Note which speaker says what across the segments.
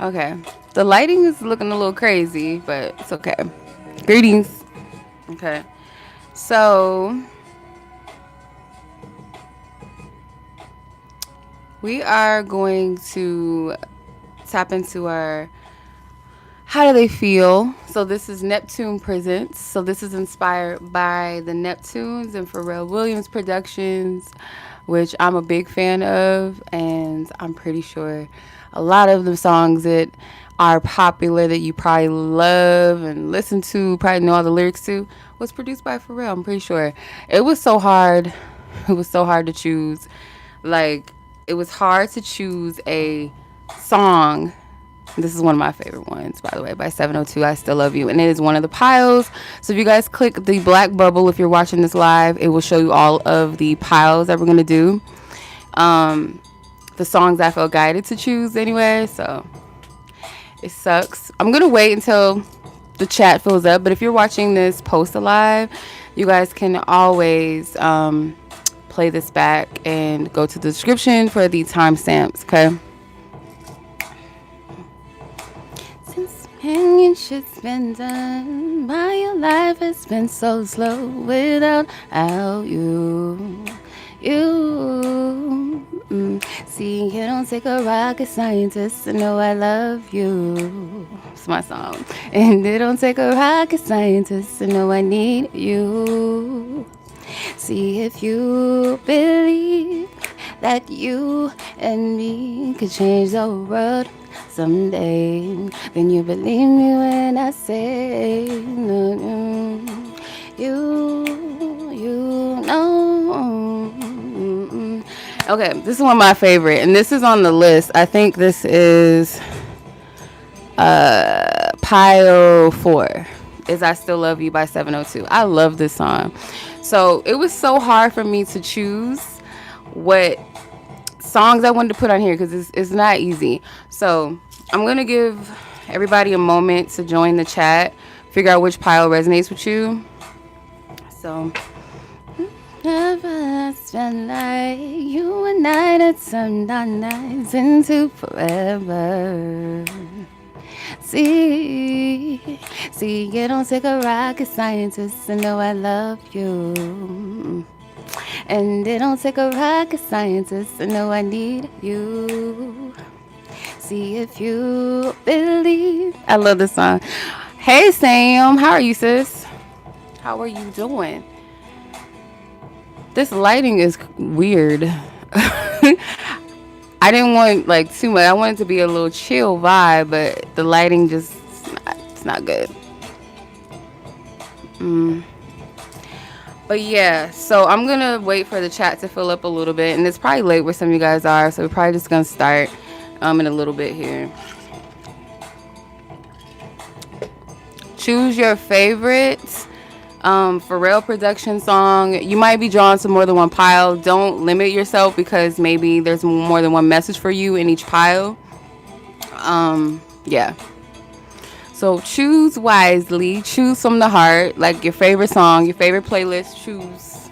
Speaker 1: Okay. The lighting is looking a little crazy, but it's okay. Greetings. Okay. So we are going to tap into our how do they feel. So this is Neptune Presents. So this is inspired by the Neptunes and Pharrell Williams Productions, which I'm a big fan of, and I'm pretty sure a lot of the songs that are popular that you probably love and listen to, probably know all the lyrics to, was produced by Pharrell. I'm pretty sure. It was so hard. It was so hard to choose. Like, it was hard to choose a song. This is one of my favorite ones, by the way, by 702, I Still Love You. And it is one of the piles. So if you guys click the black bubble, if you're watching this live, it will show you all of the piles that we're going to do. The songs I felt guided to choose anyway. So it sucks. I'm going to wait until the chat fills up. But if you're watching this post alive, you guys can always play this back and go to the description for the timestamps, okay? Since companionship's been done, my your life has been so slow without you. You. See, you don't take a rocket scientist to know I love you. It's my song. And it don't take a rocket scientist to know I need you. See if you believe that you and me could change the world someday. Then you believe me when I say you know. Okay, this is one of my favorite, and this is on the list. I think this is pile 4. Is I Still Love You by 702. I love this song. So it was so hard for me to choose what songs I wanted to put on here because it's not easy. So I'm going to give everybody a moment to join the chat, figure out which pile resonates with you. So never spent like you and I that some nights into forever. See, you don't take a rocket scientist to know I love you. And it don't take a rocket scientist to know I need you. See if you believe. I love this song. Hey, Sam. How are you, sis? How are you doing? This lighting is weird. I didn't want like too much. I wanted to be a little chill vibe, but the lighting just it's not good. But yeah, so I'm gonna wait for the chat to fill up a little bit, and it's probably late where some of you guys are, so we're probably just gonna start in a little bit here. Choose your favorite Pharrell production song. You might be drawn to more than one pile. Don't limit yourself because maybe there's more than one message for you in each pile. Yeah. So choose wisely. Choose from the heart, like your favorite song, your favorite playlist. Choose.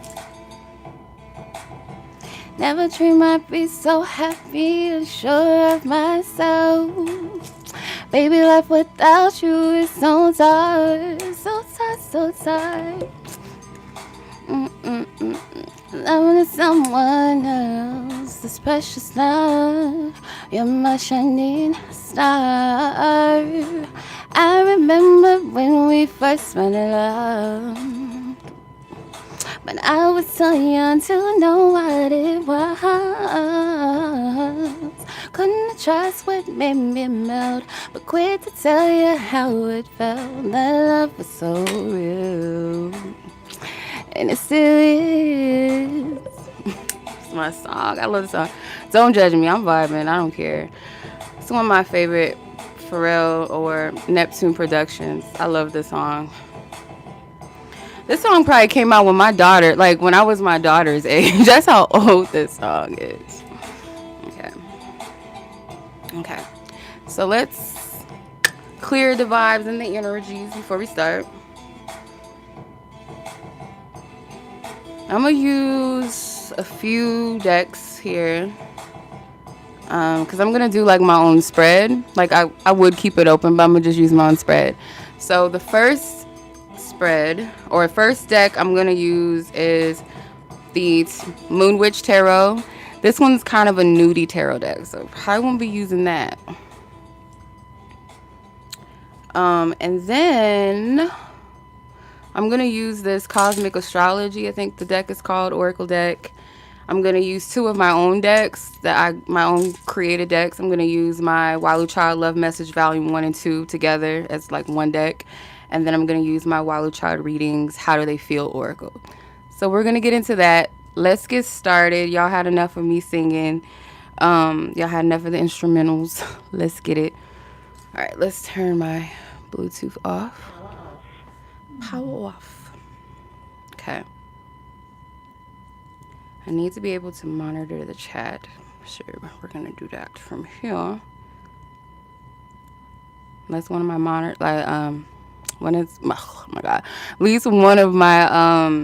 Speaker 1: Never dreamed I'd be so happy and sure of myself. Baby, life without you is so tired, so tired, so tired. Loving someone else, this precious love. You're my shining star. I remember when we first fell in love, but I was so young to know what it was. Couldn't trust what made me melt, but quick to tell you how it felt. That love was so real, and it still is. It's my song. I love the song. Don't judge me. I'm vibing. I don't care. It's one of my favorite Pharrell or Neptune productions. I love this song. This song probably came out when my daughter, like when I was my daughter's age. That's how old this song is. Okay. So let's clear the vibes and the energies before we start. I'm going to use a few decks here. Because I'm going to do like my own spread. Like I would keep it open, but I'm going to just use my own spread. So the first spread or first deck I'm going to use is the Moon Witch Tarot. This one's kind of a nudie tarot deck, so I won't be using that. And then I'm going to use this Cosmic Astrology. I think the deck is called Oracle deck. I'm going to use two of my own decks, my own created decks. I'm going to use my Walu Child Love Message Volume 1 and 2 together as like one deck. And then I'm going to use my Walu Child Readings, How Do They Feel Oracle. So we're going to get into that. Let's get started. Y'all had enough of me singing. Y'all had enough of the instrumentals. Let's get it. All right, let's turn my Bluetooth off. Power off. Okay. I need to be able to monitor the chat. So we're going to do that from here. That's one of my monitor, like, oh my God. At least one of my,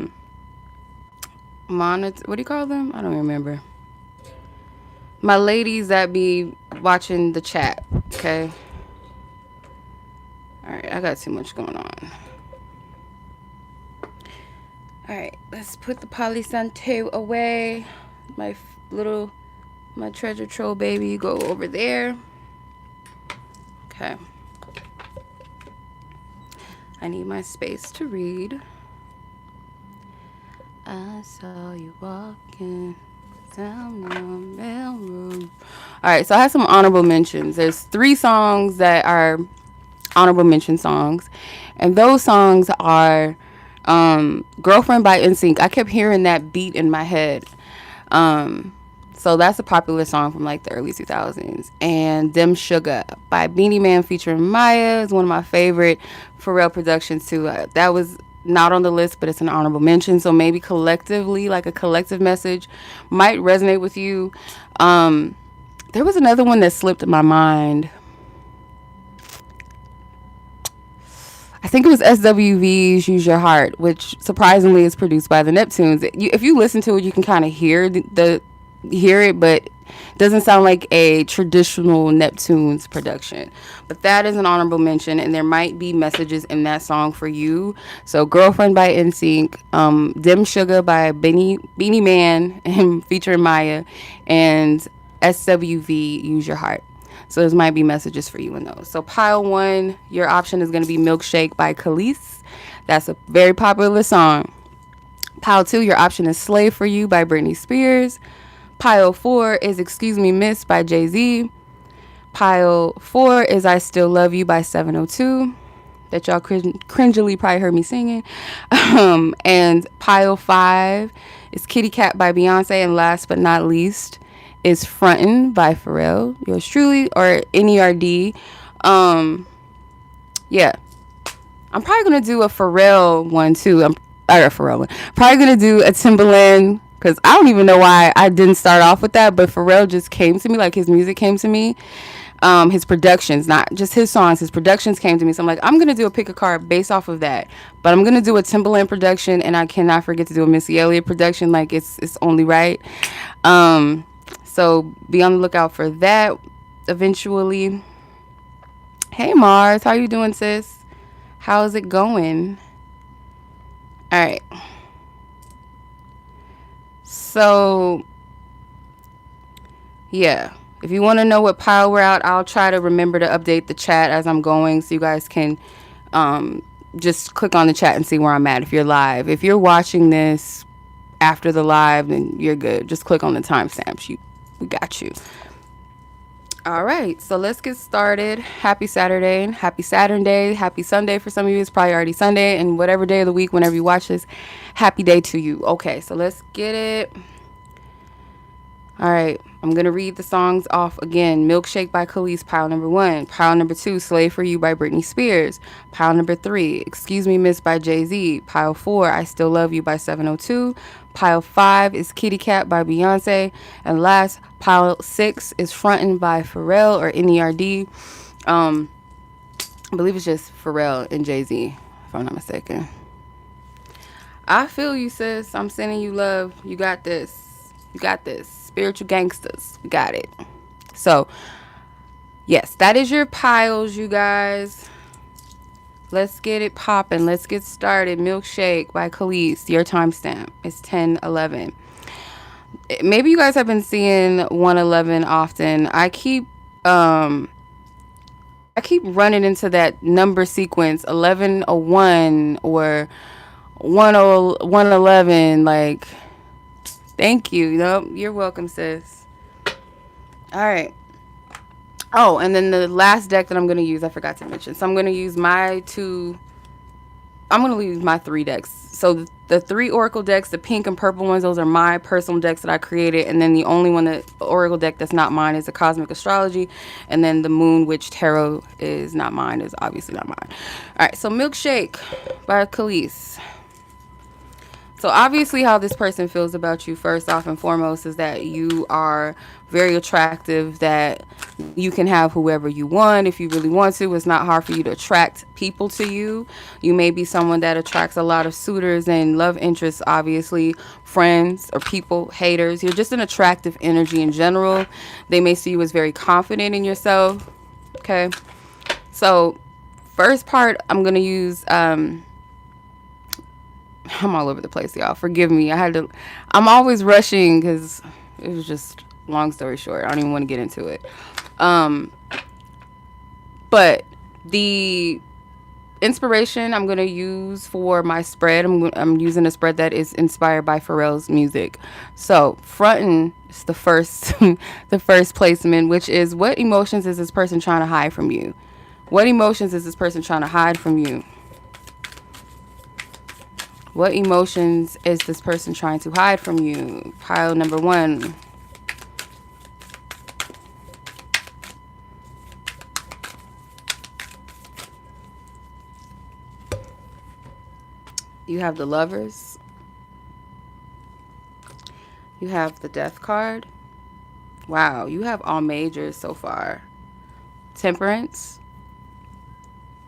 Speaker 1: monitor, what do you call them? I don't remember. My ladies that be watching the chat, okay? All right, I got too much going on. All right, let's put the Polysante away. My treasure troll baby, go over there. Okay. I need my space to read. I saw you walking down the mailroom. All right, so I have some honorable mentions. There's 3 songs that are honorable mention songs, and those songs are Girlfriend by NSYNC. I kept hearing that beat in my head. So that's a popular song from like the early 2000s. And Dem Sugar by Beenie Man featuring Maya is one of my favorite Pharrell productions too. That was not on the list, but it's an honorable mention. So maybe collectively, like a collective message might resonate with you. There was another one that slipped in my mind. I think it was SWV's Use Your Heart, which surprisingly is produced by the Neptunes. If you listen to it, you can kind of hear it, but it doesn't sound like a traditional Neptunes production. But that is an honorable mention, and there might be messages in that song for you. So Girlfriend by NSYNC, Dem Sugar by Beenie Man and featuring Maya, and SWV Use Your Heart. So those might be messages for you in those. So pile 1, your option is going to be Milkshake by Khalees. That's a very popular song. Pile 2, your option is Slave for You by Britney Spears. Pile 4 is Excuse Me Miss by Jay-Z. Pile 4 is I Still Love You by 702. That y'all cringily probably heard me singing. And pile 5 is Kitty Cat by Beyonce. And last but not least is Frontin by Pharrell, yours truly, or NERD. Yeah. I'm probably going to do a Pharrell one too. Probably going to do a Timbaland, because I don't even know why I didn't start off with that, but Pharrell just came to me, like his music came to me. His productions, not just his songs, his productions came to me. So I'm like, I'm going to do a pick a card based off of that. But I'm going to do a Timbaland production, and I cannot forget to do a Missy Elliott production. Like, it's only right. So be on the lookout for that eventually. Hey, Mars. How you doing, sis? How's it going? All right. So, yeah. If you want to know what pile we're out, I'll try to remember to update the chat as I'm going so you guys can just click on the chat and see where I'm at if you're live. If you're watching this after the live, then you're good. Just click on the timestamps. We got you. All right, so let's get started. Happy Saturday, happy Saturday, happy Sunday for some of you. It's probably already Sunday, and whatever day of the week, whenever you watch this, happy day to you. Okay, so let's get it. All right, I'm going to read the songs off again. Milkshake by Khalees, pile number 1. Pile number 2, Slave for You by Britney Spears. Pile number 3, Excuse Me Miss by Jay-Z. Pile 4, I Still Love You by 702. Pile 5 is Kitty Cat by Beyonce. And last, pile 6 is Frontin' by Pharrell or NERD. I believe it's just Pharrell and Jay-Z, if I'm not mistaken. I feel you, sis. I'm sending you love. You got this. You got this. Spiritual gangsters. We got it. So, yes, that is your piles, you guys. Let's get it popping. Let's get started. Milkshake by Khalees. Your timestamp is 10:11. Maybe you guys have been seeing 111 often. I keep running into that number sequence 1101 or 111. Like, thank you. Nope, you're welcome, sis. All right. Oh, and then the last deck that I'm going to use, I forgot to mention. So I'm going to use I'm going to use my 3 decks. So the 3 Oracle decks, the pink and purple ones, those are my personal decks that I created. And then the only one that Oracle deck that's not mine is the Cosmic Astrology. And then the Moon Witch Tarot is not mine, is obviously not mine. All right, so Milkshake by Khalees. So obviously how this person feels about you, first off and foremost, is that you are very attractive, that you can have whoever you want if you really want to. It's not hard for you to attract people to you. You may be someone that attracts a lot of suitors and love interests, obviously, friends or people, haters. You're just an attractive energy in general. They may see you as very confident in yourself. Okay. So first part, I'm going to use... I'm all over the place, y'all. Forgive me. I'm always rushing because it was just, long story short. I don't even want to get into it. But the inspiration I'm going to use for my spread, I'm using a spread that is inspired by Pharrell's music. So Frontin is the first, the first placement, which is, what emotions is this person trying to hide from you? What emotions is this person trying to hide from you? What emotions is this person trying to hide from you? Pile number 1. You have the Lovers. You have the Death card. Wow, you have all majors so far. Temperance.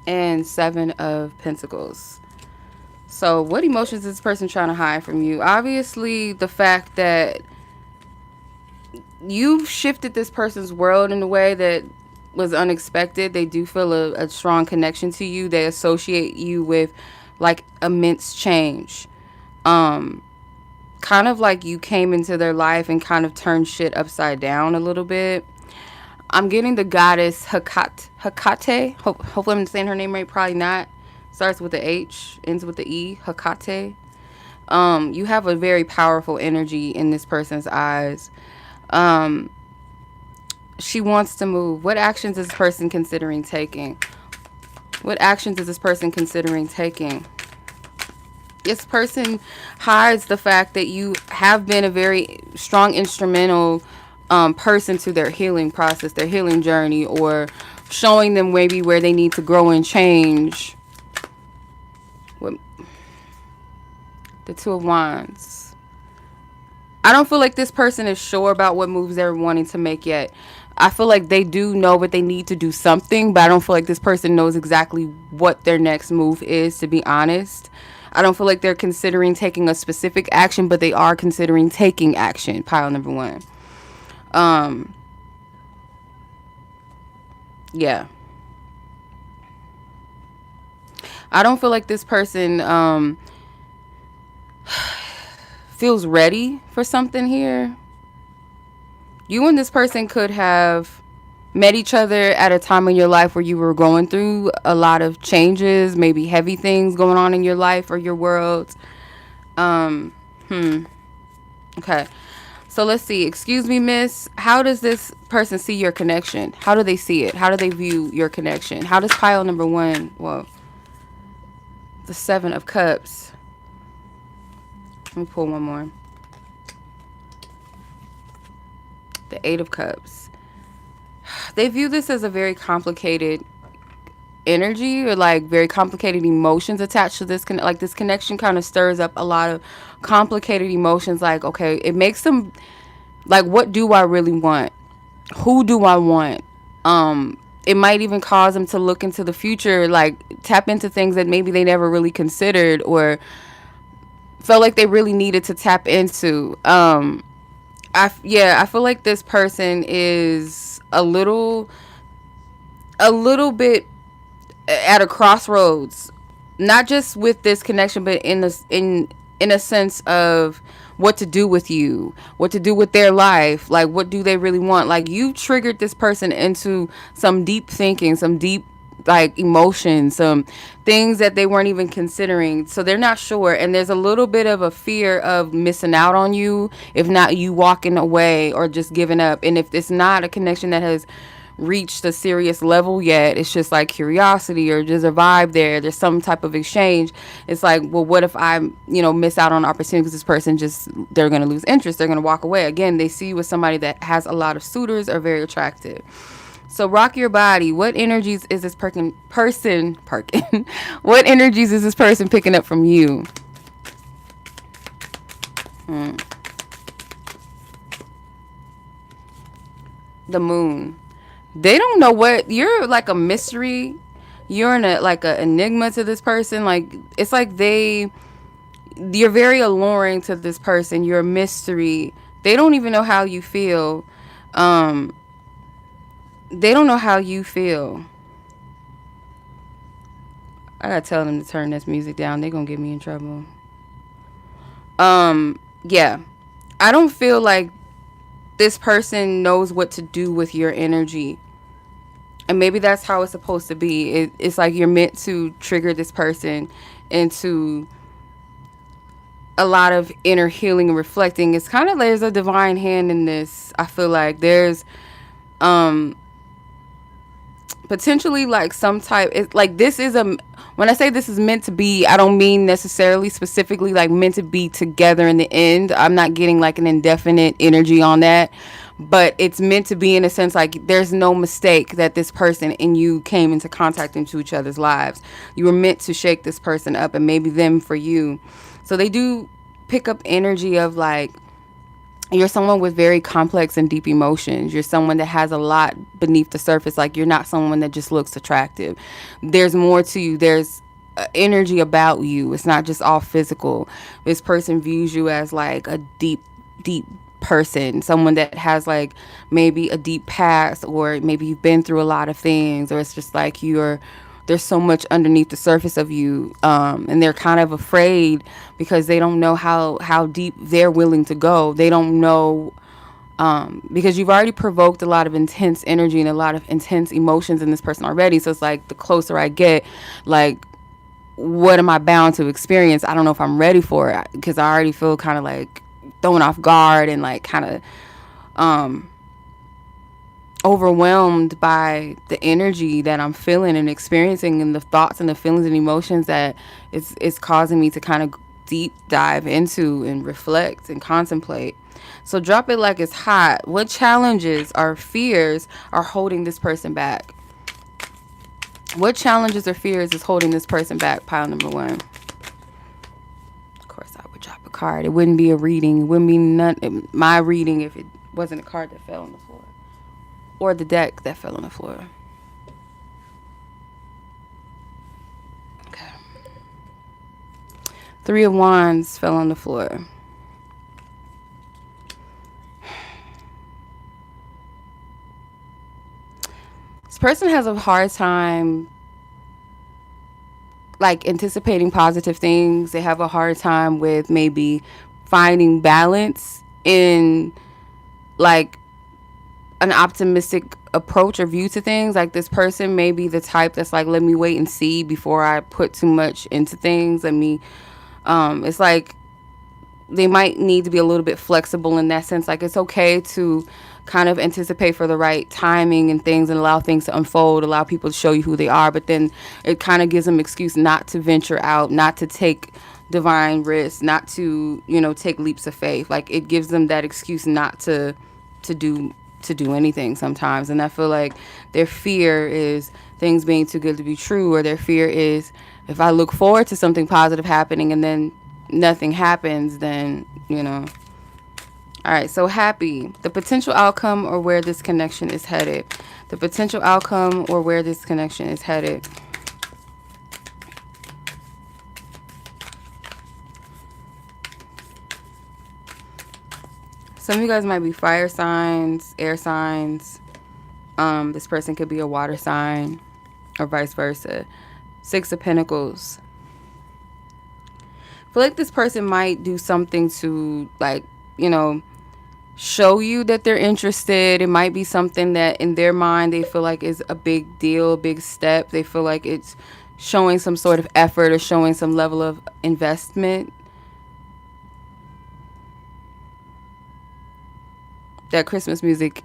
Speaker 1: And 7 of Pentacles. So what emotions is this person trying to hide from you? Obviously, the fact that you've shifted this person's world in a way that was unexpected. They do feel a strong connection to you. They associate you with like immense change. Kind of like you came into their life and kind of turned shit upside down a little bit. I'm getting the goddess Hecate. Hopefully I'm saying her name right. Probably not. Starts with the H, ends with the E. Hecate. You have a very powerful energy in this person's eyes. She wants to move. What actions is this person considering taking? What actions is this person considering taking? This person hides the fact that you have been a very strong instrumental person to their healing process, their healing journey, or showing them maybe where they need to grow and change. The 2 of Wands. I don't feel like this person is sure about what moves they're wanting to make yet. I feel like they do know, but they need to do something, but I don't feel like this person knows exactly what their next move is, to be honest. I don't feel like they're considering taking a specific action, but they are considering taking action. Pile number 1. Yeah. I don't feel like this person feels ready for something here. You and this person could have met each other at a time in your life where you were going through a lot of changes, maybe heavy things going on in your life or your world. Okay. So let's see. Excuse me, miss. How does this person see your connection? How do they see it? How do they view your connection? How does pile number 1, well, the 7 of Cups. Let me pull one more. The 8 of Cups. They view this as a very complicated energy, or like very complicated emotions attached to this. Like this connection kind of stirs up a lot of complicated emotions. Like, okay, it makes them like, what do I really want? Who do I want? It might even cause them to look into the future, like tap into things that maybe they never really considered or felt like they really needed to tap into. I feel like this person is a little bit at a crossroads, not just with this connection, but in a sense of what to do with you, what to do with their life, like what do they really want. Like you triggered this person into some deep thinking, some deep like emotions, some things that they weren't even considering, so they're not sure, and there's a little bit of a fear of missing out on you, if not you walking away or just giving up. And if it's not a connection that has reached a serious level yet, it's just like curiosity or just a vibe there's some type of exchange. It's like, well, what if I miss out on an opportunity because this person just, they're going to lose interest, they're going to walk away. Again, they see you with somebody that has a lot of suitors or very attractive. So rock your body. What energies is this person what energies is this person picking up from you? The moon. They don't know what you're, like a mystery. You're in a like a enigma to this person. Like it's like you're very alluring to this person. You're a mystery. They don't even know how you feel. They don't know how you feel. I gotta tell them to turn this music down. They're gonna get me in trouble. Yeah. I don't feel like this person knows what to do with your energy. And maybe that's how it's supposed to be. It's like you're meant to trigger this person into a lot of inner healing and reflecting. It's kind of, there's a divine hand in this. I feel like there's potentially like some type, it's like this is when I say this is meant to be, I don't mean necessarily specifically like meant to be together in the end. I'm not getting like an indefinite energy on that, but it's meant to be in a sense like there's no mistake that this person and you came into contact into each other's lives. You were meant to shake this person up, and maybe them for you. So they do pick up energy of like, you're someone with very complex and deep emotions. You're someone that has a lot beneath the surface. Like, you're not someone that just looks attractive. There's more to you. There's energy about you. It's not just all physical. This person views you as like a deep, deep person. Someone that has like maybe a deep past, or maybe you've been through a lot of things, or it's just like there's so much underneath the surface of you, and they're kind of afraid because they don't know how deep they're willing to go. They don't know, because you've already provoked a lot of intense energy and a lot of intense emotions in this person already. So it's like the closer I get, like, what am I bound to experience? I don't know if I'm ready for it, because I already feel kind of like thrown off guard and like kind of overwhelmed by the energy that I'm feeling and experiencing, and the thoughts and the feelings and emotions that it's causing me to kind of deep dive into and reflect and contemplate. So drop it like it's hot. What challenges or fears are holding this person back? What challenges or fears is holding this person back? Pile number one. Of course, I would drop a card. It wouldn't be a reading. It wouldn't be my reading if it wasn't a card that fell on the floor, or the deck that fell on the floor. Okay. 3 of Wands fell on the floor. This person has a hard time like anticipating positive things. They have a hard time with maybe finding balance in like an optimistic approach or view to things. Like, this person may be the type that's like, let me wait and see before I put too much into things. It's like they might need to be a little bit flexible in that sense. Like, it's okay to kind of anticipate for the right timing and things, and allow things to unfold, allow people to show you who they are. But then it kind of gives them excuse not to venture out, not to take divine risks, not to, take leaps of faith. Like, it gives them that excuse not to do anything sometimes. And I feel like their fear is things being too good to be true, or their fear is, if I look forward to something positive happening and then nothing happens, then all right. So happy, the potential outcome or where this connection is headed. The potential outcome or where this connection is headed. Some of you guys might be fire signs, air signs. This person could be a water sign or vice versa. Six of Pentacles. I feel like this person might do something to, like, you know, show you that they're interested. It might be something that in their mind they feel like is a big deal, a big step. They feel like it's showing some sort of effort or showing some level of investment. That Christmas music,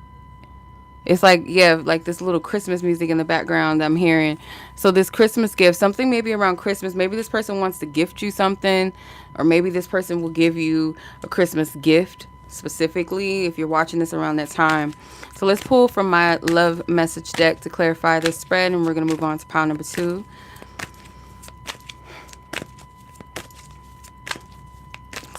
Speaker 1: it's like, yeah, like this little Christmas music in the background I'm hearing. So this Christmas gift, something maybe around Christmas, maybe this person wants to gift you something, or maybe this person will give you a Christmas gift specifically if you're watching this around that time. So let's pull from my love message deck to clarify this spread, and we're going to move on to pile number 2.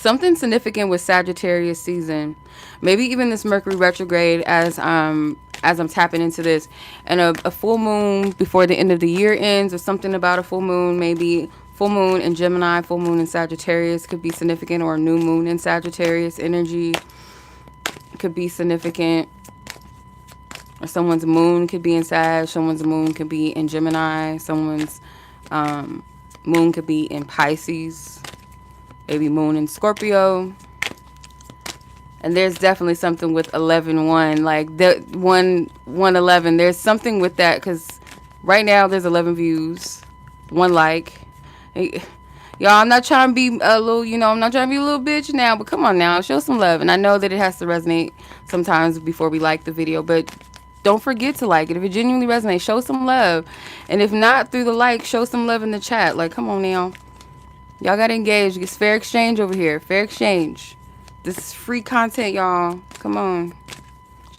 Speaker 1: Something significant with Sagittarius season. Maybe even this Mercury retrograde as I'm tapping into this. And a full moon before the end of the year ends, or something about a full moon. Maybe full moon in Gemini, full moon in Sagittarius could be significant, or a new moon in Sagittarius energy could be significant. Or someone's moon could be in Sag, someone's moon could be in Gemini, someone's moon could be in Pisces, maybe moon in Scorpio. And there's definitely something with 11-1, like the 111. There's something with that, because right now there's 11 views, 1 like. Y'all, I'm not trying to be a little, I'm not trying to be a little bitch now, but come on now, show some love. And I know that it has to resonate sometimes before we like the video, but don't forget to like it. If it genuinely resonates, show some love. And if not through the like, show some love in the chat. Like, come on now. Y'all got to engage. It's fair exchange over here. Fair exchange. This is free content, y'all. Come on.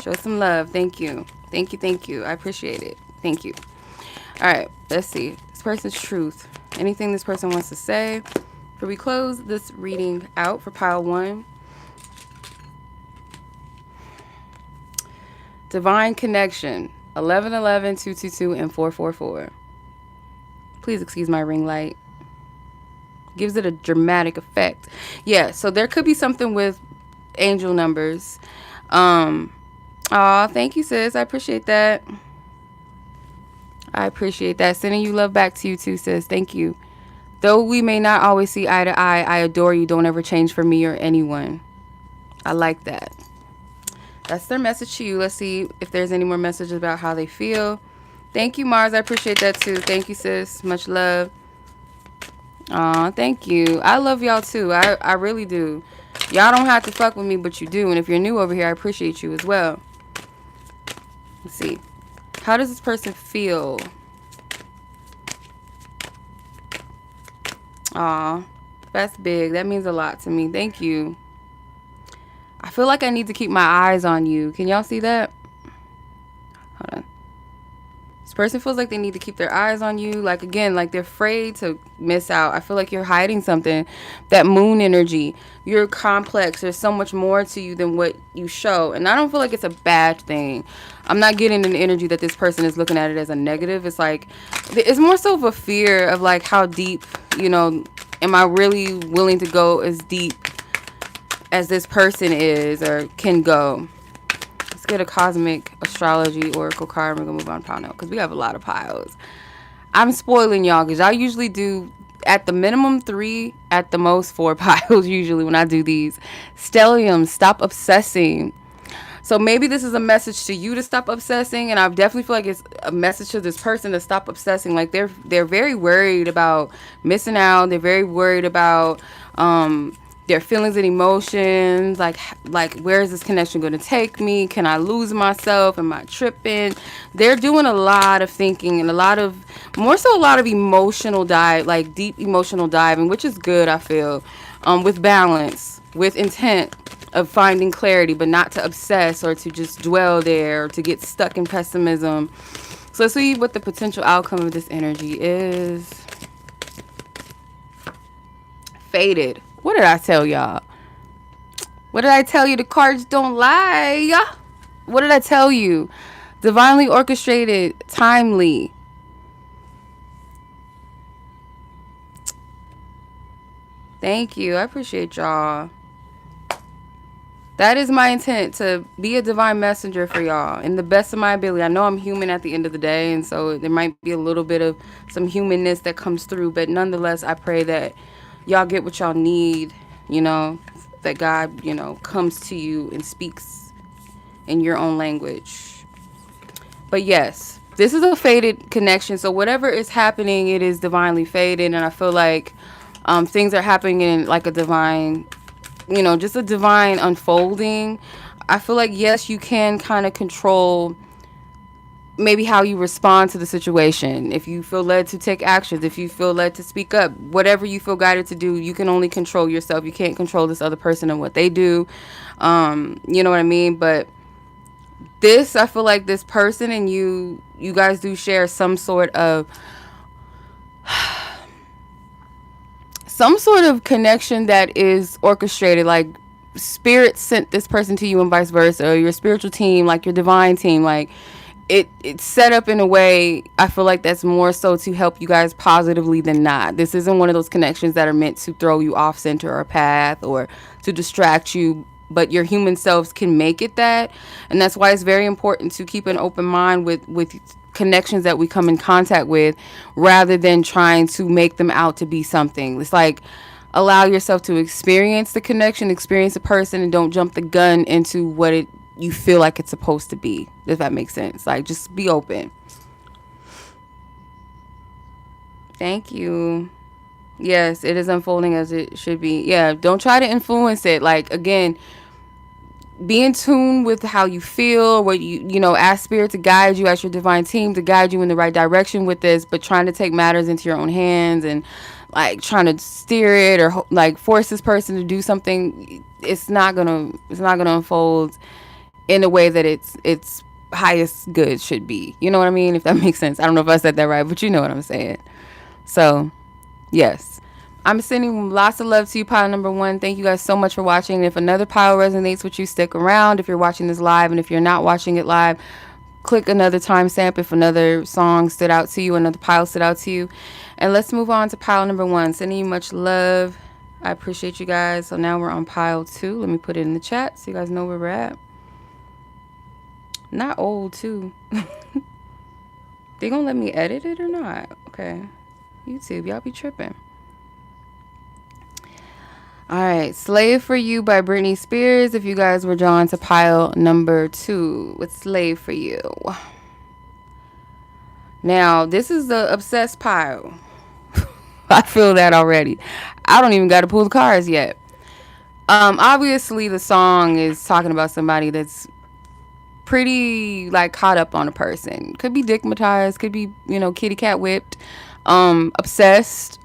Speaker 1: Show some love. Thank you. Thank you. Thank you. I appreciate it. Thank you. All right. Let's see. This person's truth. Anything this person wants to say. Before we close this reading out for pile 1. Divine connection. 1111, 222, and 444. Please excuse my ring light. Gives it a dramatic effect. Yeah, so there could be something with angel numbers. Thank you, sis. I appreciate that. I appreciate that. Sending you love back to you too, sis. Thank you. Though we may not always see eye to eye, I adore you. Don't ever change for me or anyone. I like that. That's their message to you. Let's see if there's any more messages about how they feel. Thank you, Mars. I appreciate that too. Thank you, sis. Much love. Aw, thank you. I love y'all too. I really do. Y'all don't have to fuck with me, but you do. And if you're new over here, I appreciate you as well. Let's see. How does this person feel? Aw, that's big. That means a lot to me. Thank you. I feel like I need to keep my eyes on you. Can y'all see that? Hold on. This person feels like they need to keep their eyes on you. Like, again, like they're afraid to miss out. I feel like you're hiding something. That moon energy. You're complex. There's so much more to you than what you show. And I don't feel like it's a bad thing. I'm not getting an energy that this person is looking at it as a negative. It's like, it's more so of a fear of like how deep, am I really willing to go as deep as this person is or can go? Let's get a cosmic astrology oracle card. We're gonna move on to pile now because we have a lot of piles. I'm spoiling y'all because y'all usually do at the minimum 3, at the most 4 piles usually when I do these. Stellium, stop obsessing. So maybe this is a message to you to stop obsessing, and I definitely feel like it's a message to this person to stop obsessing. Like they're very worried about missing out. They're very worried about their feelings and emotions, like where is this connection going to take me? Can I lose myself? Am I tripping? They're doing a lot of thinking and a lot of emotional dive, like deep emotional diving, which is good, I feel, with balance, with intent of finding clarity, but not to obsess or to just dwell there or to get stuck in pessimism. So let's see what the potential outcome of this energy is. Faded. What did I tell y'all? What did I tell you? The cards don't lie. What did I tell you? Divinely orchestrated, timely. Thank you. I appreciate y'all. That is my intent, to be a divine messenger for y'all in the best of my ability. I know I'm human at the end of the day, and so there might be a little bit of some humanness that comes through, but nonetheless, I pray that y'all get what y'all need, you know, that God, comes to you and speaks in your own language. But yes, this is a fated connection. So whatever is happening, it is divinely fated, and I feel like things are happening in like a divine, just a divine unfolding. I feel like yes, you can kind of control maybe how you respond to the situation. If you feel led to take actions, if you feel led to speak up, whatever you feel guided to do, you can only control yourself. You can't control this other person and what they do. You know what I mean? But this, I feel like this person and you guys do share some sort of connection that is orchestrated, like spirit sent this person to you and vice versa, or your spiritual team, like your divine team, like it's set up in a way, I feel like that's more so to help you guys positively than not. This isn't one of those connections that are meant to throw you off center or path or to distract you, but your human selves can make it that. And that's why it's very important to keep an open mind with connections that we come in contact with, rather than trying to make them out to be something. It's like, allow yourself to experience the connection, experience a person, and don't jump the gun into what it you feel like it's supposed to be, if that makes sense. Like, just be open. Thank you. Yes, it is unfolding as it should be. Yeah, don't try to influence it. Like, again, be in tune with how you feel, what ask spirit to guide you, as your divine team to guide you in the right direction with this, but trying to take matters into your own hands and like trying to steer it or like force this person to do something, it's not gonna unfold in a way that it's highest good should be. You know what I mean? If that makes sense. I don't know if I said that right, but you know what I'm saying. So, yes. I'm sending lots of love to you, pile number one. Thank you guys so much for watching. If another pile resonates with you, stick around. If you're watching this live, and if you're not watching it live, click another timestamp if another song stood out to you, another pile stood out to you. And let's move on to pile number one. Sending you much love. I appreciate you guys. So now we're on pile two. Let me put it in the chat so you guys know where we're at. Not old, too. They gonna let me edit it or not? Okay. YouTube, y'all be tripping. All right, Slave for You by Britney Spears. If you guys were drawn to pile number two with Slave for You. Now, this is the obsessed pile. I feel that already. I don't even got to pull the cards yet. Obviously, the song is talking about somebody that's pretty like caught up on a person. Could be digmatized, could be, kitty cat whipped, obsessed,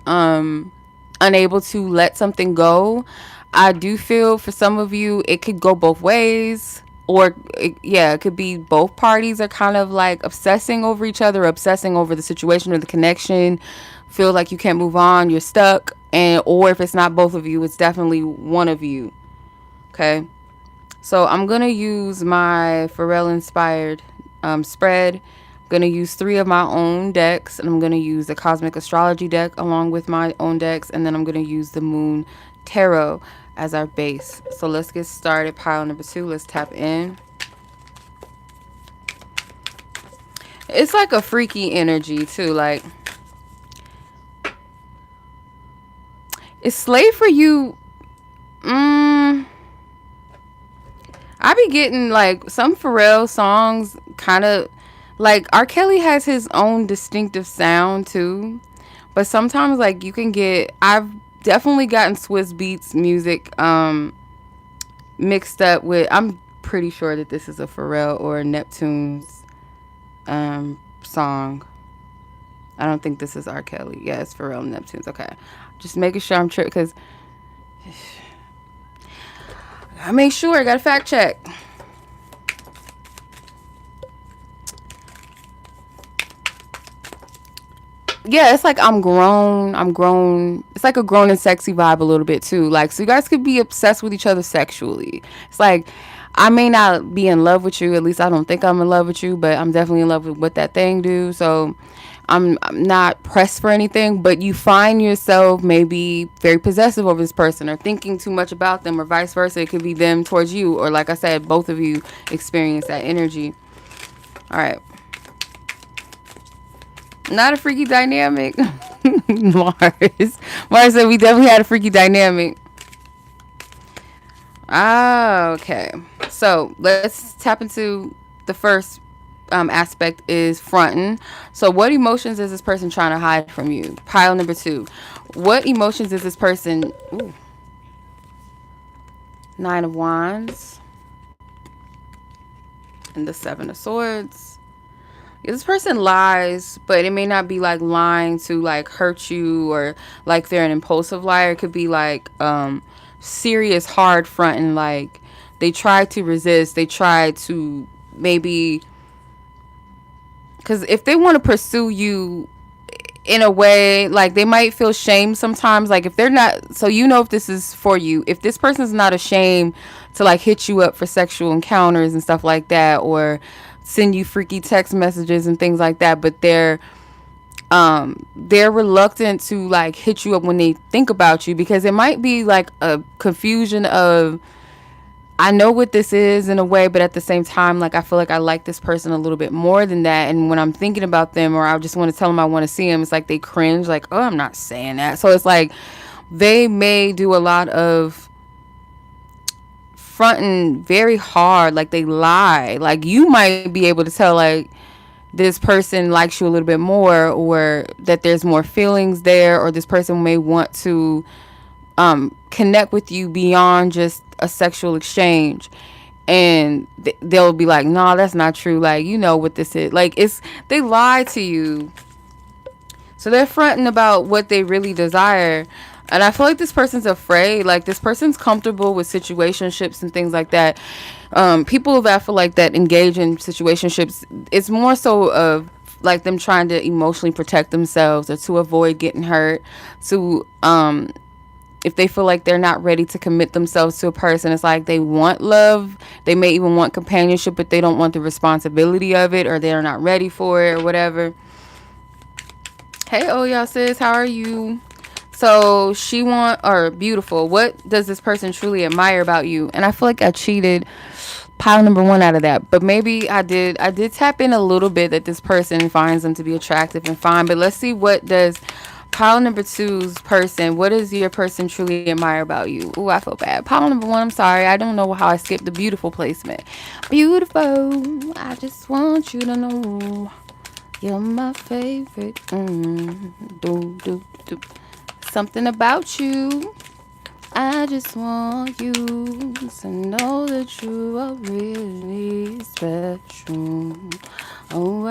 Speaker 1: unable to let something go. I do feel for some of you it could go both ways, or it could be both parties are kind of like obsessing over each other, obsessing over the situation or the connection, feel like you can't move on, you're stuck. And or if it's not both of you, it's definitely one of you. Okay, so I'm gonna use my Pharrell inspired spread. I'm gonna use 3 of my own decks, and I'm gonna use the Cosmic Astrology deck along with my own decks, and then I'm gonna use the Moon Tarot as our base. So let's get started. Pile number 2. Let's tap in. It's like a freaky energy too. Like, it's Slave for You. I be getting like some Pharrell songs kind of like R. Kelly has his own distinctive sound too. But sometimes like you can get, I've definitely gotten Swiss Beats music mixed up with, I'm pretty sure that this is a Pharrell or a Neptunes song. I don't think this is R. Kelly. Yeah, it's Pharrell and Neptunes. Okay. Just making sure I'm tripping because I make sure I got to fact check. Yeah, it's like I'm grown. It's like a grown and sexy vibe a little bit too. Like, so you guys could be obsessed with each other sexually. It's like I may not be in love with you. At least I don't think I'm in love with you, but I'm definitely in love with what that thing do. So I'm not pressed for anything, but you find yourself maybe very possessive over this person or thinking too much about them or vice versa. It could be them towards you, or like I said, both of you experience that energy. All right. Not a freaky dynamic. Mars. Mars said we definitely had a freaky dynamic. Ah, okay. So let's tap into the first aspect is frontin. So what emotions is this person trying to hide from you? Pile number 2. What emotions is this person? Ooh, 9 of Wands and the 7 of Swords. Yeah, this person lies, but it may not be like lying to like hurt you or like they're an impulsive liar. It could be like serious hard fronting, like they try to resist, they try to maybe, because if they want to pursue you in a way, like they might feel shame sometimes, like if they're not, so you know if this is for you, if this person's not ashamed to like hit you up for sexual encounters and stuff like that, or send you freaky text messages and things like that, but they're reluctant to like hit you up when they think about you, because it might be like a confusion of, I know what this is in a way, but at the same time, like I feel like I like this person a little bit more than that. And when I'm thinking about them, or I just want to tell them I want to see them, it's like they cringe, like, oh, I'm not saying that. So it's like they may do a lot of fronting very hard, like they lie. Like you might be able to tell like this person likes you a little bit more, or that there's more feelings there, or this person may want to connect with you beyond just a sexual exchange, and they'll be like, no, that's not true, like you know what this is, like it's, they lie to you, so they're fronting about what they really desire. And I feel like this person's afraid, like this person's comfortable with situationships and things like that. People that feel like that engage in situationships, it's more so of like them trying to emotionally protect themselves or to avoid getting hurt, to if they feel like they're not ready to commit themselves to a person, it's like they want love, they may even want companionship, but they don't want the responsibility of it, or they're not ready for it, or whatever. Hey, oh y'all sis, how are you? So she want, or beautiful, what does this person truly admire about you? And I feel like I cheated pile number 1 out of that, but maybe I did tap in a little bit that this person finds them to be attractive and fine. But let's see, what does pile number 2's person, what does your person truly admire about you? Ooh, I feel bad. Pile number 1, I'm sorry, I don't know how I skipped the beautiful placement. Beautiful, I just want you to know you're my favorite. Do. Something about you, I just want you to know that you are really special. Oh,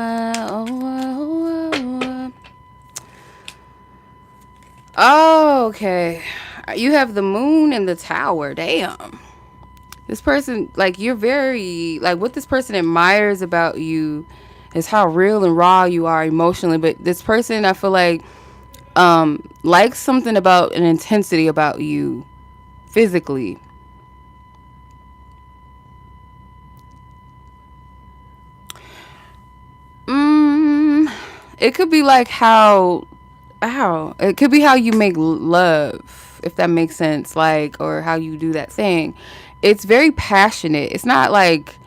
Speaker 1: oh, okay. You have the moon and the tower. Damn. This person, like, you're very, like, what this person admires about you is how real and raw you are emotionally. But this person, I feel likes something about an intensity about you physically. It could be like how it could be how you make love, if that makes sense, like, or how you do that thing. It's very passionate. It's not like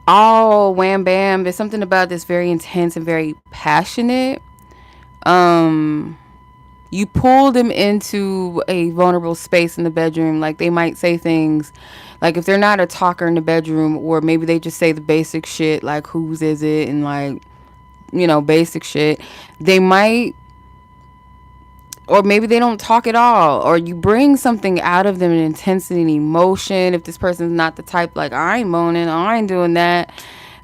Speaker 1: all wham bam. There's something about this very intense and very passionate. You pull them into a vulnerable space in the bedroom. Like they might say things like, if they're not a talker in the bedroom, or maybe they just say the basic shit like whose is it, and like, you know, basic shit, they might, or maybe they don't talk at all, or you bring something out of them, an intensity and emotion. If this person's not the type, like, I ain't moaning, I ain't doing that,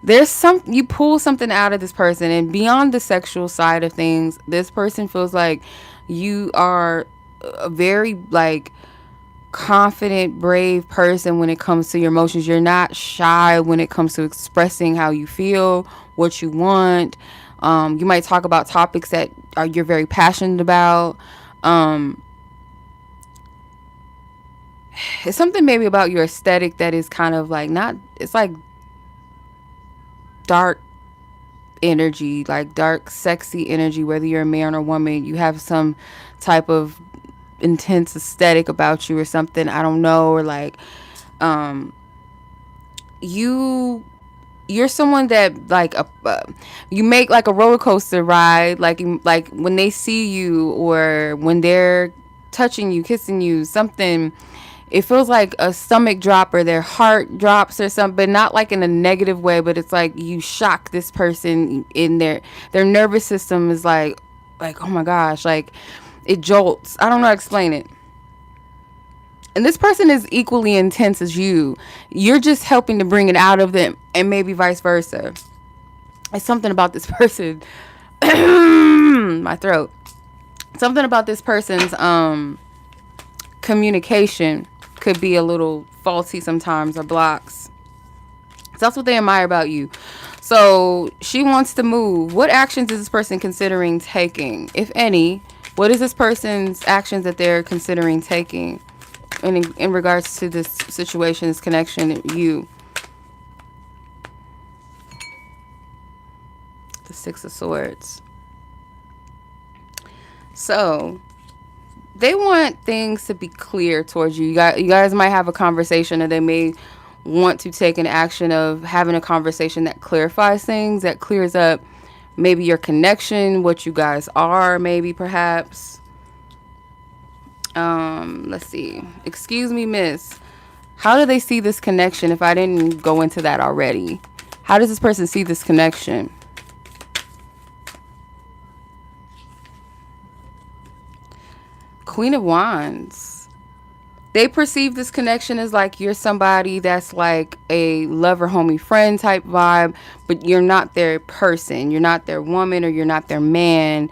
Speaker 1: there's some, you pull something out of this person. And beyond the sexual side of things, this person feels like you are a very like confident, brave person when it comes to your emotions. You're not shy when it comes to expressing how you feel, what you want. You might talk about topics that you're very passionate about. it's something maybe about your aesthetic that is kind of like not, it's like dark energy, like dark, sexy energy, whether you're a man or woman, you have some type of intense aesthetic about you or something. I don't know. Or like, um, you you're someone that like you make like a roller coaster ride, like when they see you or when they're touching you, kissing you, something, it feels like a stomach drop or their heart drops or something, but not like in a negative way, but it's like you shock this person in their nervous system is like oh my gosh, like it jolts. I don't know how to explain it. And this person is equally intense as you. You're just helping to bring it out of them, and maybe vice versa. It's something about this person. My throat. Something about this person's communication could be a little faulty sometimes, or blocks. So that's what they admire about you. So she wants to move. What actions is this person considering taking, if any? What is this person's actions that they're considering taking in regards to this situation, this connection, you? The Six of Swords. So they want things to be clear towards you. You guys might have a conversation, or they may want to take an action of having a conversation that clarifies things, that clears up maybe your connection, what you guys are, maybe perhaps. Let's see. Excuse me, miss. How do they see this connection if I didn't go into that already? How does this person see this connection? Queen of Wands. They perceive this connection as like you're somebody that's like a lover, homie, friend type vibe, but you're not their person. You're not their woman, or you're not their man.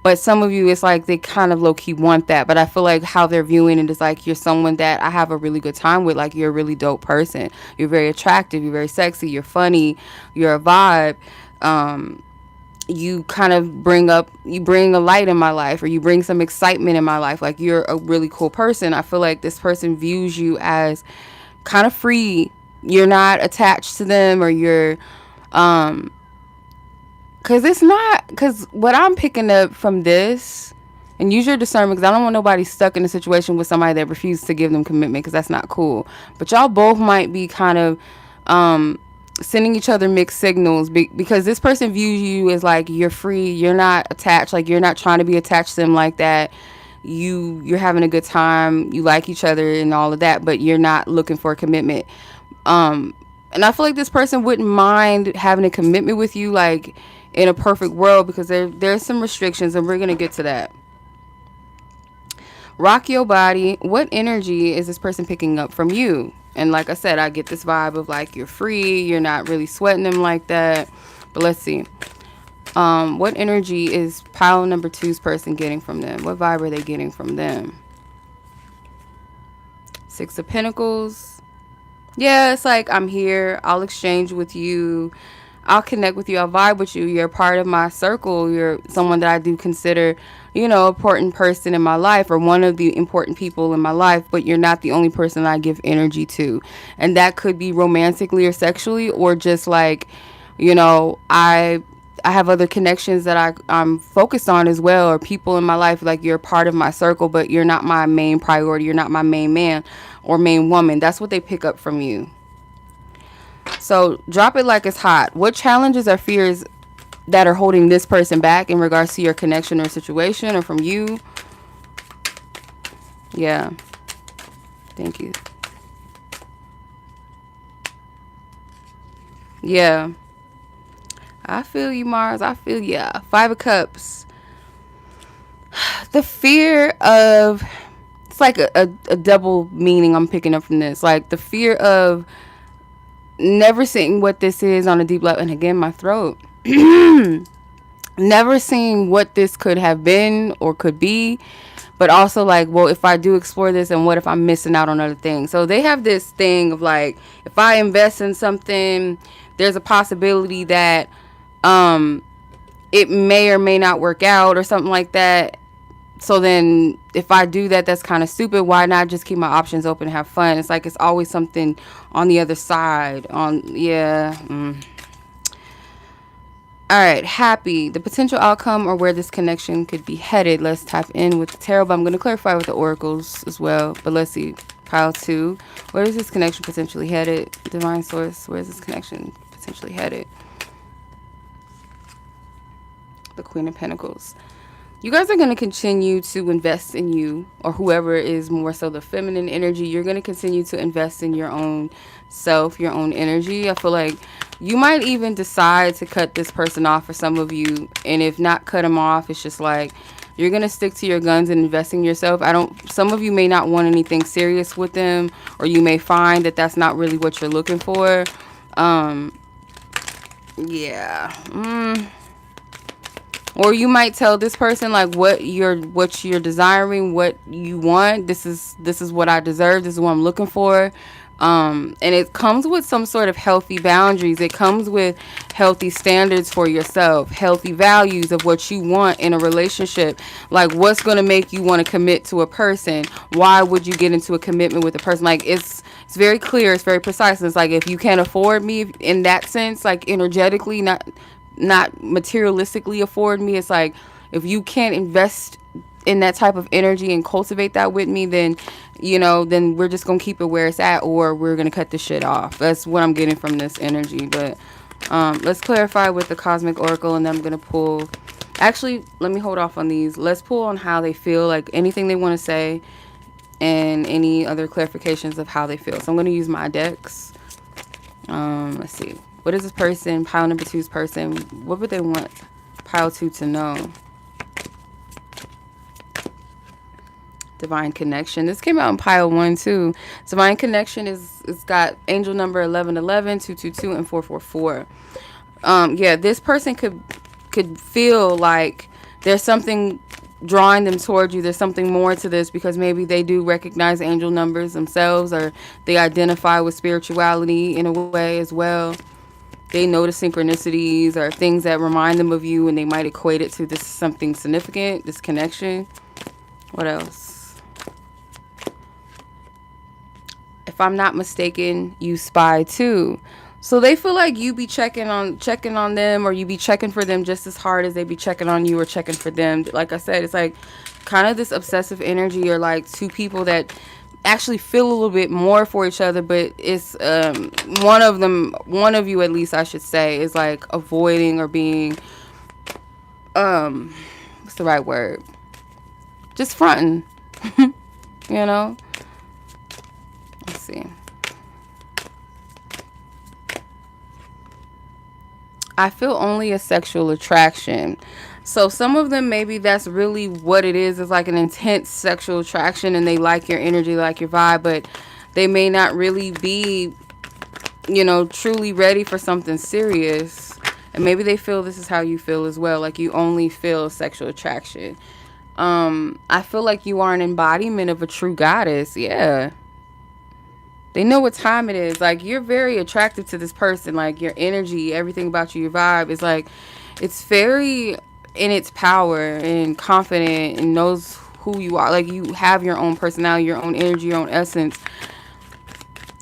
Speaker 1: But some of you, it's like they kind of low key want that. But I feel like how they're viewing it is like you're someone that I have a really good time with. Like you're a really dope person. You're very attractive. You're very sexy. You're funny. You're a vibe. You kind of you bring a light in my life, or you bring some excitement in my life. Like you're a really cool person. I feel like this person views you as kind of free. You're not attached to them, or you're because what I'm picking up from this, and use your discernment, because I don't want nobody stuck in a situation with somebody that refuses to give them commitment, because that's not cool. But y'all both might be kind of sending each other mixed signals, because this person views you as like you're free, you're not attached, like you're not trying to be attached to them like that. You're having a good time, you like each other and all of that, but you're not looking for a commitment. And I feel like this person wouldn't mind having a commitment with you, like in a perfect world, because there's some restrictions, and we're gonna get to that. Rock your body. What energy is this person picking up from you? And like I said, I get this vibe of like you're free, you're not really sweating them like that. But let's see. What energy is pile number two's person getting from them? What vibe are they getting from them? Six of Pentacles. Yeah, it's like I'm here. I'll exchange with you. I'll connect with you. I'll vibe with you. You're a part of my circle. You're someone that I do consider, important person in my life, or one of the important people in my life, but you're not the only person I give energy to. And that could be romantically or sexually, or just like, I have other connections that I'm focused on as well, or people in my life. Like you're a part of my circle, but you're not my main priority. You're not my main man or main woman. That's what they pick up from you. So drop it like it's hot. What challenges or fears that are holding this person back in regards to your connection or situation, or from you? Yeah. Thank you. Yeah. I feel you, Mars. I feel you. Five of Cups. The fear of... It's like a double meaning I'm picking up from this. Like the fear of never seeing what this is on a deep level. And again, my throat. Never seeing what this could have been or could be. But also like, well, if I do explore this, and what if I'm missing out on other things? So they have this thing of like, if I invest in something, there's a possibility that it may or may not work out, or something like that. So then if I do that, that's kind of stupid. Why not just keep my options open and have fun? It's like it's always something on the other side. Yeah. All right, happy. The potential outcome or where this connection could be headed. Let's tap in with the tarot, but I'm going to clarify with the oracles as well. But let's see. Pile 2. Where is this connection potentially headed? Divine source, where is this connection potentially headed? The Queen of Pentacles. You guys are going to continue to invest in you, or whoever is more so the feminine energy. You're going to continue to invest in your own self, your own energy. I feel like you might even decide to cut this person off for some of you. And if not cut them off, it's just like you're going to stick to your guns and invest in yourself. Some of you may not want anything serious with them, or you may find that that's not really what you're looking for. Yeah. Or you might tell this person like what you're desiring, what you want. This is what I deserve. This is what I'm looking for. And it comes with some sort of healthy boundaries. It comes with healthy standards for yourself, healthy values of what you want in a relationship. Like what's going to make you want to commit to a person? Why would you get into a commitment with a person? Like it's very clear. It's very precise. It's like if you can't afford me in that sense, like energetically, not materialistically afford me. It's like if you can't invest in that type of energy and cultivate that with me, then then we're just gonna keep it where it's at, or we're gonna cut this shit off. That's what I'm getting from this energy. But let's clarify with the Cosmic Oracle, and then I'm gonna pull. Actually, let me hold off on these. Let's pull on how they feel, like anything they want to say, and any other clarifications of how they feel. So I'm gonna use my decks. Let's see. What is this person, pile number 2's person? What would they want pile 2 to know? Divine Connection. This came out in pile 1 too. Divine Connection it's got angel number 1111, 222, and 444. Yeah, this person could feel like there's something drawing them towards you. There's something more to this, because maybe they do recognize angel numbers themselves, or they identify with spirituality in a way as well. They notice synchronicities or things that remind them of you, and they might equate it to this something significant, this connection. What else? If I'm not mistaken, you spy too. So they feel like you be checking on them, or you be checking for them just as hard as they be checking on you or checking for them. Like I said, it's like kind of this obsessive energy, or like two people that actually feel a little bit more for each other, but it's one of you at least, I should say, is like avoiding or being what's the right word, just frontin. Let's see. I feel only a sexual attraction. So some of them, maybe that's really what it is. It's like an intense sexual attraction, and they like your energy, like your vibe, but they may not really be, truly ready for something serious. And maybe they feel this is how you feel as well. Like you only feel sexual attraction. I feel like you are an embodiment of a true goddess. Yeah. They know what time it is. Like you're very attractive to this person. Like your energy, everything about you, your vibe is like, it's very in its power and confident and knows who you are. Like you have your own personality, your own energy, your own essence.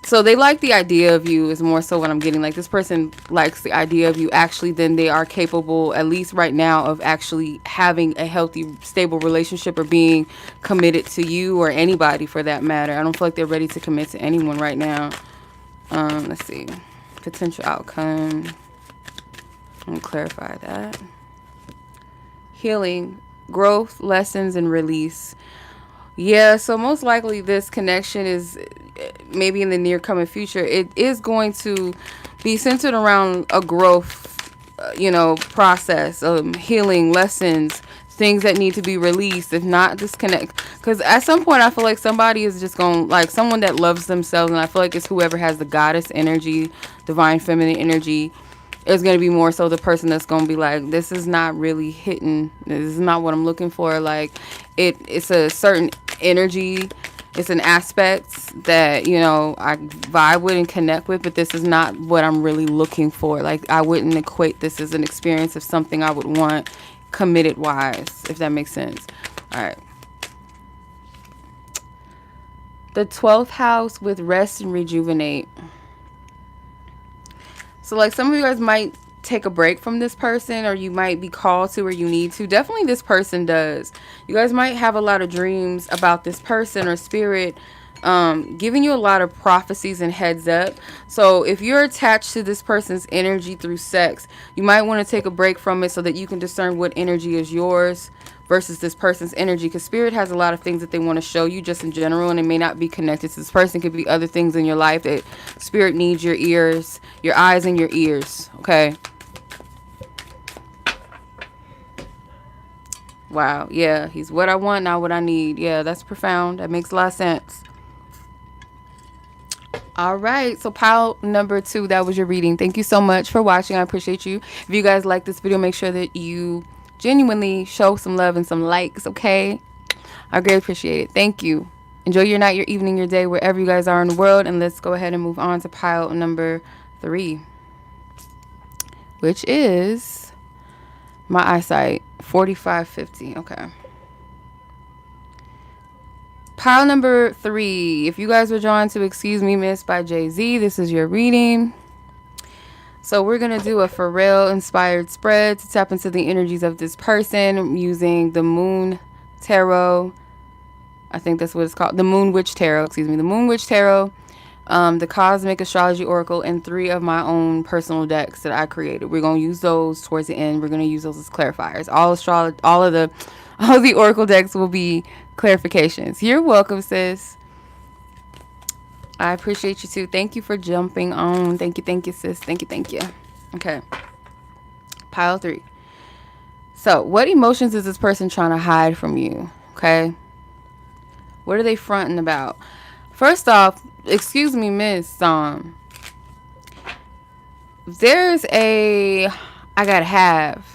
Speaker 1: So they like the idea of you is more so what I'm getting. Like this person likes the idea of you. Actually, then they are capable, at least right now, of actually having a healthy, stable relationship, or being committed to you or anybody for that matter. I don't feel like they're ready to commit to anyone right now. Let's see. Potential outcome. Let me clarify that. Healing, growth, lessons, and release. Yeah, so most likely this connection is maybe in the near coming future. It is going to be centered around a growth, process, healing, lessons, things that need to be released, if not disconnect. Because at some point I feel like somebody is just going, like someone that loves themselves, and I feel like it's whoever has the goddess energy, divine feminine energy, is going to be more so the person that's going to be like, this is not really hitting. This is not what I'm looking for. Like it's a certain energy. It's an aspect that, I vibe with and connect with, but this is not what I'm really looking for. Like I wouldn't equate this as an experience of something I would want committed wise, if that makes sense. All right. the 12th house with rest and rejuvenate. So like some of you guys might take a break from this person, or you might be called to, or you need to. Definitely this person does. You guys might have a lot of dreams about this person or spirit giving you a lot of prophecies and heads up. So if you're attached to this person's energy through sex, you might want to take a break from it so that you can discern what energy is yours versus this person's energy, because spirit has a lot of things that they want to show you just in general, and it may not be connected to this person. It could be other things in your life that spirit needs your ears, your eyes and your ears. Okay. Wow. Yeah, he's what I want, not what I need. Yeah, that's profound. That makes a lot of sense. All right, so pile number 2, that was your reading. Thank you so much for watching. I appreciate you. If you guys like this video, make sure that you genuinely show some love and some likes, okay? I greatly appreciate it. Thank you. Enjoy your night, your evening, your day, wherever you guys are in the world. And let's go ahead and move on to pile number 3, which is my eyesight, 4550. Okay. Pile number 3. If you guys were drawn to Excuse Me Miss by Jay-Z, this is your reading. So we're going to do a Pharrell inspired spread to tap into the energies of this person using the Moon Tarot. I think that's what it's called. The Moon Witch Tarot, excuse me. The Moon Witch Tarot, the Cosmic Astrology Oracle, and 3 of my own personal decks that I created. We're going to use those towards the end. We're going to use those as clarifiers. All of the Oracle decks will be clarifications. You're welcome, sis. I appreciate you too. Thank you for jumping on. Thank you, sis. Thank you. Okay. Pile 3. So, what emotions is this person trying to hide from you? Okay. What are they fronting about? First off, excuse me, miss. There's a I gotta have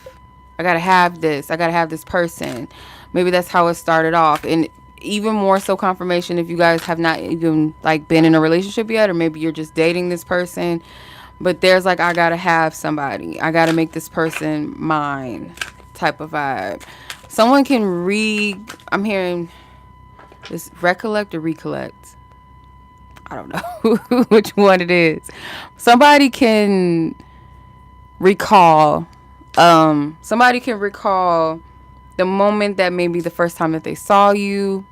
Speaker 1: this. I gotta have this person. Maybe that's how it started off. And even more so confirmation if you guys have not even like been in a relationship yet, or maybe you're just dating this person. But there's like, I gotta have somebody. I gotta make this person mine type of vibe. Someone can I'm hearing this recollect or recollect. I don't know which one it is. Somebody can recall. Somebody can recall the moment that maybe the first time that they saw you.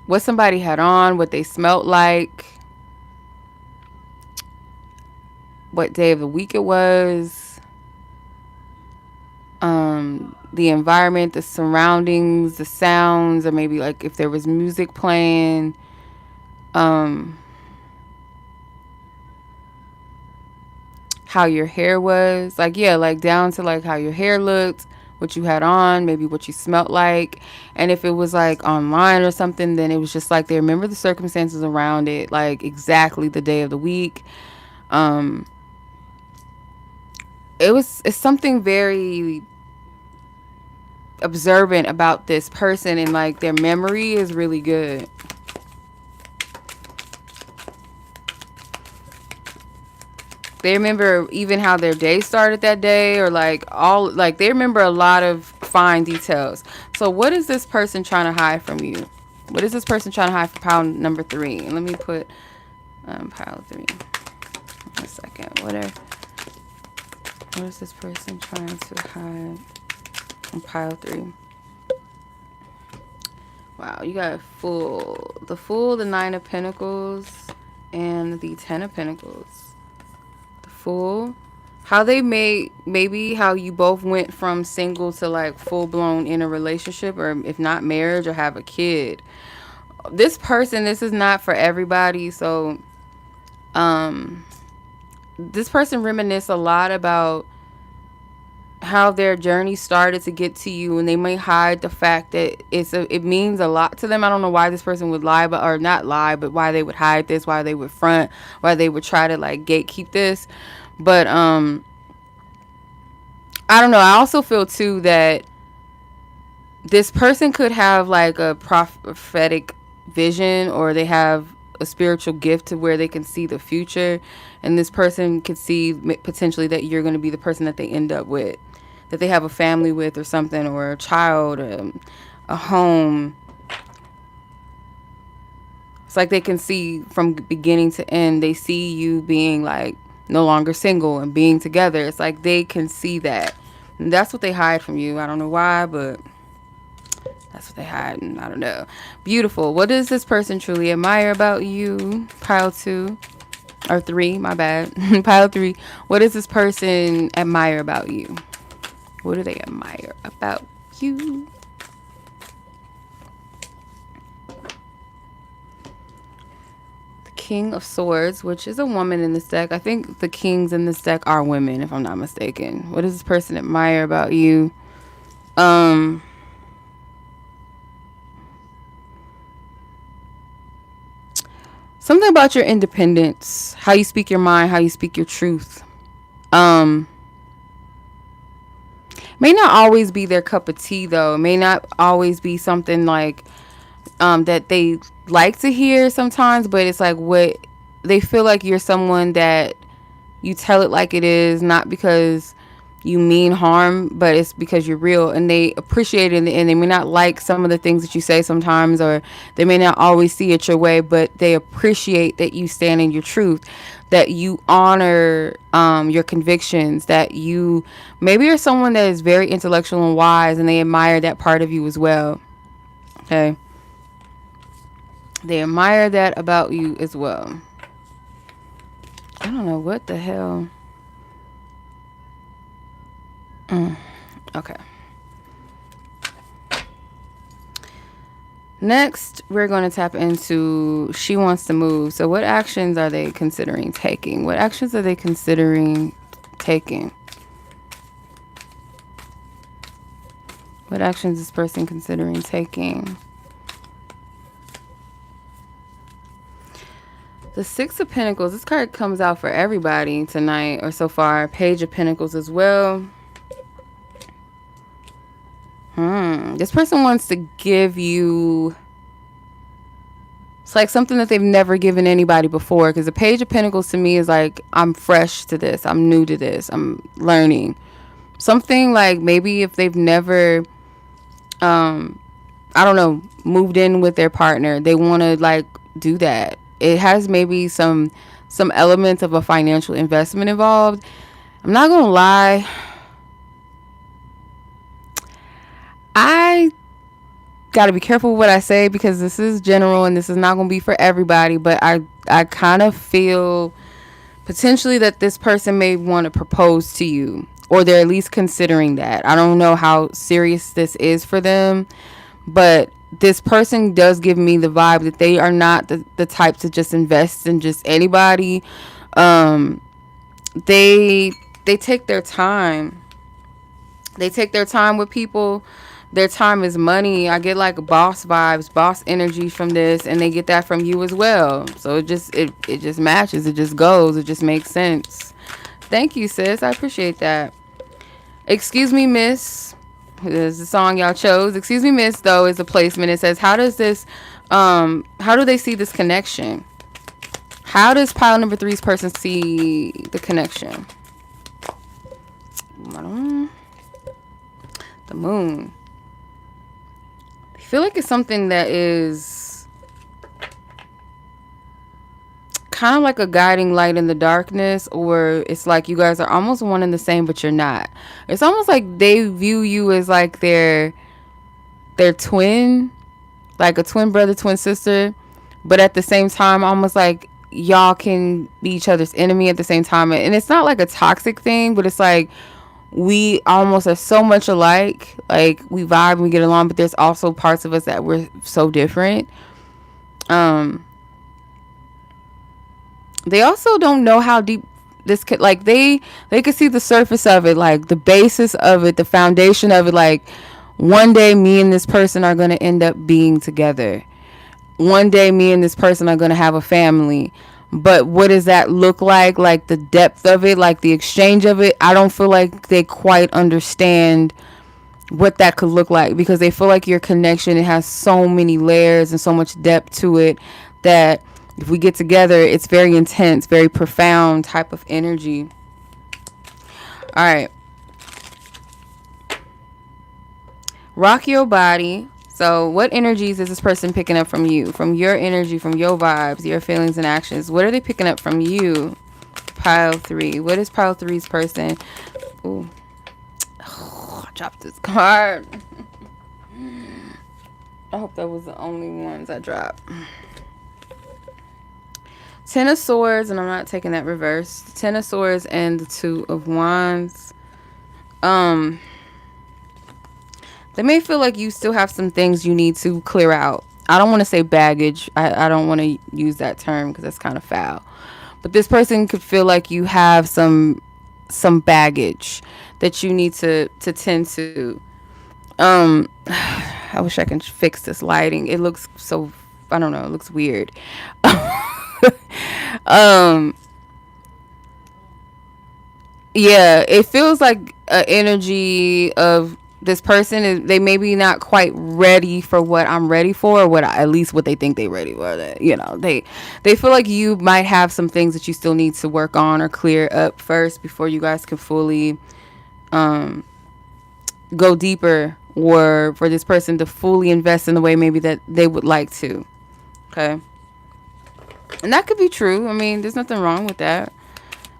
Speaker 1: What somebody had on, what they smelled like, what day of the week it was, the environment, the surroundings, the sounds, or maybe like if there was music playing, how your hair was, like, yeah, like down to like how your hair looked, what you had on, maybe what you smelled like. And if it was like online or something, then it was just like they remember the circumstances around it, like exactly the day of the week. It's something very observant about this person, and like their memory is really good. They remember even how their day started that day, or like they remember a lot of fine details. So what is this person trying to hide from you? What is this person trying to hide for pile number 3? And let me put pile 3. One second. What is this person trying to hide on pile 3? Wow, you got the Fool, the 9 of Pentacles, and the 10 of Pentacles. Fool, how they maybe how you both went from single to like full-blown in a relationship, or if not marriage, or have a kid. This person, this is not for everybody. So this person reminisce a lot about how their journey started to get to you, and they may hide the fact that it means a lot to them. I don't know why this person would lie, or not lie, but why they would hide this, why they would front, why they would try to like gatekeep this. But I don't know. I also feel too that this person could have like a prophetic vision, or they have a spiritual gift to where they can see the future, and this person could see potentially that you're going to be the person that they end up with, that they have a family with or something, or a child, a home. It's like they can see from beginning to end. They see you being like no longer single and being together. It's like they can see that. And that's what they hide from you. I don't know why, but that's what they hide. And I don't know. Beautiful. What does this person truly admire about you? Pile 2 or 3, my bad. Pile 3. What does this person admire about you? What do they admire about you? King of Swords, which is a woman in this deck. I think the kings in this deck are women, if I'm not mistaken. What does this person admire about you? Something about your independence, how you speak your mind, how you speak your truth. May not always be their cup of tea, though. It may not always be something like that they like to hear sometimes, but it's like what they feel like you're someone that you tell it like it is, not because you mean harm, but it's because you're real, and they appreciate it. And they may not like some of the things that you say sometimes, or they may not always see it your way, but they appreciate that you stand in your truth, that you honor your convictions, that you maybe are someone that is very intellectual and wise, and they admire that part of you as well. Okay. They admire that about you as well. I don't know what the hell. Okay. Next, we're going to tap into she wants to move. So what actions are they considering taking? What actions are they considering taking? What actions is this person considering taking? The Six of Pentacles. This card comes out for everybody tonight or so far. Page of Pentacles as well. This person wants to give you... It's like something that they've never given anybody before. Because the Page of Pentacles to me is like, I'm fresh to this. I'm new to this. I'm learning. Something like maybe if they've never... I don't know, moved in with their partner. They want to like do that. It has maybe some elements of a financial investment involved. I'm not going to lie. I got to be careful with what I say because this is general and this is not going to be for everybody. But I kind of feel potentially that this person may want to propose to you, or they're at least considering that. I don't know how serious this is for them, but this person does give me the vibe that they are not the type to just invest in just anybody. They take their time. They take their time with people. Their time is money. I get like boss vibes, boss energy from this, and they get that from you as well. So it just matches. It just goes. It just makes sense. Thank you, sis. I appreciate that. Excuse me, miss. This is the song y'all chose. Excuse me, miss, though, is the placement. It says, how do they see this connection? How does pile number 3's person see the connection? The moon. I feel like it's something that is kind of like a guiding light in the darkness, or it's like you guys are almost one and the same, but you're not. It's almost like they view you as like their twin, like a twin brother, twin sister, but at the same time, almost like y'all can be each other's enemy at the same time. And it's not like a toxic thing, but it's like we almost are so much alike. Like we vibe and we get along, but there's also parts of us that we're so different. They also don't know how deep this could, like they could see the surface of it, like the basis of it, the foundation of it. Like one day me and this person are going to end up being together. One day me and this person are going to have a family. But what does that look like? Like the depth of it, like the exchange of it. I don't feel like they quite understand what that could look like, because they feel like your connection, it has so many layers and so much depth to it that if we get together, it's very intense, very profound type of energy. All right. Rock your body. So So what energies is this person picking up from you? From your energy, from your vibes, your feelings and actions. What are they picking up from you? Pile 3. What is pile 3's person? Ooh. Oh, I dropped this card. I hope that was the only ones I dropped. 10 of Swords, and I'm not taking that reverse. 10 of Swords and the 2 of Wands. They may feel like you still have some things you need to clear out. I don't want to say baggage. I don't want to use that term because that's kind of foul. But this person could feel like you have some baggage that you need to tend to. I wish I can fix this lighting. It looks so, I don't know, it looks weird. Yeah, it feels like an energy of this person is, they maybe not quite ready for what I'm ready for, or at least what they think they ready for. That, you know, they feel like you might have some things that you still need to work on or clear up first before you guys can fully go deeper, or for this person to fully invest in the way maybe that they would like to. Okay, and that could be true. I mean, there's nothing wrong with that.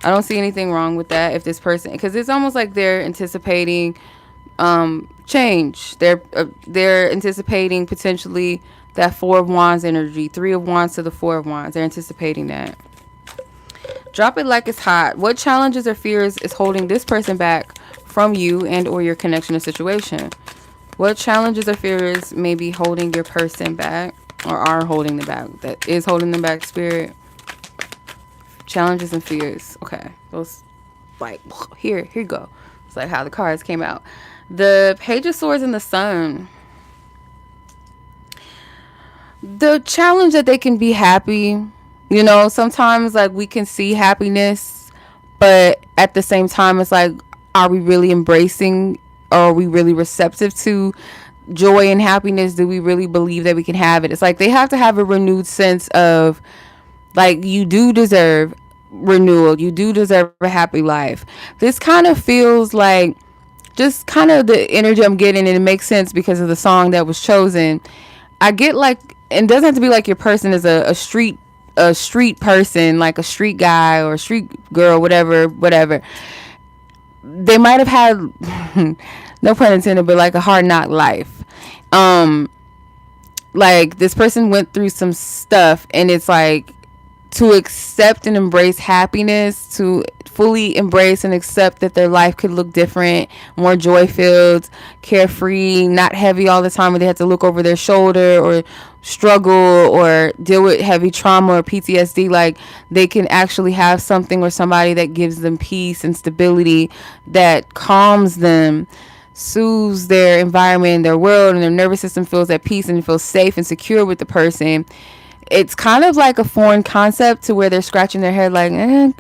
Speaker 1: I don't see anything wrong with that. If this person, because it's almost like they're anticipating change. They're anticipating potentially that 4 of Wands energy, 3 of Wands to the 4 of Wands. They're anticipating that. Drop it like it's hot. What challenges or fears is holding this person back from you and or your connection or situation? What challenges or fears may be holding your person back, or are holding them back? That is holding them back, spirit. Challenges and fears. Okay, those, like, here you go. It's like how the cards came out. The Page of Swords and the Sun. The challenge that they can be happy. You know, sometimes like we can see happiness, but at the same time it's like, are we really embracing, or are we really receptive to joy and happiness? Do we really believe that we can have it? It's like they have to have a renewed sense of, like, you do deserve renewal. You do deserve a happy life. This kind of feels like just kind of the energy I'm getting, and it makes sense because of the song that was chosen. I get like, it doesn't have to be like your person is a street person, like a street guy or a street girl, whatever. They might have had, no pun intended, but like a hard knock life. Like this person went through some stuff, and it's like, to accept and embrace happiness, to fully embrace and accept that their life could look different, more joy-filled, carefree, not heavy all the time where they have to look over their shoulder or struggle or deal with heavy trauma or PTSD. Like, they can actually have something or somebody that gives them peace and stability, that calms them, soothes their environment, their world, and their nervous system feels at peace and feels safe and secure with the person. It's kind of like a foreign concept to where they're scratching their head like,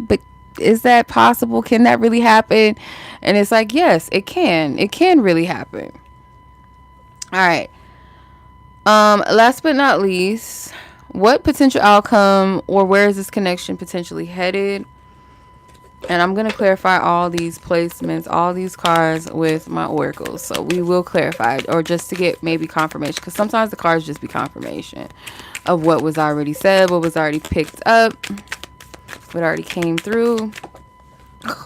Speaker 1: but is that possible? Can that really happen? And it's like, yes, it can. It can really happen. All right. Last but not least, what potential outcome or where is this connection potentially headed? And I'm going to clarify all these placements, all these cards with my oracles. So we will clarify, or just to get maybe confirmation, because sometimes the cards just be confirmation of what was already said, what was already picked up, what already came through.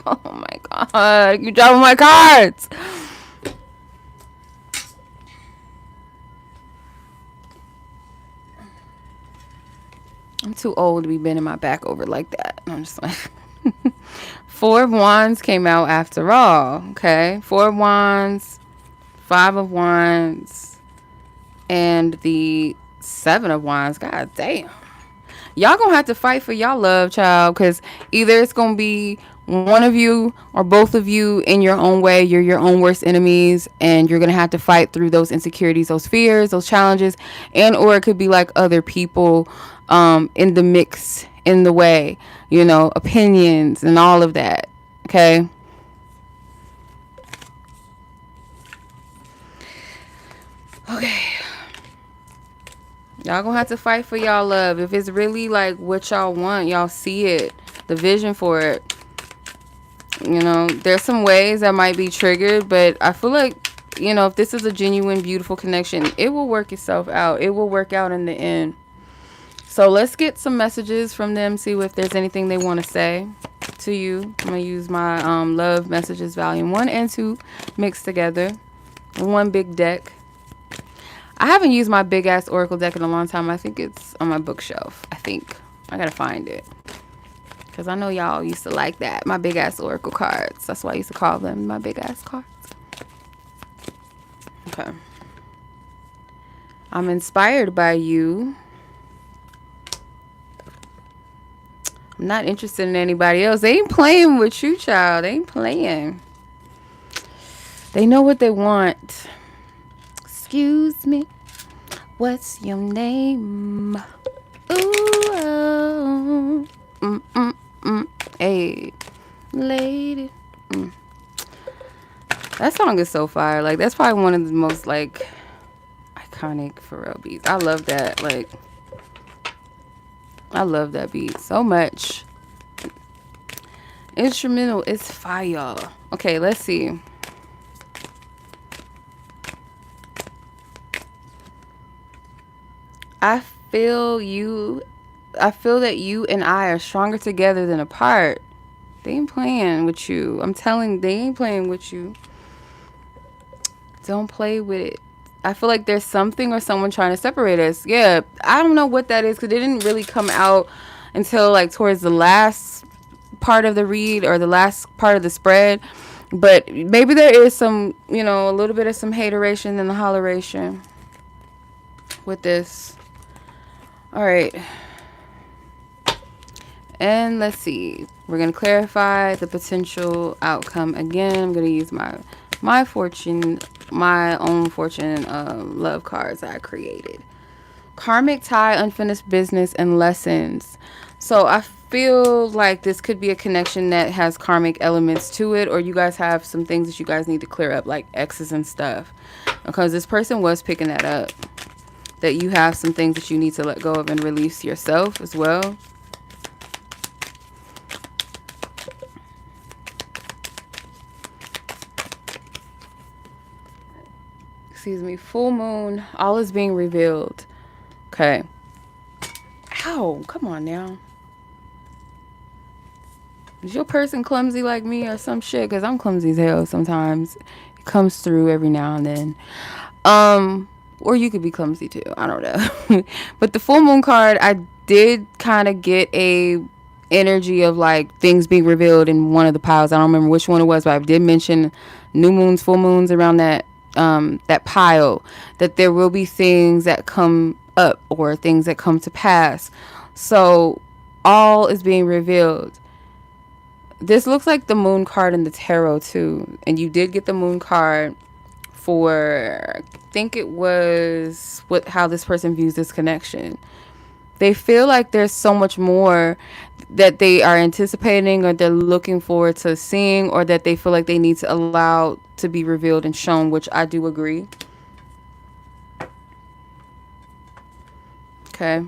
Speaker 1: Oh my God, you dropping my cards. I'm too old to be bending my back over like that. I'm just like, 4 of Wands came out after all. Okay, 4 of Wands, 5 of Wands, and the 7 of Wands. God damn. Y'all gonna have to fight for y'all love, child, because either it's gonna be one of you or both of you in your own way. You're your own worst enemies, and you're gonna have to fight through those insecurities, those fears, those challenges, and or it could be like other people in the mix, in the way, you know, opinions and all of that. Okay. Okay. Y'all gonna have to fight for y'all love. If it's really like what y'all want, y'all see it, the vision for it. You know, there's some ways that might be triggered, but I feel like you know, if this is a genuine, beautiful connection, it will work itself out. It will work out in the end. So let's get some messages from them, see if there's anything they want to say to you. I'm going to use my Love Messages Volume 1 and 2 mixed together. One big deck. I haven't used my big ass Oracle deck in a long time. I think it's on my bookshelf. I think. I got to find it. Because I know y'all used to like that. My big ass Oracle cards. That's why I used to call them my big ass cards. Okay. I'm inspired by you. I'm not interested in anybody else. They ain't playing with you, child. They ain't playing. They know what they want. Excuse me. What's your name? Ooh, oh. Hey, lady. That song is so fire. Like, that's probably one of the most, like, iconic Pharrell beats. I love that. Like, I love that beat so much. Instrumental is fire. Okay, let's see. I feel that you and I are stronger together than apart. They ain't playing with you. I'm telling, they ain't playing with you. Don't play with it. I feel like there's something or someone trying to separate us. Yeah, I don't know what that is because it didn't really come out until like towards the last part of the read or the last part of the spread. But maybe there is some, you know, a little bit of some hateration and the holleration with this. All right. And let's see. We're going to clarify the potential outcome again. I'm going to use my fortune, my own fortune love cards I created. Karmic tie, unfinished business, and lessons. So I feel like this could be a connection that has karmic elements to it, or you guys have some things that you guys need to clear up, like exes and stuff. Because this person was picking that up. That you have some things that you need to let go of and release yourself as well. Excuse me. Full moon. All is being revealed. Okay. Ow. Come on now. Is your person clumsy like me or some shit? Because I'm clumsy as hell sometimes. It comes through every now and then. Or you could be clumsy too. I don't know. But the full moon card, I did kind of get a energy of like things being revealed in one of the piles. I don't remember which one it was, but I did mention new moons, full moons around that pile, that there will be things that come up or things that come to pass. So all is being revealed. This looks like the moon card in the tarot too. And you did get the moon card for, I think it was how this person views this connection. They feel like there's so much more that they are anticipating or they're looking forward to seeing, or that they feel like they need to allow to be revealed and shown, which I do agree. Okay.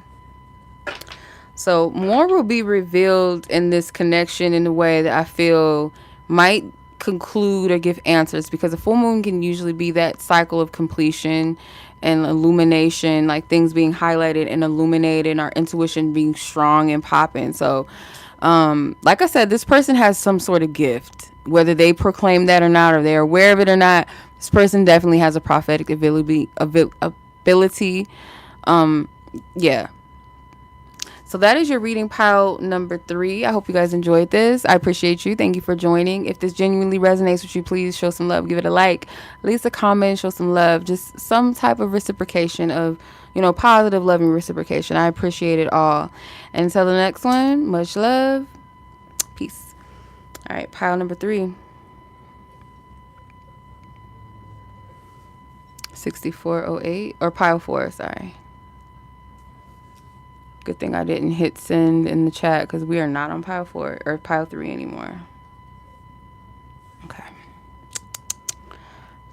Speaker 1: So more will be revealed in this connection in a way that I feel might conclude or give answers, because a full moon can usually be that cycle of completion and illumination, like things being highlighted and illuminated and our intuition being strong and popping. So like I said, this person has some sort of gift, whether they proclaim that or not, or they're aware of it or not. This person definitely has a prophetic ability. Yeah. So that is your reading pile number 3. I hope you guys enjoyed this. I appreciate you. Thank you for joining. If this genuinely resonates with you, please show some love. Give it a like. Leave a comment. Show some love. Just some type of reciprocation of, you know, positive, loving reciprocation. I appreciate it all. And until the next one, much love. Peace. All right, pile number 3. 6408. Or pile 4, sorry. Good thing I didn't hit send in the chat, because we are not on pile 4 or pile 3 anymore. Okay.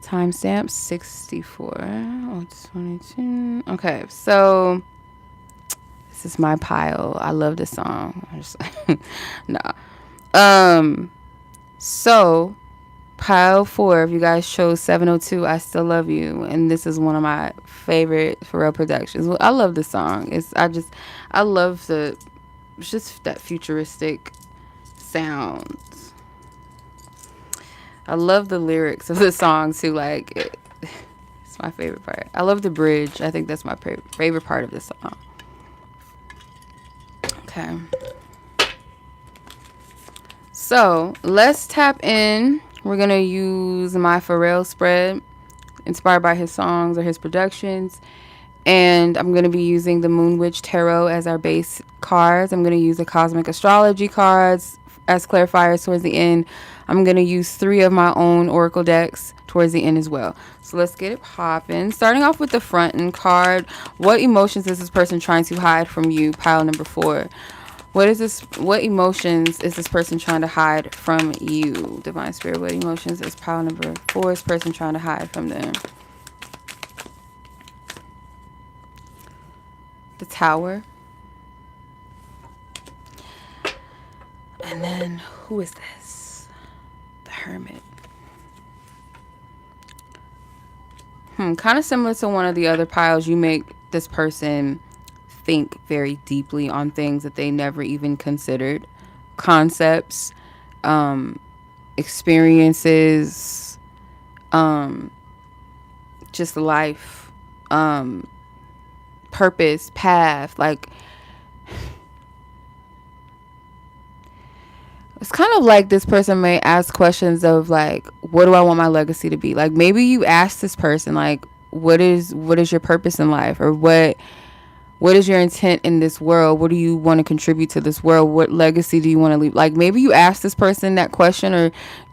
Speaker 1: Timestamp 64. Oh, 22. Okay, so this is my pile. I love this song. No. So Pile 4, if you guys chose 702, I Still Love You. And this is one of my favorite Pharrell productions. Well, I love this song. I love it's just that futuristic sound. I love the lyrics of the song too. It's my favorite part. I love the bridge. I think that's my favorite part of this song. Okay. So let's tap in. We're going to use my Pharrell spread inspired by his songs or his productions. And I'm going to be using the Moon Witch Tarot as our base cards. I'm going to use the Cosmic Astrology cards as clarifiers towards the end. I'm going to use 3 of my own Oracle decks towards the end as well. So let's get it popping. Starting off with the Frontin card. What emotions is this person trying to hide from you? Pile number 4. What emotions is this person trying to hide from you? Divine Spirit, what emotions is pile number 4 this person trying to hide from them? The Tower. And then who is this? The Hermit. Kind of similar to one of the other piles. You make this person think very deeply on things that they never even considered. Concepts, experiences, just life, purpose, path. Like, it's kind of like this person may ask questions of like, what do I want my legacy to be? Like, maybe you ask this person like, what is your purpose in life, or what is your intent in this world? What do you want to contribute to this world? What legacy do you want to leave? Like, maybe you ask this person that question, or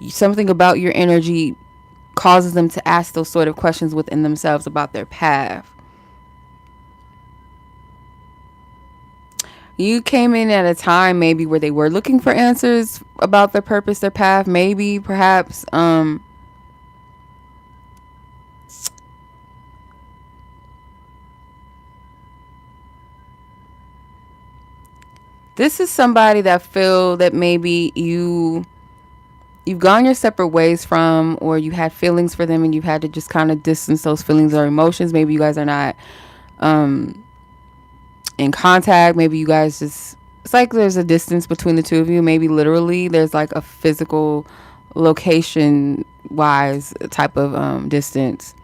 Speaker 1: something about your energy causes them to ask those sort of questions within themselves about their path. You came in at a time maybe where they were looking for answers about their purpose, their path, maybe, perhaps. This is somebody that feel that maybe you've gone your separate ways from, or you had feelings for them and you've had to just kind of distance those feelings or emotions. Maybe you guys are not in contact. Maybe you guys just, it's like there's a distance between the two of you. Maybe literally there's like a physical location wise type of distance.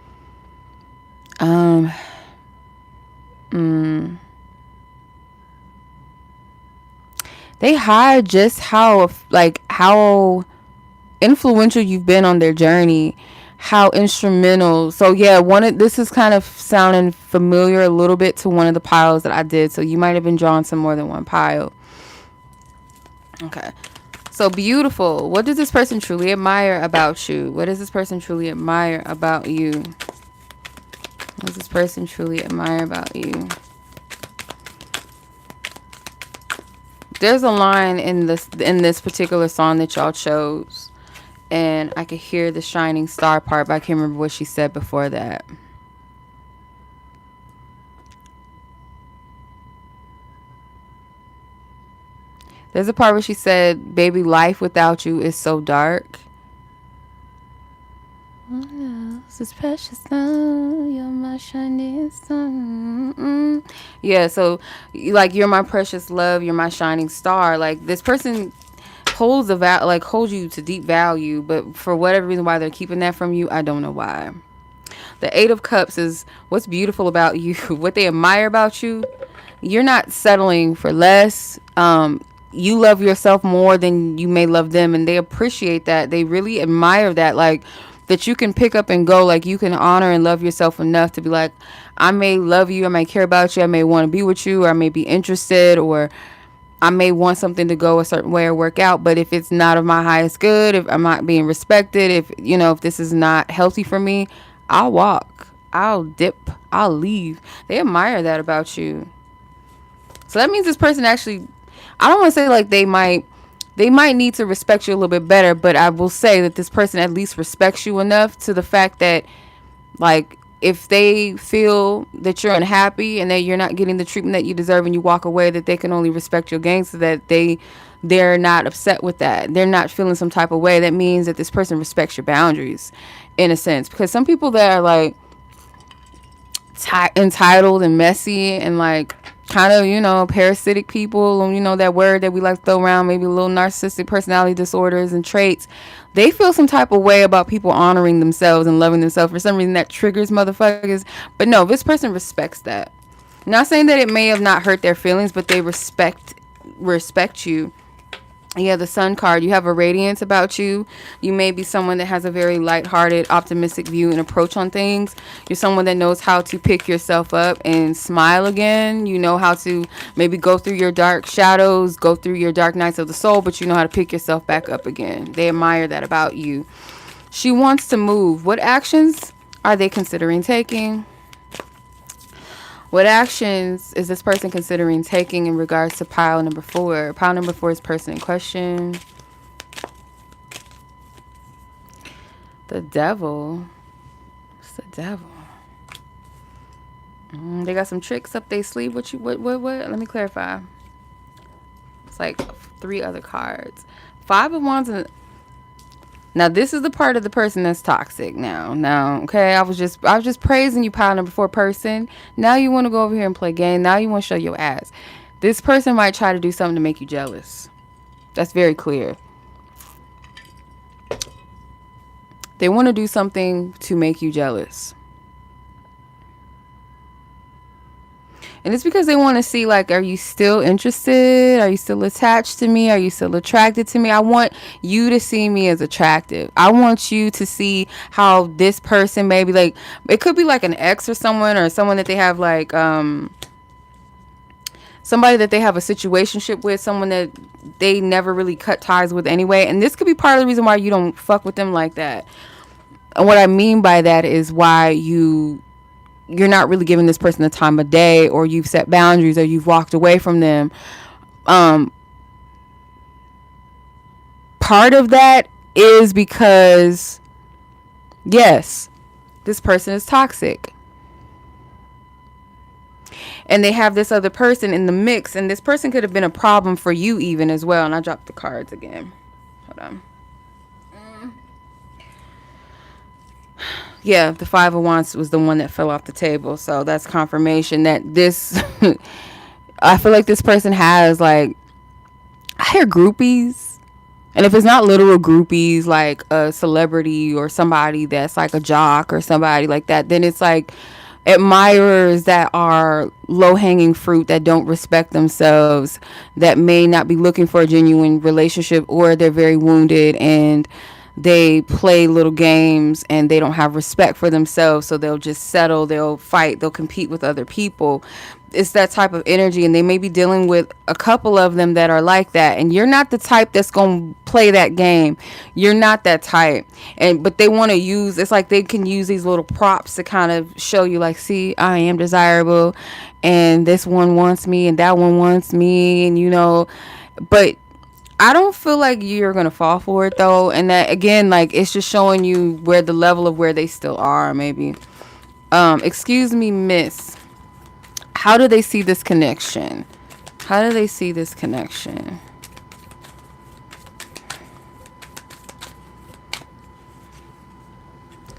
Speaker 1: They hide just how influential you've been on their journey, how instrumental. So yeah, this is kind of sounding familiar a little bit to one of the piles that I did. So you might have been drawn to more than one pile. Okay. So beautiful. What does this person truly admire about you? What does this person truly admire about you? What does this person truly admire about you? There's a line in this particular song that y'all chose, and I could hear the shining star part, but I can't remember what she said before that. There's a part where she said, "Baby, life without you is so dark. This is precious now. You're my shining star." Yeah, so like, you're my precious love. You're my shining star. Like, this person holds holds you to deep value, but for whatever reason why they're keeping that from you, I don't know why. The 8 of Cups is what's beautiful about you. What they admire about you. You're not settling for less. You love yourself more than you may love them, and they appreciate that. They really admire that, like, that you can pick up and go. Like, you can honor and love yourself enough to be like, I may love you, I may care about you, I may want to be with you, or I may be interested, or I may want something to go a certain way or work out, but if it's not of my highest good, if I'm not being respected, if this is not healthy for me, I'll walk, I'll dip, I'll leave. They admire that about you. So that means this person actually, I don't want to say like they might need to respect you a little bit better, but I will say that this person at least respects you enough to the fact that, like, if they feel that you're unhappy and that you're not getting the treatment that you deserve and you walk away, that they can only respect your gain, so that they're not upset with that. They're not feeling some type of way. That means that this person respects your boundaries in a sense. Because some people that are like entitled and messy and like kind of, parasitic people, and that word that we like to throw around, maybe a little narcissistic personality disorders and traits, they feel some type of way about people honoring themselves and loving themselves. For some reason that triggers motherfuckers. But no, this person respects that. Not saying that it may have not hurt their feelings, but they respect you. Yeah, the sun card. You have a radiance about you. You may be someone that has a very lighthearted, optimistic view and approach on things. You're someone that knows how to pick yourself up and smile again. You know how to maybe go through your dark shadows, go through your dark nights of the soul, but you know how to pick yourself back up again. They admire that about you. She wants to move. What actions are they considering taking? What actions is this person considering taking in regards to pile number 4? Pile number 4 is person in question. The devil. What's the devil? They got some tricks up their sleeve. What? Let me clarify. It's like 3 other cards. 5 of Wands and... Now, this is the part of the person that's toxic now, okay? I was just praising you, pile number 4 person. Now you want to go over here and play game. Now you want to show your ass. This person might try to do something to make you jealous. That's very clear. They want to do something to make you jealous. And it's because they want to see, like, are you still interested? Are you still attached to me? Are you still attracted to me? I want you to see me as attractive. I want you to see how this person maybe, like, it could be like an ex or someone that they have, like, somebody that they have a situationship with, someone that they never really cut ties with anyway. And this could be part of the reason why you don't fuck with them like that. And what I mean by that is why you're not really giving this person the time of day, or you've set boundaries, or you've walked away from them. Part of that is because, yes, this person is toxic. And they have this other person in the mix, and this person could have been a problem for you even as well. And I dropped the cards again. Hold on. Yeah, the 5 of Wands was the one that fell off the table. So that's confirmation that this... I feel like this person has, like... I hear groupies. And if it's not literal groupies, like a celebrity or somebody that's like a jock or somebody like that, then it's like admirers that are low-hanging fruit, that don't respect themselves, that may not be looking for a genuine relationship, or they're very wounded and they play little games and they don't have respect for themselves, so they'll just settle, they'll fight, they'll compete with other people. It's that type of energy, and they may be dealing with a couple of them that are like that, and you're not the type that's going to play that game. You're not that type. But they want to use, it's like they can use these little props to kind of show you, like, see, I am desirable, and this one wants me, and that one wants me, and but I don't feel like you're going to fall for it, though. And that, again, like, it's just showing you where the level of where they still are, maybe. Excuse me, miss. How do they see this connection? How do they see this connection?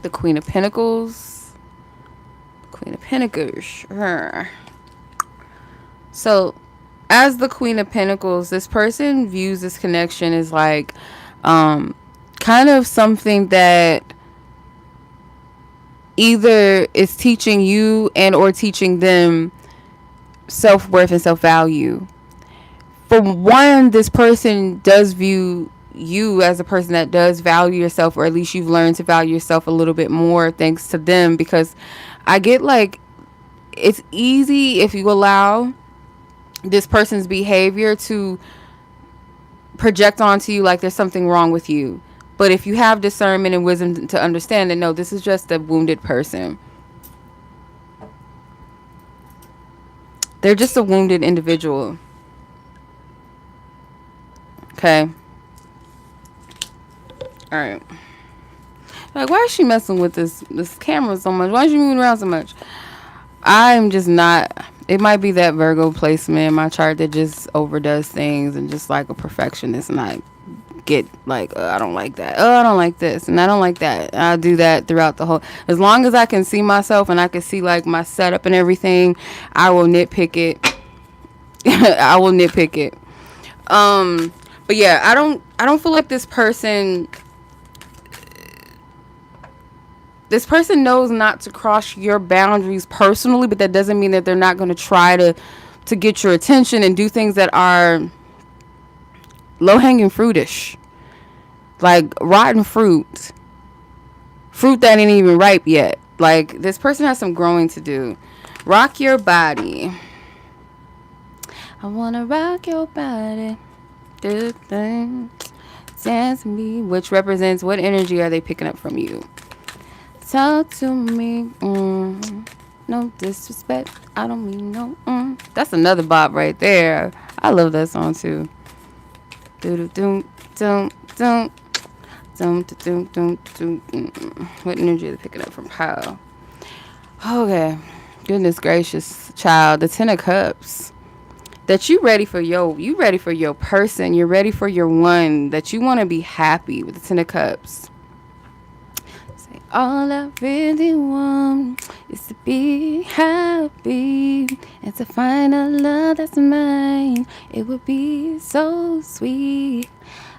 Speaker 1: The Queen of Pentacles. Queen of Pentacles. So... as the Queen of Pentacles, this person views this connection as like kind of something that either is teaching you and or teaching them self-worth and self-value. For one, this person does view you as a person that does value yourself, or at least you've learned to value yourself a little bit more thanks to them, because I get like it's easy if you allow this person's behavior to project onto you like there's something wrong with you. But if you have discernment and wisdom to understand that, no, this is just a wounded person. They're just a wounded individual. Okay. All right. Like, why is she messing with this camera so much? Why is she moving around so much? I'm just not. It might be that Virgo placement in my chart that just overdoes things and just like a perfectionist, and I get like, I don't like that. I don't like this, and I don't like that. I do that throughout the whole. As long as I can see myself and I can see like my setup and everything, I will nitpick it. I will nitpick it. But yeah, I don't feel like this person. This person knows not to cross your boundaries personally, but that doesn't mean that they're not going to try to get your attention and do things that are low-hanging fruitish. Like rotten fruit. Fruit that ain't even ripe yet. Like, this person has some growing to do. Rock your body. I want to rock your body. Do the thing. Dance with me. Which represents what energy are they picking up from you? Talk to me, no disrespect, I don't mean no, That's another bop right there. I love that song too. What energy are they picking up from Powell? Okay, goodness gracious, child. The 10 of Cups. That you ready for your person. You're ready for your one. That you want to be happy with the 10 of Cups. All I really want is to be happy and to find a love that's mine. It would be so sweet.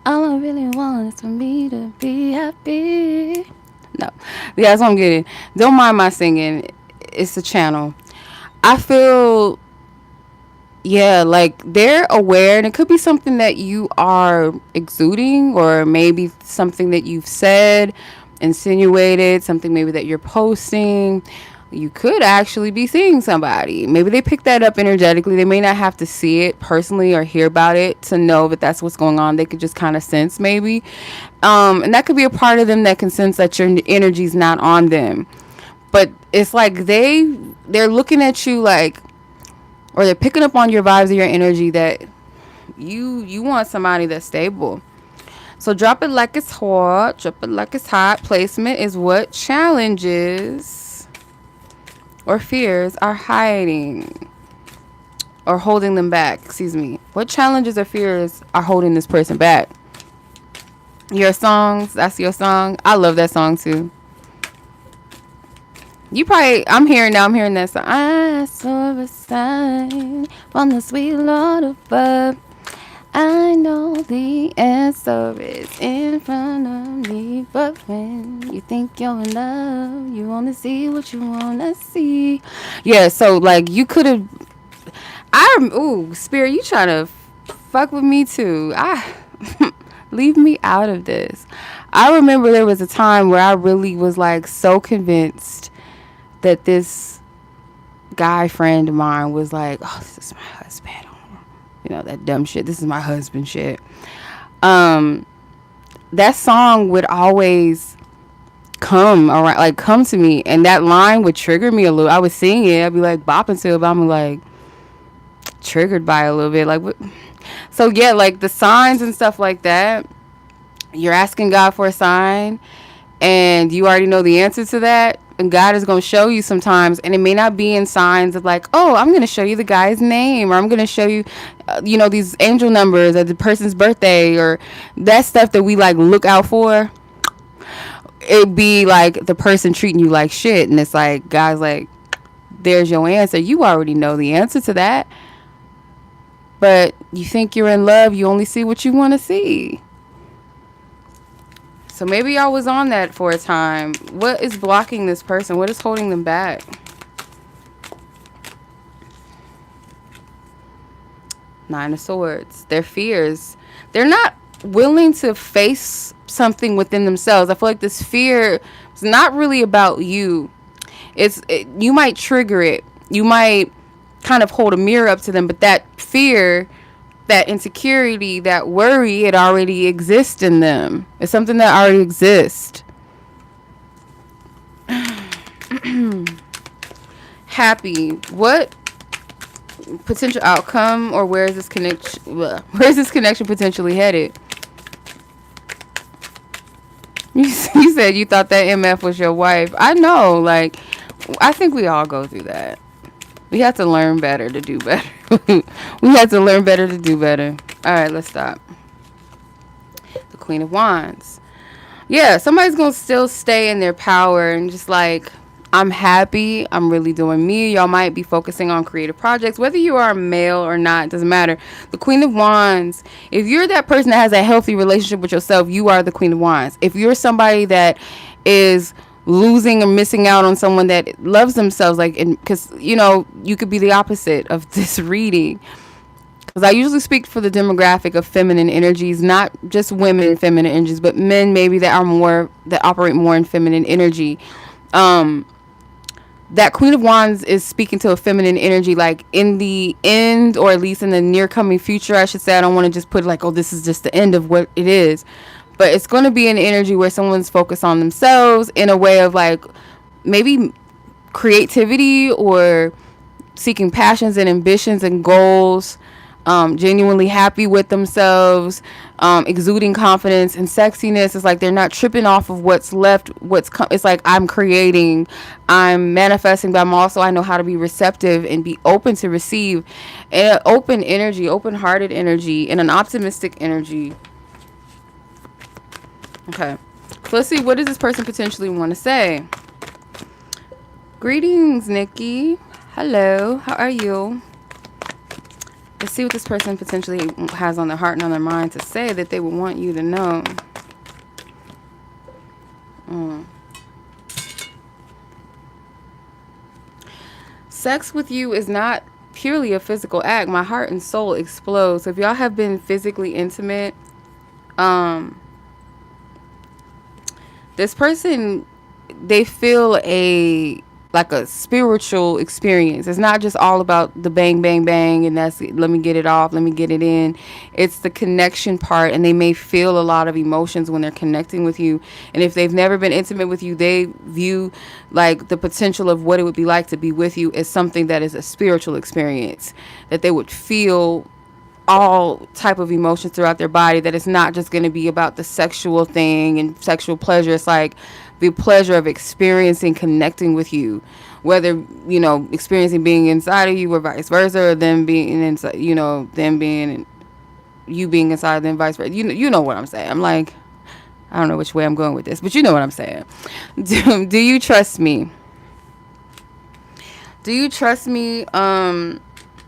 Speaker 1: All I really want is for me to be happy. No. Yeah, that's what I'm getting. Don't mind my singing. It's a channel. I feel, yeah, like they're aware, and it could be something that you are exuding, or maybe something that you've said, insinuated, something maybe that you're posting. You could actually be seeing somebody. Maybe they pick that up energetically. They may not have to see it personally or hear about it to know that that's what's going on. They could just kind of sense maybe. And that could be a part of them that can sense that your energy's not on them. But it's like they're looking at you like, or they're picking up on your vibes or your energy that you want somebody that's stable. So drop it like it's hot. Drop it like it's hot. Placement is what challenges or fears are hiding or holding them back. Excuse me. What challenges or fears are holding this person back? Your songs. That's your song. I love that song too. You probably, I'm hearing that song. I saw a sign from the sweet Lord above. I know the answer is in front of me, but when you think you're in love, you only see what you wanna see. Yeah, so like you could have. Spirit, you trying to fuck with me too? Leave me out of this. I remember there was a time where I really was like so convinced that this guy friend of mine was like, oh, this is my husband. You know, that dumb shit. This is my husband shit. That song would always come around, like come to me, and that line would trigger me a little. I would sing it. I'd be like bopping to it, but I'm like triggered by it a little bit. Like, what? So yeah, like the signs and stuff like that. You're asking God for a sign, and you already know the answer to that. And God is going to show you sometimes, and it may not be in signs of like, oh, I'm going to show you the guy's name, or I'm going to show you, these angel numbers or the person's birthday, or that stuff that we like look out for. It'd be like the person treating you like shit, and it's like, God's like, there's your answer. You already know the answer to that, but you think you're in love. You only see what you want to see. So maybe I was on that for a time. What is blocking this person? What is holding them back? Nine of Swords. Their fears. They're not willing to face something within themselves. I feel like this fear is not really about you. You might trigger it. You might kind of hold a mirror up to them, but that fear, that insecurity, that worry, it already exists in them. It's something that already exists. Happy. What potential outcome, or where is this connection potentially headed? You said you thought that MF was your wife. I know, like, I think we all go through that. We have to learn better to do better. We have to learn better to do better. All right, let's stop. The Queen of Wands. Yeah, somebody's gonna still stay in their power and just like, I'm happy, I'm really doing me. Y'all might be focusing on creative projects, whether you are male or not, doesn't matter. The Queen of Wands, if you're that person that has a healthy relationship with yourself, you are the Queen of Wands. If you're somebody that is losing or missing out on someone that loves themselves, like, because you could be the opposite of this reading, because I usually speak for the demographic of feminine energies, not just women feminine energies, but men maybe that operate more in feminine energy. That Queen of Wands is speaking to a feminine energy, like in the end, or at least in the near coming future, I should say. I don't want to just put like, oh, this is just the end of what it is, but it's going to be an energy where someone's focused on themselves in a way of like maybe creativity or seeking passions and ambitions and goals, genuinely happy with themselves, exuding confidence and sexiness. It's like they're not tripping off of what's left, it's like, I'm creating, I'm manifesting, but I know how to be receptive and be open to receive, and an open energy, open-hearted energy, and an optimistic energy. Okay, so let's see, what does this person potentially want to say? Greetings, Nikki. Hello, how are you? Let's see what this person potentially has on their heart and on their mind to say that they would want you to know. Sex with you is not purely a physical act. My heart and soul explodes. So if y'all have been physically intimate, this person, they feel like a spiritual experience. It's not just all about the bang, bang, bang, and that's it. Let me get it off, let me get it in. It's the connection part, and they may feel a lot of emotions when they're connecting with you. And if they've never been intimate with you, they view like the potential of what it would be like to be with you as something that is a spiritual experience, that they would feel all type of emotions throughout their body, that it's not just going to be about the sexual thing and sexual pleasure. It's like the pleasure of experiencing connecting with you, whether experiencing being inside of you or vice versa, or them being inside, them being, you being inside them, vice versa. You know what I'm saying. I'm like, I don't know which way I'm going with this, but you know what I'm saying. Do you trust me? Do you trust me?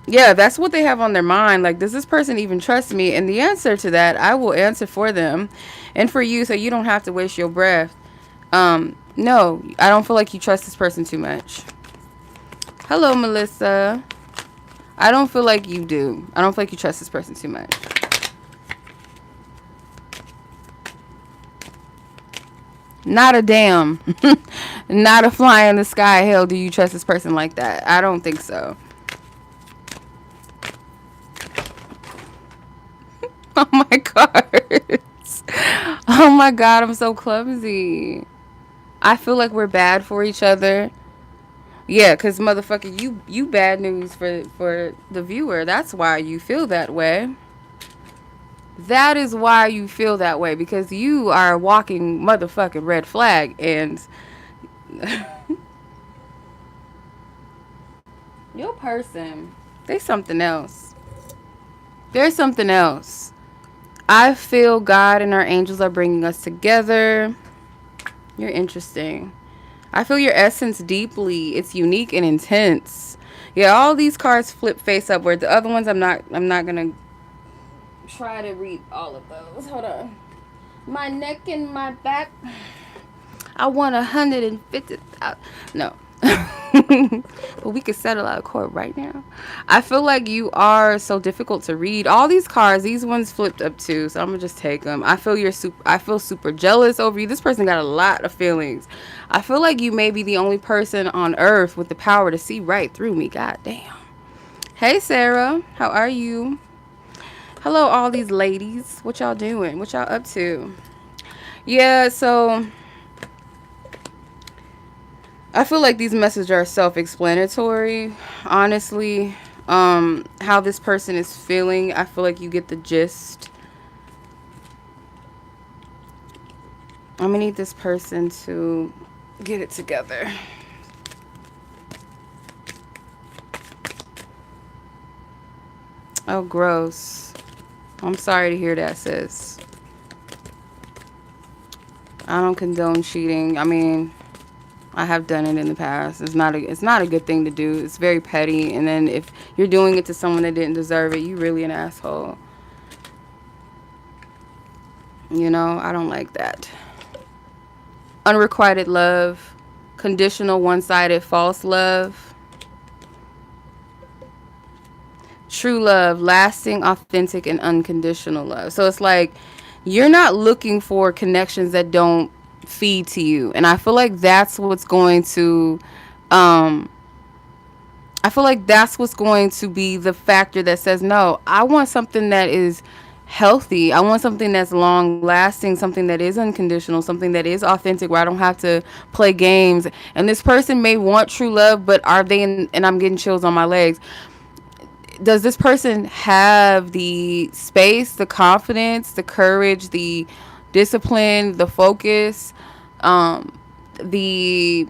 Speaker 1: Yeah, that's what they have on their mind. Like, does this person even trust me? And the answer to that, I will answer for them and for you, so you don't have to waste your breath. No, I don't feel like you trust this person too much. Hello, Melissa. I don't feel like you do. I don't feel like you trust this person too much. Not a damn. Not a fly in the sky. Hell, do you trust this person like that? I don't think so. Oh my cards. Oh my god, I'm so clumsy. I feel like we're bad for each other. Yeah, because motherfucker, you bad news for the viewer. That's why you feel that way. That is why you feel that way, because you are a walking motherfucking red flag, and your person, they something else. There's something else. I feel God and our angels are bringing us together. You're interesting. I feel your essence deeply. It's unique and intense. Yeah, all these cards flip face upward. The other ones, I'm not gonna try to read all of those. Hold on. My neck and my back. I want 150,000. No. But we could settle out of court right now. I feel like you are so difficult to read. All these cards, these ones flipped up too, so I'm gonna just take them. I feel super jealous over you. This person got a lot of feelings. I feel like you may be the only person on earth with the power to see right through me. God damn. Hey Sarah, how are you? Hello all these ladies. What y'all doing? What y'all up to? Yeah, so I feel like these messages are self-explanatory, honestly. How this person is feeling, I feel like you get the gist. I'm gonna need this person to get it together. Oh, gross. I'm sorry to hear that, sis. I don't condone cheating. I mean, I have done it in the past. It's not a good thing to do. It's very petty. And then if you're doing it to someone that didn't deserve it, you really an asshole. You know, I don't like that. Unrequited love, conditional, one-sided, false love. True love, lasting, authentic, and unconditional love. So it's like you're not looking for connections that don't feed to you. And I feel like that's what's going to um I feel like that's what's going to be the factor that says, no, I want something that is healthy. I want something that's long lasting, something that is unconditional, something that is authentic where I don't have to play games. And this person may want true love, but are they and I'm getting chills on my legs. Does this person have the space, the confidence, the courage, the discipline, the focus, the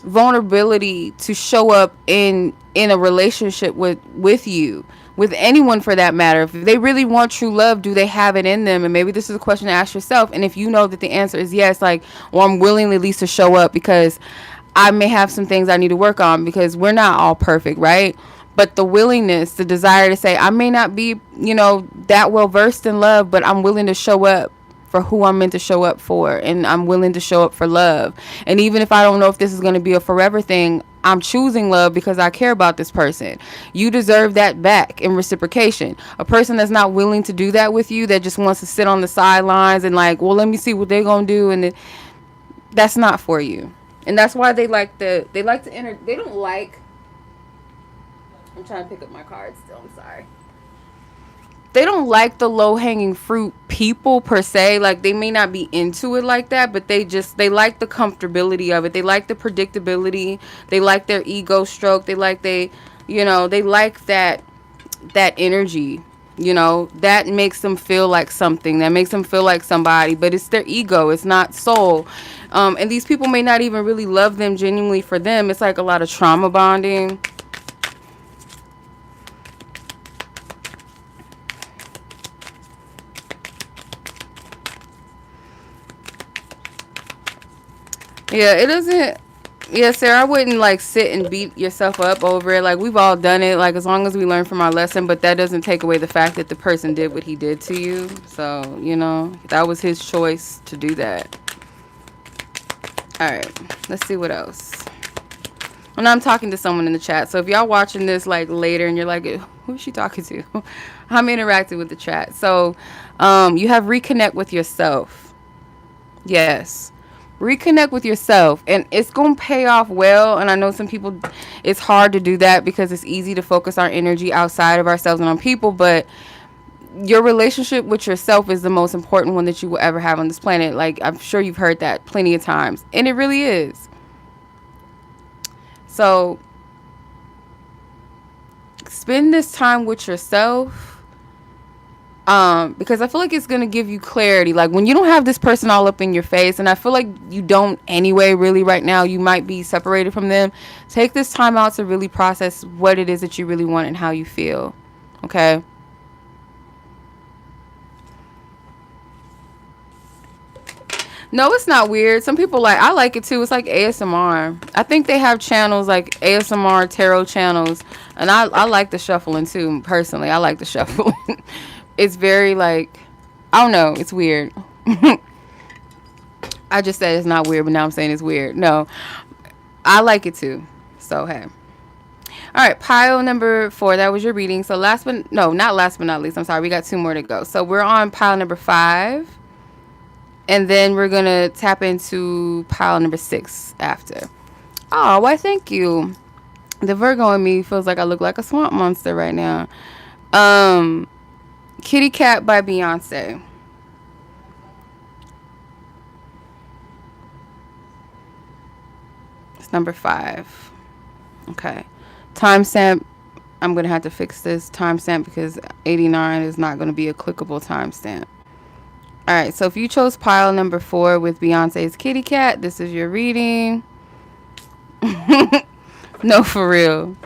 Speaker 1: vulnerability to show up in a relationship with you, with anyone for that matter? If they really want true love, do they have it in them? And maybe this is a question to ask yourself. And if you know that the answer is yes, like, well, I'm willing at least to show up because I may have some things I need to work on, because we're not all perfect, right? But the willingness, the desire to say, I may not be, that well versed in love, but I'm willing to show up for who I'm meant to show up for, and I'm willing to show up for love. And even if I don't know if this is going to be a forever thing, I'm choosing love because I care about this person. You deserve that back in reciprocation. A person that's not willing to do that with you, that just wants to sit on the sidelines and like, well, let me see what they're going to do, and that's not for you. And that's why they like to enter. They don't like. I'm trying to pick up my cards still. I'm sorry. They don't like the low hanging fruit people per se. Like, they may not be into it like that, but they like the comfortability of it. They like the predictability. They like their ego stroke. They like they like that energy. That makes them feel like something. That makes them feel like somebody. But it's their ego. It's not soul. And these people may not even really love them genuinely for them. It's like a lot of trauma bonding. Yeah, it doesn't. Yeah, Sarah, I wouldn't like sit and beat yourself up over it. Like, we've all done it. Like, as long as we learn from our lesson, but that doesn't take away the fact that the person did what he did to you. So, that was his choice to do that. All right, let's see what else. And I'm talking to someone in the chat. So if y'all watching this like later and you're like, who is she talking to? I'm interacting with the chat. So you have reconnect with yourself. Yes. Reconnect with yourself, and it's going to pay off well. And I know some people, it's hard to do that because it's easy to focus our energy outside of ourselves and on people, but your relationship with yourself is the most important one that you will ever have on this planet. Like, I'm sure you've heard that plenty of times, and it really is. So spend this time with yourself. Because I feel like it's going to give you clarity. Like, when you don't have this person all up in your face, and I feel like you don't anyway, really, right now, you might be separated from them. Take this time out to really process what it is that you really want and how you feel. Okay? No, it's not weird. Some people I like it too. It's like ASMR. I think they have channels like ASMR tarot channels, and I like the shuffling too. Personally, I like the shuffling. It's very I don't know. It's weird. I just said it's not weird, but now I'm saying it's weird. No, I like it too. So, hey. All right, pile number 4. That was your reading. So not last but not least. I'm sorry. We got 2 more to go. So we're on pile number 5. And then we're going to tap into pile number 6 after. Oh, why thank you. The Virgo in me feels like I look like a swamp monster right now. Kitty Cat by Beyonce. It's number 5. Okay. Timestamp. I'm going to have to fix this timestamp because 89 is not going to be a clickable timestamp. All right, so if you chose pile number 4 with Beyonce's Kitty Cat, this is your reading. No, for real.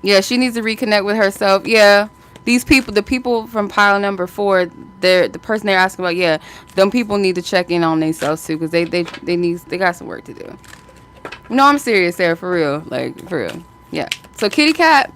Speaker 1: Yeah, she needs to reconnect with herself. Yeah, these people, the people from pile number 4, they're the person they're asking about. Yeah, them people need to check in on themselves too, because they got some work to do. No, I'm serious, Sarah, for real, like for real. Yeah. So Kitty Cat,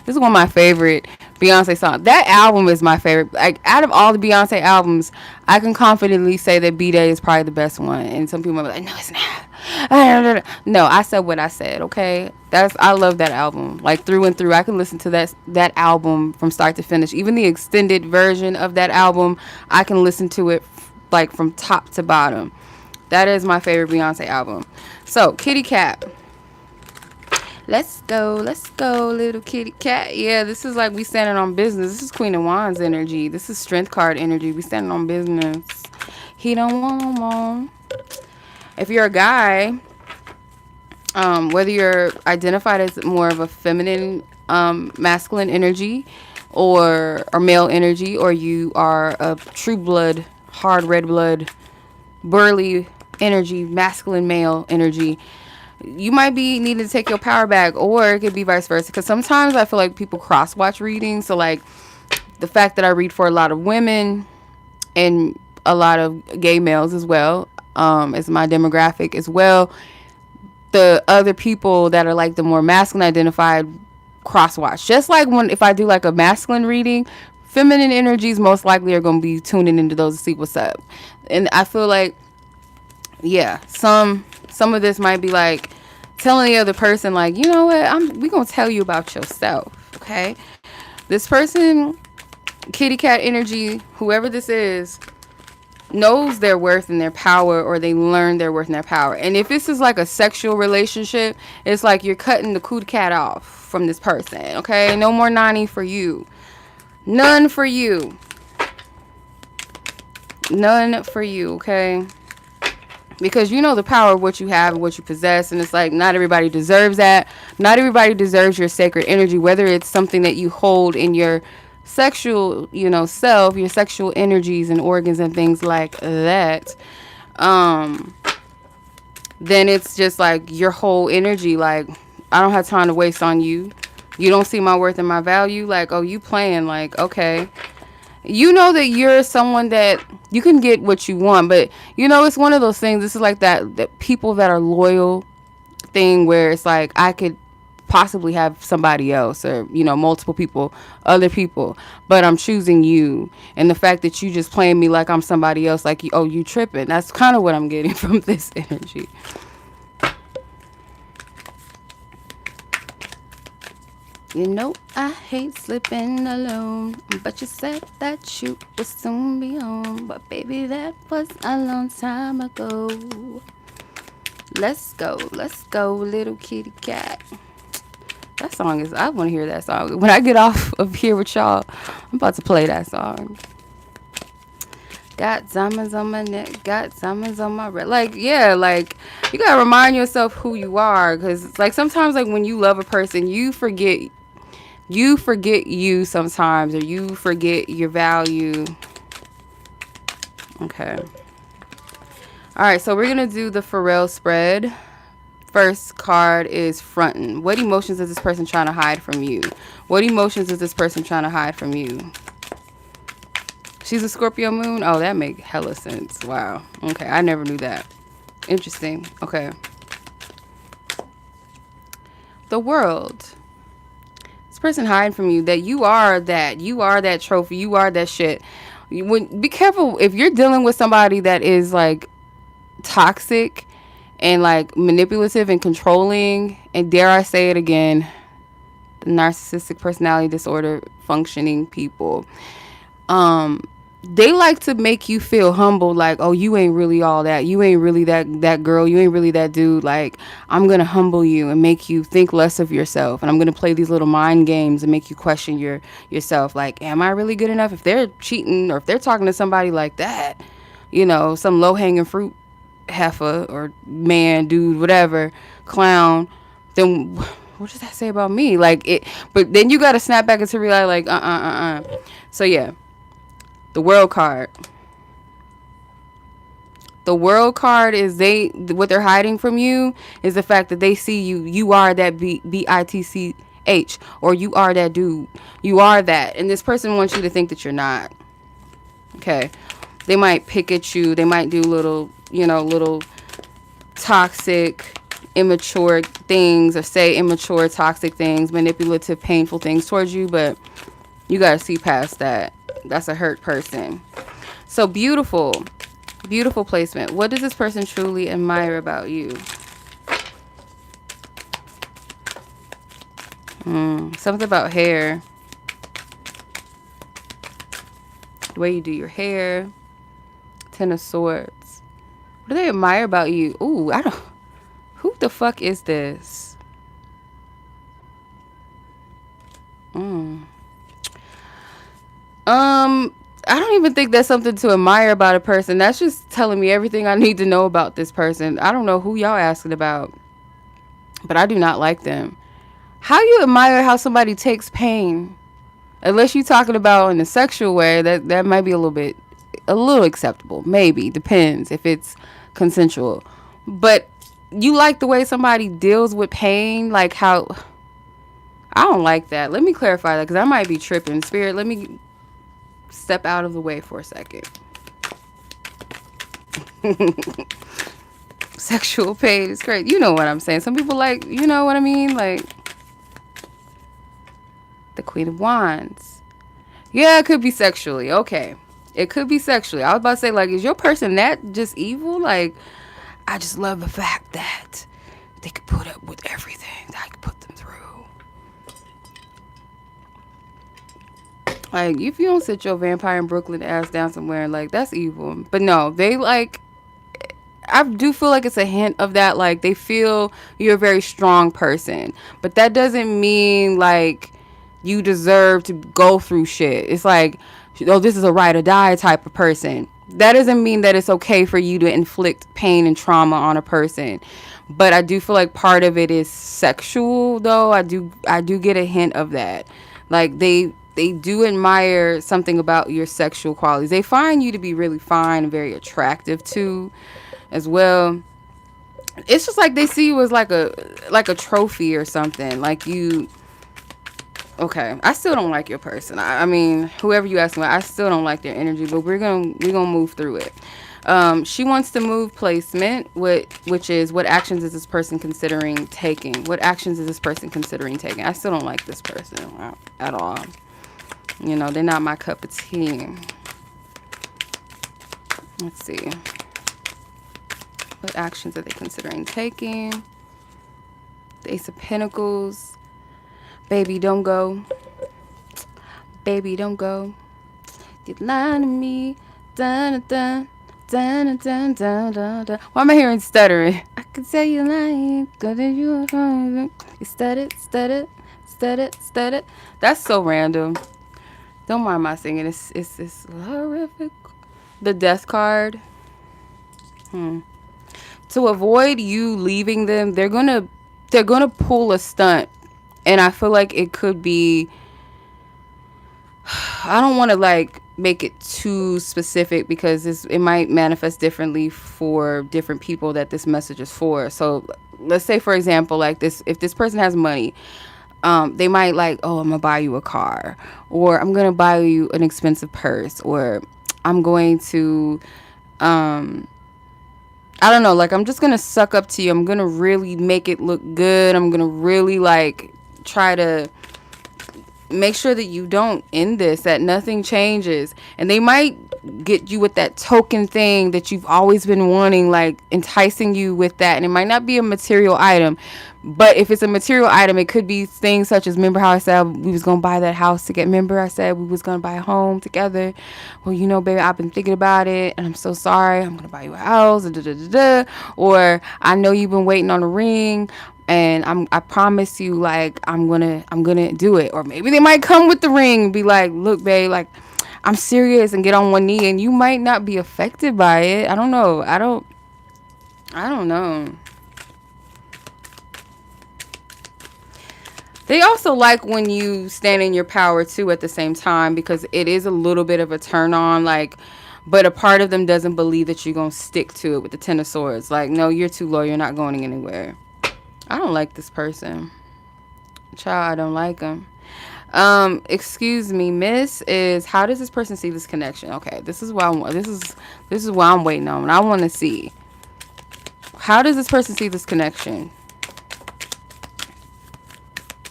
Speaker 1: this is one of my favorite Beyonce songs. That album is my favorite. Like out of all the Beyonce albums, I can confidently say that B-Day is probably the best one. And some people are like, no, it's not. No, I said what I said. Okay, I love that album like through and through. I can listen to that album from start to finish. Even the extended version of that album, I can listen to it like from top to bottom. That is my favorite Beyonce album. So Kitty Cat. Let's go, little kitty cat. Yeah, this is like we standing on business. This is Queen of Wands energy. This is Strength card energy. We standing on business. He don't want no more. If you're a guy, whether you're identified as more of a feminine, masculine energy, or male energy, or you are a true blood, hard red blood, burly energy, masculine male energy, you might be needing to take your power back, or it could be vice versa. Because sometimes I feel like people cross watch readings. So like the fact that I read for a lot of women and a lot of gay males as well, as my demographic as well. The other people that are like the more masculine identified cross watch. Just like if I do like a masculine reading, feminine energies most likely are going to be tuning into those to see what's up. And I feel like, yeah, some of this might be like telling the other person like, you know what, we gonna tell you about yourself. Okay, this person, kitty cat energy, whoever this is, knows their worth and their power, or they learn their worth and their power. And if this is like a sexual relationship, it's like you're cutting the kitty cat off from this person. Okay, no more nanny for you, none for you, none for you. Okay, because you know the power of what you have and what you possess, and it's like not everybody deserves that. Not everybody deserves your sacred energy, whether it's something that you hold in your sexual, self, your sexual energies and organs and things like that. Then it's just like your whole energy. Like, I don't have time to waste on you. You don't see my worth and my value. Like, oh, you playing? Like, okay. You know that you're someone that you can get what you want, but it's one of those things. This is like that people that are loyal thing where it's like I could possibly have somebody else, or multiple people, other people, but I'm choosing you. And the fact that you just playing me like I'm somebody else, like you tripping. That's kind of what I'm getting from this energy. I hate sleeping alone, but you said that you would soon be home. But baby, that was a long time ago. Let's go, little kitty cat. That song is, I want to hear that song. When I get off of here with y'all, I'm about to play that song. Got diamonds on my neck, got diamonds on my red. Like, yeah, like, you got to remind yourself who you are. Because, like, sometimes, like, when you love a person, you forget you sometimes, or you forget your value. Okay. All right, so we're going to do the Pharrell spread. First card is Frontin. What emotions is this person trying to hide from you? What emotions is this person trying to hide from you? She's a Scorpio moon? Oh, that makes hella sense. Wow. Okay, I never knew that. Interesting. Okay. The World. This person hiding from you that you are that trophy, you are that shit. Be careful if you're dealing with somebody that is like toxic and like manipulative and controlling, and dare I say it again, the narcissistic personality disorder functioning people. They like to make you feel humble, like, oh, you ain't really all that. You ain't really that girl. You ain't really that dude. Like, I'm going to humble you and make you think less of yourself. And I'm going to play these little mind games and make you question yourself. Like, am I really good enough? If they're cheating, or if they're talking to somebody like that, some low-hanging fruit heifer or man, dude, whatever, clown, then what does that say about me? Like, it, but then you got to snap back into reality, like, So, yeah. The World card. The World card is what they're hiding from you is the fact that they see you. You are that bitch, or you are that dude. You are that, and this person wants you to think that you're not. Okay, they might pick at you. They might do little toxic, immature things, or say immature, toxic things, manipulative, painful things towards you. But you gotta see past that. That's a hurt person. So beautiful. Beautiful placement. What does this person truly admire about you? Something about hair. The way you do your hair. Ten of Swords. What do they admire about you? Ooh, who the fuck is this? I don't even think that's something to admire about a person. That's just telling me everything I need to know about this person. I don't know who y'all asking about, but I do not like them. How you admire how somebody takes pain? Unless you're talking about in a sexual way, that might be a little acceptable. Maybe. Depends if it's consensual. But you like the way somebody deals with pain, like how... I don't like that. Let me clarify that because I might be tripping. Spirit, let me step out of the way for a second. Sexual pain is great. You know what I'm saying. Some people like, you know what I mean? Like the Queen of Wands. Yeah, it could be sexually. Okay. It could be sexually. I was about to say, like, is your person that just evil? Like, I just love the fact that they could put up with everything that I could put them through. Like, if you don't sit your vampire in Brooklyn ass down somewhere, like, that's evil. But no, they, like, I do feel like it's a hint of that. Like, they feel you're a very strong person. But that doesn't mean, like, you deserve to go through shit. It's like, oh, this is a ride or die type of person. That doesn't mean that it's okay for you to inflict pain and trauma on a person. But I do feel like part of it is sexual, though. I do get a hint of that. Like, they do admire something about your sexual qualities. They find you to be really fine and very attractive too, as well. It's just like they see you as like a trophy or something. Like you. Okay, I still don't like your person. I mean, whoever you ask me, I still don't like their energy. But we're gonna move through it. She wants to move placement, which is what actions is this person considering taking? What actions is this person considering taking? I still don't like this person at all. You know, they're not my cup of tea. Let's see. What actions are they considering taking? The Ace of Pentacles. Baby, don't go. Baby, don't go. You're lying to me. Dun, dun, dun, dun, dun, dun, dun. Why am I hearing stuttering? I can tell you lying. You stuttered, stuttered, stuttered, stuttered. That's so random. Don't mind my singing. It's horrific. The Death card. To avoid you leaving them, they're gonna pull a stunt, and I feel like it could be. I don't want to like make it too specific because it might manifest differently for different people that this message is for. So let's say, for example, like this, if this person has money. They might like, oh, I'm gonna buy you a car, or I'm gonna buy you an expensive purse, or I'm going to, I don't know, like I'm just gonna suck up to you. I'm gonna really make it look good. I'm gonna really like try to make sure that you don't end this, that nothing changes. And they might get you with that token thing that you've always been wanting, like enticing you with that. And it might not be a material item, but if it's a material item, it could be things such as, remember how I said we was going to buy that house together? Remember I said we was going to buy a home together? Well, you know, baby, I've been thinking about it and I'm so sorry. I'm going to buy you a house. Da, da, da, da. Or I know you've been waiting on a ring. And I promise you, like, I'm gonna do it. Or maybe they might come with the ring and be like, look, babe, like, I'm serious, and get on one knee, and you might not be affected by it. I don't know. I don't know. They also like when you stand in your power too at the same time, because it is a little bit of a turn on, like, but a part of them doesn't believe that you're going to stick to it with the Ten of Swords. Like, no, you're too low. You're not going anywhere. I don't like this person. Child, I don't like them. Excuse me, Miss, is how does this person see this connection? Okay, this is what I want. This is what I'm waiting on. I want to see. How does this person see this connection?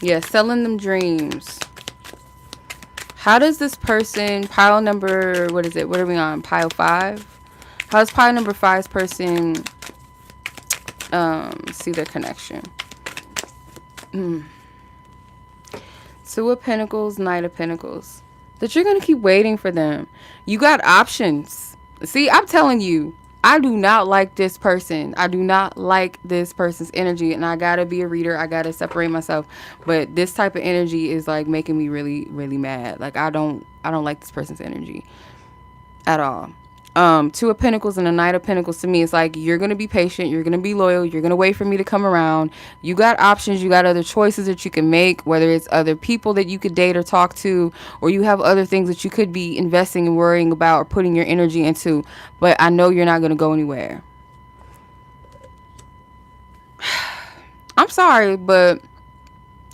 Speaker 1: Yeah, selling them dreams. How does this person, pile number, what is it? What are we on? Pile 5? How does pile number 5's person see their connection? Two of Pentacles, Knight of Pentacles. That you're going to keep waiting for them. You got options. See, I'm telling you, I do not like this person. I do not like this person's energy. And I got to be a reader. I got to separate myself. But this type of energy is like making me really, really mad. Like, I don't like this person's energy at all. Two of Pentacles and a Knight of Pentacles, to me, it's like you're going to be patient, you're going to be loyal, you're going to wait for me to come around. You got options, you got other choices that you can make, whether it's other people that you could date or talk to, or you have other things that you could be investing and worrying about or putting your energy into, but I know you're not going to go anywhere. I'm sorry, but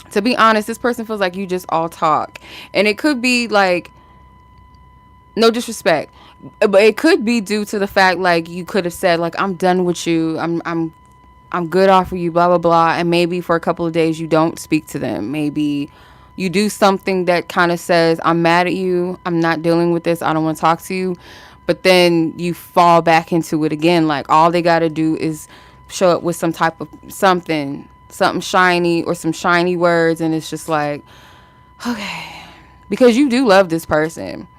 Speaker 1: to be honest, this person feels like you just all talk. And it could be like, no disrespect, but it could be due to the fact, like, you could have said, like, I'm done with you, I'm good off of you, blah blah blah, and maybe for a couple of days you don't speak to them. Maybe you do something that kind of says, I'm mad at you, I'm not dealing with this, I don't want to talk to you, but then you fall back into it again. Like, all they got to do is show up with some type of something shiny or some shiny words, and it's just like, okay, because you do love this person.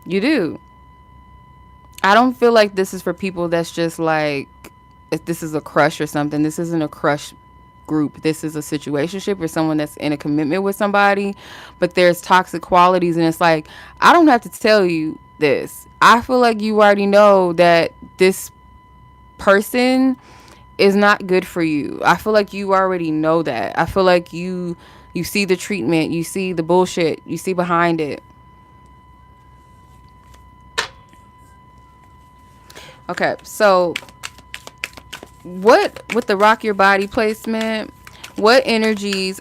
Speaker 1: You do. I don't feel like this is for people that's just like, if this is a crush or something. This isn't a crush group. This is a situationship or someone that's in a commitment with somebody, but there's toxic qualities, and it's like, I don't have to tell you this. I feel like you already know that this person is not good for you. I feel like you already know that. I feel like you see the treatment, you see the bullshit, you see behind it. Okay, so what with the rock your body placement, what energies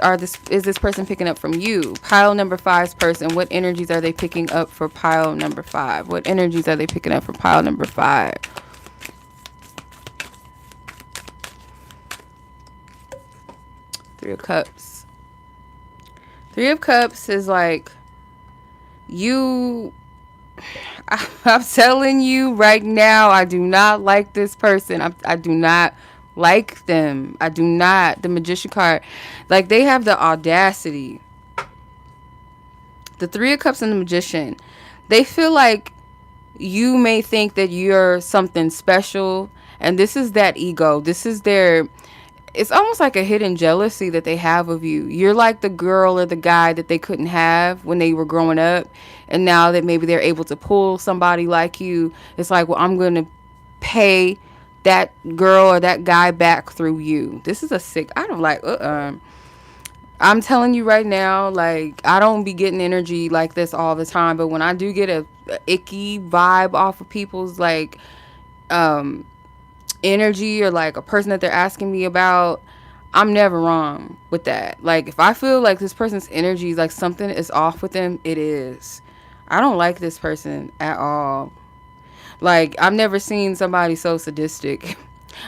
Speaker 1: is this person picking up from you? Pile number 5's person, what energies are they picking up for pile number 5? What energies are they picking up for pile number 5? Three of Cups. Three of Cups is like, I'm telling you right now, I do not like this person. I do not like them. I do not. The Magician card, like, they have the audacity. The Three of Cups and the Magician, they feel like you may think that you're something special, and this is that ego. This is their, it's almost like a hidden jealousy that they have of you. You're like the girl or the guy that they couldn't have when they were growing up. And now that maybe they're able to pull somebody like you, it's like, well, I'm going to pay that girl or that guy back through you. This is a sick, I don't like, I'm telling you right now, like, I don't be getting energy like this all the time. But when I do get a icky vibe off of people's, like, energy, or like a person that they're asking me about, I'm never wrong with that. Like, if I feel like this person's energy, like something is off with them, it is. I don't like this person at all. Like, I've never seen somebody so sadistic.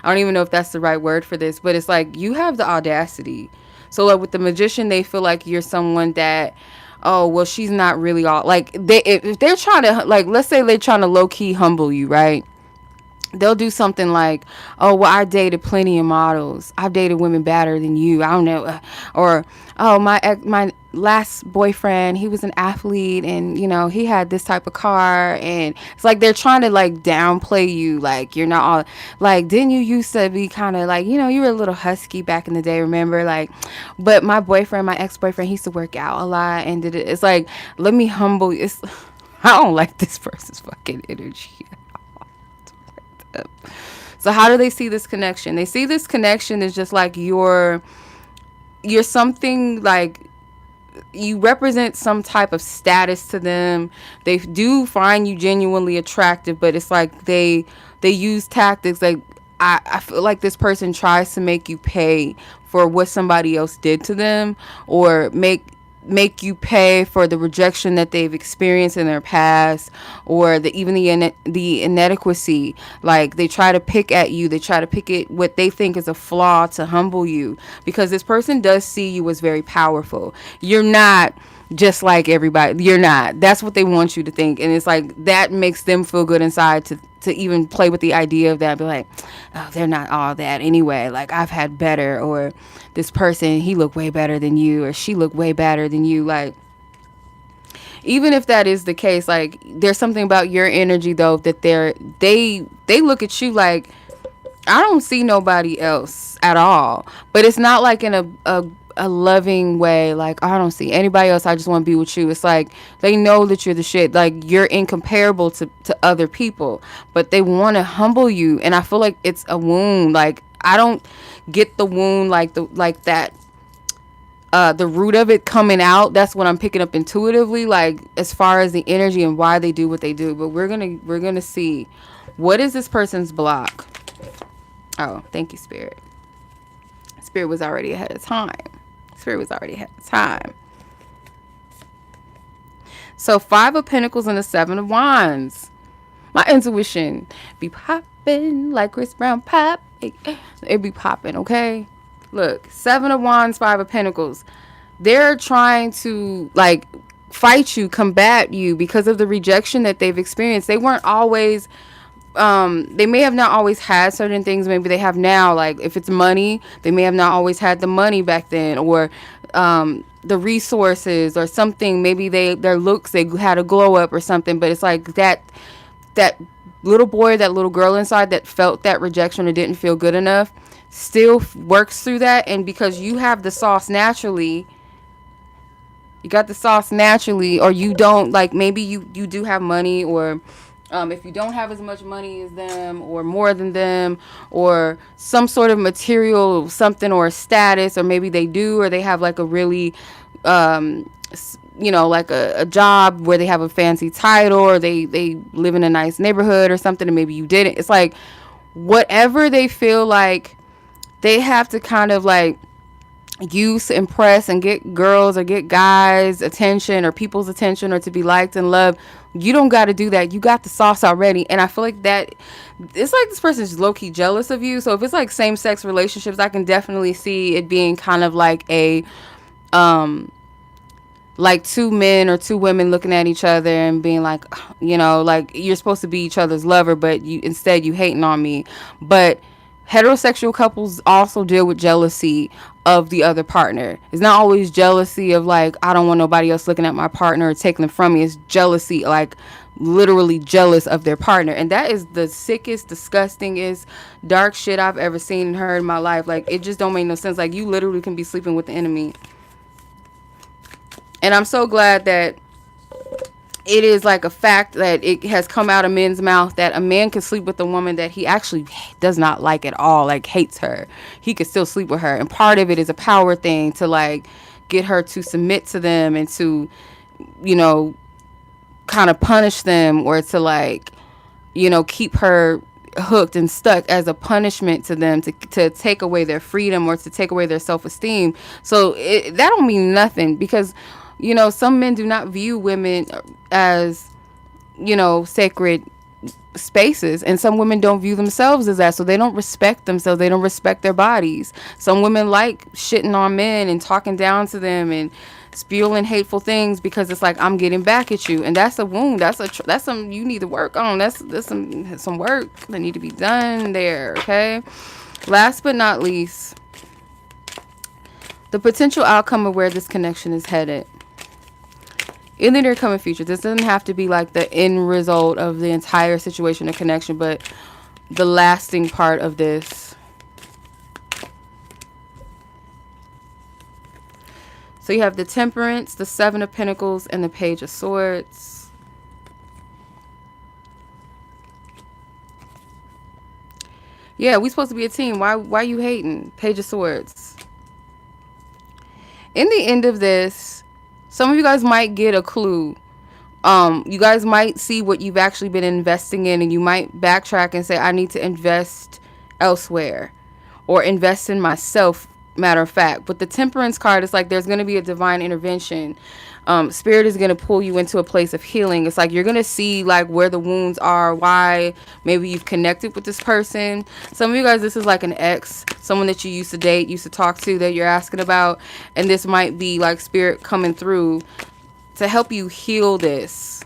Speaker 1: I don't even know if that's the right word for this, but it's like, you have the audacity. So like with the Magician, they feel like you're someone that, oh, well, she's not really all, like, if they're trying to, like, let's say they're trying to low-key humble you, right? They'll do something like, oh, well, I dated plenty of models. I've dated women better than you. I don't know. Or, oh, my last boyfriend, he was an athlete, and, you know, he had this type of car. And it's like they're trying to, like, downplay you. Like, you're not all, like, didn't you used to be kind of like, you know, you were a little husky back in the day, remember? Like, but my ex-boyfriend, he used to work out a lot. And it's like, let me humble you. I don't like this person's fucking energy. So how do they see this connection? They see this connection as just like you're you're something like, you represent some type of status to them. They do find you genuinely attractive, but it's like they use tactics like, I feel like this person tries to make you pay for what somebody else did to them, or make you pay for the rejection that they've experienced in their past, or the inadequacy. Like, they try to pick at you, they try to pick at what they think is a flaw to humble you, because this person does see you as very powerful. You're not just like everybody. You're not. That's what they want you to think, and it's like that makes them feel good inside to even play with the idea of that. Be like, oh, they're not all that anyway. Like, I've had better, or this person, he looked way better than you, or she looked way better than you. Like, even if that is the case, like, there's something about your energy though that they look at you like, I don't see nobody else at all. But it's not like in a loving way, like, I don't see anybody else, I just want to be with you. It's like they know that you're the shit, like you're incomparable to other people, but they want to humble you. And I feel like it's a wound. Like, I don't get the wound, like that, the root of it coming out. That's what I'm picking up intuitively, like as far as the energy and why they do what they do. But we're gonna see, what is this person's block. Oh, thank you, Spirit. Spirit was already ahead of time. Spirit was already ahead of time. So 5 of Pentacles and the 7 of Wands. My intuition be popping like Chris Brown pop. It be popping, okay? Look, 7 of Wands, 5 of Pentacles. They're trying to, like, fight you, combat you because of the rejection that they've experienced. They weren't always, they may have not always had certain things. Maybe they have now. Like, if it's money, they may have not always had the money back then, or the resources or something. Maybe their looks, they had a glow up or something. But it's like that little boy, that little girl inside that felt that rejection or didn't feel good enough, still works through that. And because you have the sauce naturally, you got the sauce naturally, or you don't, like, maybe you do have money, or if you don't have as much money as them or more than them, or some sort of material something, or status, or maybe they do, or they have like a really like a job where they have a fancy title, or they live in a nice neighborhood or something, and maybe you didn't. It's like whatever they feel like they have to kind of like use to impress and get girls or get guys attention, or people's attention, or to be liked and loved. You don't got to do that. You got the sauce already. And I feel like that it's like this person's low-key jealous of you. So if it's like same-sex relationships, I can definitely see it being kind of like a like 2 men or 2 women looking at each other and being like, like, you're supposed to be each other's lover, but you hating on me. But heterosexual couples also deal with jealousy of the other partner. It's not always jealousy of like, I don't want nobody else looking at my partner or taking them from me. It's jealousy, like literally jealous of their partner. And that is the sickest, disgustingest, dark shit I've ever seen and heard in my life. Like, it just don't make no sense. Like, you literally can be sleeping with the enemy. And I'm so glad that it is like a fact that it has come out of men's mouth that a man can sleep with a woman that he actually does not like at all, like hates her. He could still sleep with her. And part of it is a power thing to like get her to submit to them and to, kind of punish them, or to like, keep her hooked and stuck as a punishment to them, to take away their freedom or to take away their self-esteem. So that don't mean nothing, because some men do not view women as, sacred spaces, and some women don't view themselves as that, so they don't respect themselves, they don't respect their bodies. Some women like shitting on men and talking down to them and spewing hateful things because it's like, I'm getting back at you. And that's a wound. That's some you need to work on. That's some work that need to be done there. Okay, last but not least, the potential outcome of where this connection is headed in the near coming future. This doesn't have to be like the end result of the entire situation or connection, but the lasting part of this. So you have the Temperance, the 7 of Pentacles, and the Page of Swords. Yeah, we supposed to be a team. Why you hating? Page of Swords. In the end of this, some of you guys might get a clue. You guys might see what you've actually been investing in, and you might backtrack and say, I need to invest elsewhere or invest in myself, matter of fact. But the Temperance card is like there's going to be a divine intervention. Spirit is going to pull you into a place of healing. It's like you're going to see like where the wounds are, why maybe you've connected with this person. Some of you guys, this is like an ex, someone that you used to date, used to talk to, that you're asking about, and this might be like spirit coming through to help you heal this.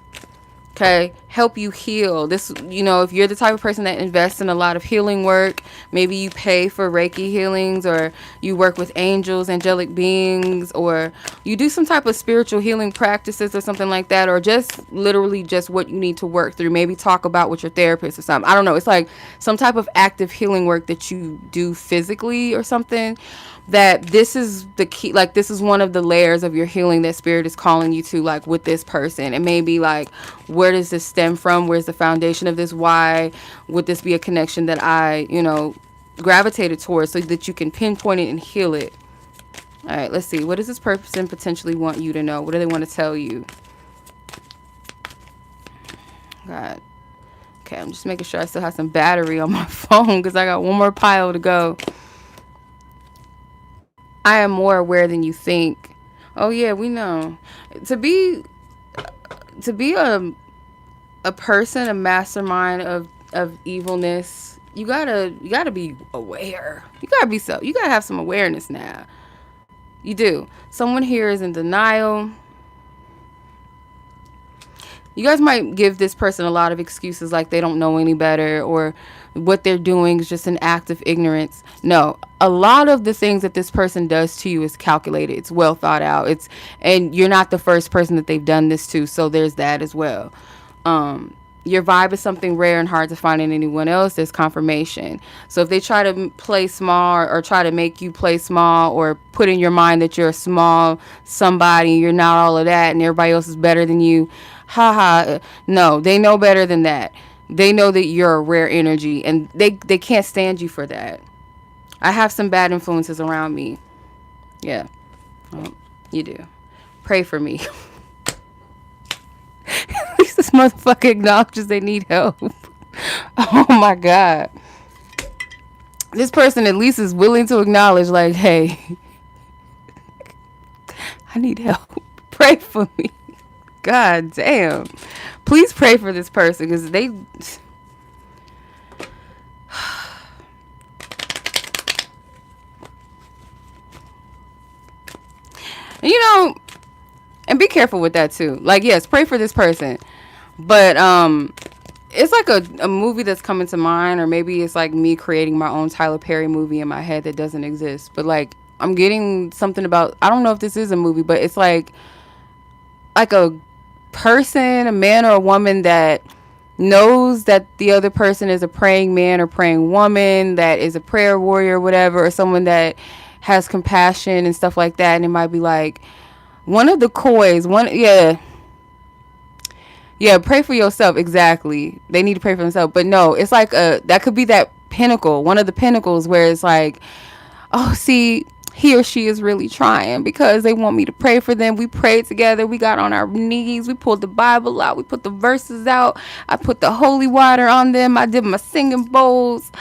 Speaker 1: Okay, help you heal this. You know, if you're the type of person that invests in a lot of healing work, maybe you pay for Reiki healings, or you work with angels, angelic beings, or you do some type of spiritual healing practices or something like that, or just literally just what you need to work through. Maybe talk about with your therapist or something. I don't know. It's like some type of active healing work that you do physically or something. That this is the key, like this is one of the layers of your healing that spirit is calling you to, like with this person. And maybe like, where does this stem from? Where's the foundation of this? Why would this be a connection that I, gravitated towards, so that you can pinpoint it and heal it? All right, let's see. What does this person potentially want you to know? What do they want to tell you? God. Okay, I'm just making sure I still have some battery on my phone because I got one more pile to go. I am more aware than you think. Oh yeah, we know. To be a person, a mastermind of evilness, you gotta be aware. You gotta have some awareness now. You do. Someone here is in denial. You guys might give this person a lot of excuses, like they don't know any better, or what they're doing is just an act of ignorance. No, a lot of the things that this person does to you is calculated. It's well thought out. And you're not the first person that they've done this to, so there's that as well. Your vibe is something rare and hard to find in anyone else. There's confirmation. So if they try to play small, or try to make you play small, or put in your mind that you're a small somebody, you're not all of that, and everybody else is better than you, haha, no, they know better than that. They know that you're a rare energy, and they can't stand you for that. I have some bad influences around me. Yeah. Well, you do. Pray for me. At least this motherfucker acknowledges they need help. Oh my God. This person at least is willing to acknowledge, like, hey, I need help. Pray for me. God damn. Please pray for this person, because they... and be careful with that too. Like, yes, pray for this person, but it's like a movie that's coming to mind, or maybe it's like me creating my own Tyler Perry movie in my head that doesn't exist. But like, I'm getting something about, I don't know if this is a movie, but it's like a person, a man or a woman, that knows that the other person is a praying man or praying woman, that is a prayer warrior or whatever, or someone that has compassion and stuff like that. And it might be like one of the coys, pray for yourself. Exactly. They need to pray for themselves. But no, it's like that could be that pinnacle, one of the pinnacles, where it's like, oh, see, he or she is really trying because they want me to pray for them. We prayed together. We got on our knees. We pulled the Bible out. We put the verses out. I put the holy water on them. I did my singing bowls.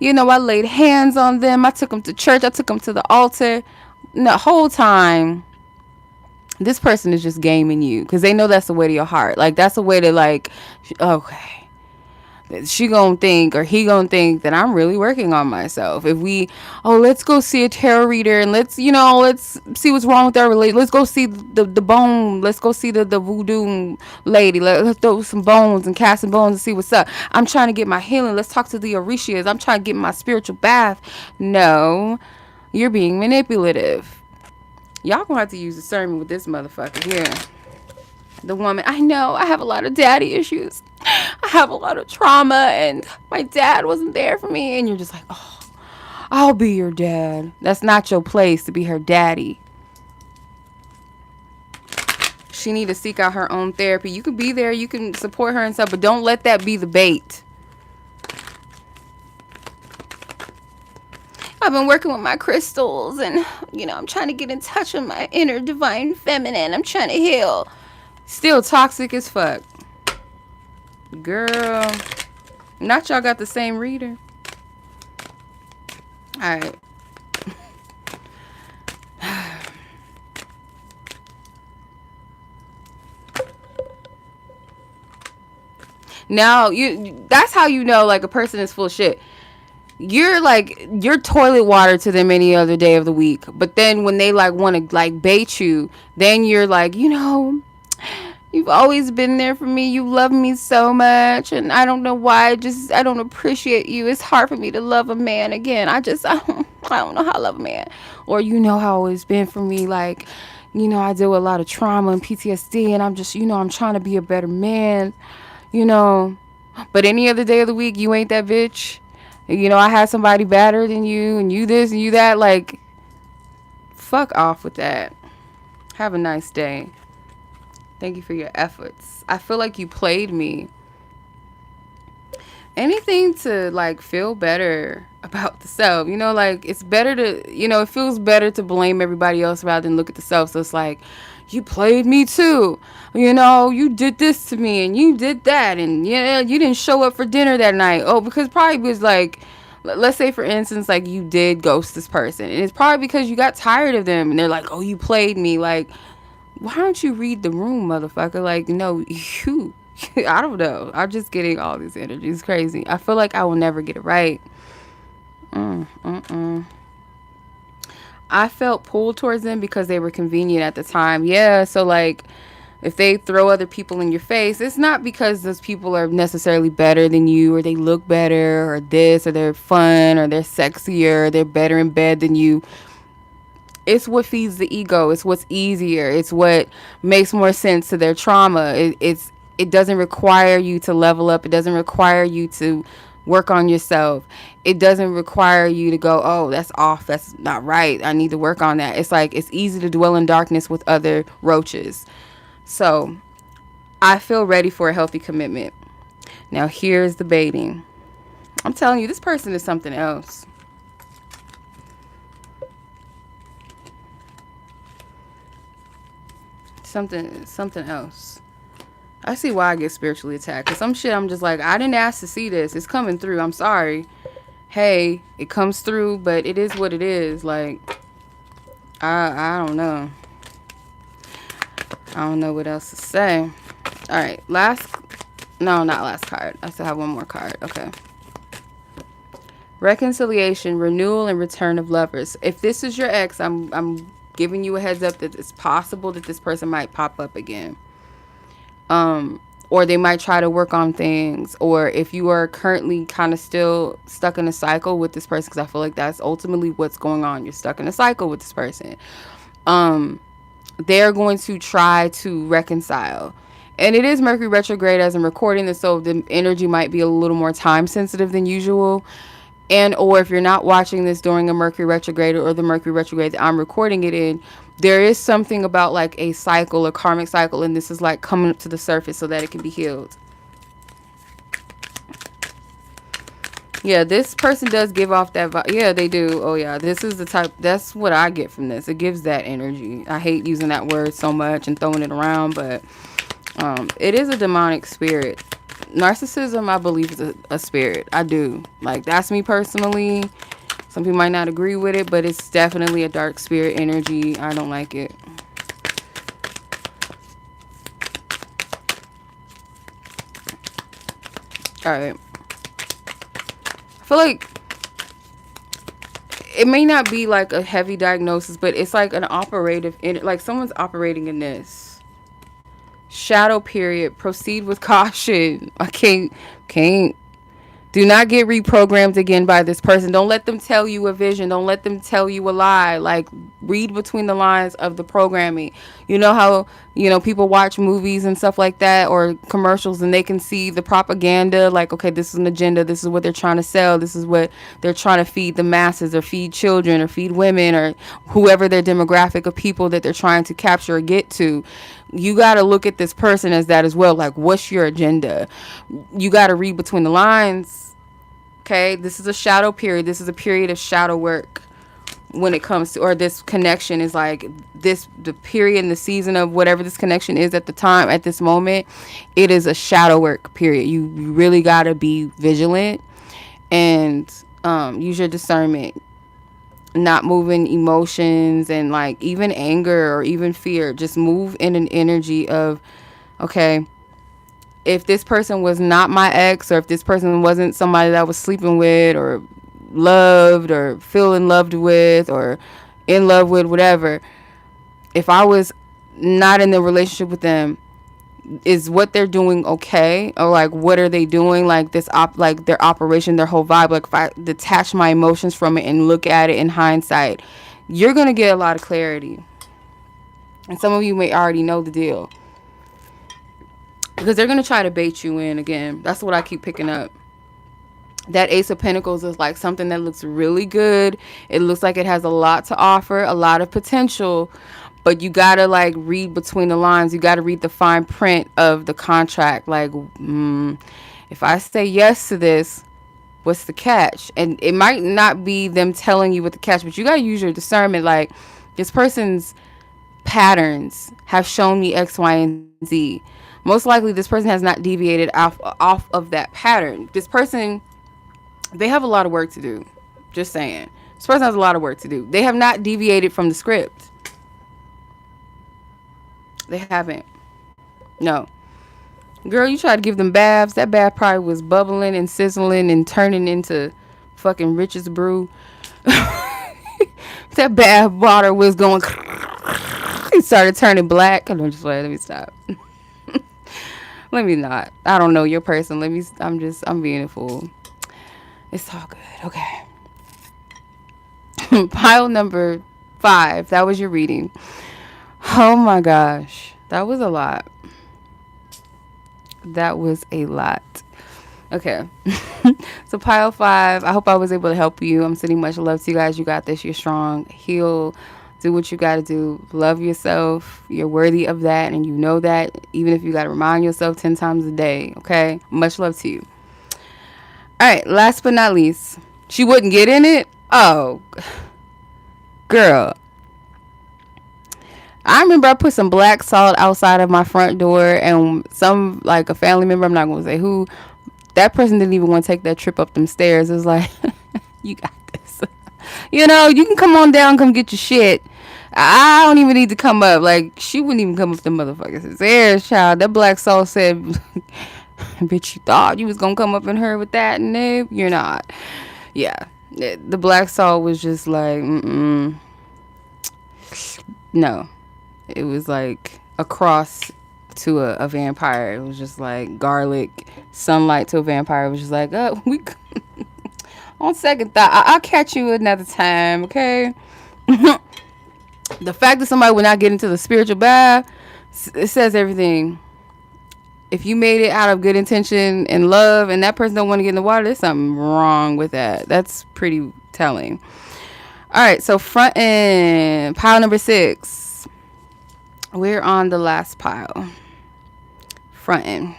Speaker 1: I laid hands on them. I took them to church. I took them to the altar. And the whole time, this person is just gaming you, because they know that's the way to your heart. Like, that's a way to, like, okay, she gonna think, or he gonna think, that I'm really working on myself. If let's go see a tarot reader, and let's see what's wrong with our relationship. Let's go see the bone. Let's go see the voodoo lady. Let's throw some bones and cast some bones and see what's up. I'm trying to get my healing. Let's talk to the Orishas. I'm trying to get my spiritual bath. No, you're being manipulative. Y'all gonna have to use discernment with this motherfucker here. The woman, I know I have a lot of daddy issues. I have a lot of trauma, and my dad wasn't there for me. And you're just like, oh, I'll be your dad. That's not your place to be her daddy. She need to seek out her own therapy. You can be there, you can support her and stuff, but don't let that be the bait. I've been working with my crystals, and I'm trying to get in touch with my inner divine feminine. I'm trying to heal. Still toxic as fuck. Girl. Not y'all got the same reader. Alright. Now that's how you know like a person is full of shit. You're toilet water to them any other day of the week. But then when they like want to like bait you, then you're like, you've always been there for me. You love me so much, and I don't know why. I don't appreciate you. It's hard for me to love a man again. I don't know how to love a man. Or how it's been for me. Like, I deal with a lot of trauma and PTSD, and I'm just, I'm trying to be a better man. You know, but any other day of the week, you ain't that bitch. I had somebody better than you, and you this and you that. Like, fuck off with that. Have a nice day. Thank you for your efforts. I feel like you played me. Anything to like feel better about the self. Like it's better to, it feels better to blame everybody else rather than look at the self. So it's like, you played me too. You did this to me and you did that. And you didn't show up for dinner that night. Oh, because probably was like, let's say for instance, like you did ghost this person. And it's probably because you got tired of them. And they're like, oh, you played me. Like, why don't you read the room, motherfucker? Like, no, you. I don't know. I'm just getting all these energies. Crazy. I feel like I will never get it right. I felt pulled towards them because they were convenient at the time. Yeah, so like if they throw other people in your face, it's not because those people are necessarily better than you or they look better or this or they're fun or they're sexier or they're better in bed than you. It's what feeds the ego. It's what's easier. It's what makes more sense to their trauma. It doesn't require you to level up. It doesn't require you to work on yourself. It doesn't require you to go, oh, that's off. That's not right. I need to work on that. It's like it's easy to dwell in darkness with other roaches. So I feel ready for a healthy commitment. Now here's the baiting. I'm telling you, this person is something else. Something else. I see why I get spiritually attacked. Cause some shit I'm just like, I didn't ask to see this. It's coming through. I'm sorry. Hey, it comes through, but it is what it is. Like, I don't know. I don't know what else to say. All right, not last card. I still have one more card. Okay. Reconciliation, renewal, and return of lovers. If this is your ex, I'm giving you a heads up that it's possible that this person might pop up again. Or they might try to work on things, or if you are currently kind of still stuck in a cycle with this person, because I feel like that's ultimately what's going on. You're stuck in a cycle with this person. They're going to try to reconcile. And it is Mercury retrograde as I'm recording this, so the energy might be a little more time sensitive than usual. And or if you're not watching this during a Mercury retrograde or the Mercury retrograde that I'm recording it in, there is something about like a cycle, a karmic cycle, and this is like coming up to the surface so that it can be healed. Yeah, this person does give off that vibe. Yeah, they do. Oh yeah, this is the type, that's what I get from this. It gives that energy. I hate using that word so much and throwing it around, but it is a demonic spirit. Narcissism, I believe, is a spirit. I do. Like, that's me personally. Some people might not agree with it, but it's definitely a dark spirit energy. I don't like it. All right. I feel like it may not be like a heavy diagnosis, but it's like an operative, like someone's operating in this. Shadow period. Proceed with caution. I can't. Do not get reprogrammed again by this person. Don't let them tell you a vision. Don't let them tell you a lie. Like, read between the lines of the programming. You know how, people watch movies and stuff like that or commercials and they can see the propaganda. Like, okay, this is an agenda. This is what they're trying to sell. This is what they're trying to feed the masses or feed children or feed women or whoever their demographic of people that they're trying to capture or get to. You got to look at this person as that as well. Like, what's your agenda? You got to read between the lines. Okay, this is a shadow period. This is a period of shadow work when it comes to, or this connection is like this, the period and the season of whatever this connection is at the time, at this moment, it is a shadow work period. You really got to be vigilant and use your discernment, not moving emotions and like even anger or even fear. Just move in an energy of, okay, if this person was not my ex, or if this person wasn't somebody that I was sleeping with or loved or feeling loved with or in love with, whatever, if I was not in the relationship with them, is what they're doing okay? Or like, what are they doing? Like this like their operation, their whole vibe. Like if I detach my emotions from it and look at it in hindsight, you're gonna get a lot of clarity. And some of you may already know the deal, because they're gonna try to bait you in again. That's what I keep picking up. That Ace of Pentacles is like something that looks really good. It looks like it has a lot to offer, a lot of potential, but you gotta like read between the lines. You gotta read the fine print of the contract. Like, if I say yes to this, what's the catch? And it might not be them telling you what the catch, but you gotta use your discernment. Like, this person's patterns have shown me X, Y, and Z. Most likely this person has not deviated off of that pattern. This person, they have a lot of work to do. Just saying. This person has a lot of work to do. They have not deviated from the script. They haven't. No. Girl, you tried to give them baths. That bath probably was bubbling and sizzling and turning into fucking Rich's brew. That bath water was going... It started turning black. I'm just like, let me stop. Let me not. I don't know your person. I'm being a fool. It's all good. Okay. Pile number 5. That was your reading. Oh my gosh. That was a lot. That was a lot. Okay. So pile 5. I hope I was able to help you. I'm sending much love to you guys. You got this. You're strong. Heal. Do what you got to do. Love yourself. You're worthy of that. And you know that. Even if you got to remind yourself 10 times a day. Okay. Much love to you. All right. Last but not least. She wouldn't get in it? Oh. Girl. I remember I put some black salt outside of my front door, and some, like a family member, I'm not going to say who, that person didn't even want to take that trip up them stairs. It was like, you got this. You know, you can come on down, come get your shit. I don't even need to come up. Like, she wouldn't even come up the motherfuckers' stairs, child. That black salt said, bitch, you thought you was going to come up in her with that? Nope, you're not. Yeah. The black salt was just like, no. It was like a cross to a vampire. It was just like garlic, sunlight to a vampire. It was just like, we on second thought, I'll catch you another time, okay? The fact that somebody would not get into the spiritual bath, it says everything. If you made it out of good intention and love, and that person don't want to get in the water, there's something wrong with that. That's pretty telling. All right, so Frontin, pile number 6. We're on the last pile. Frontin.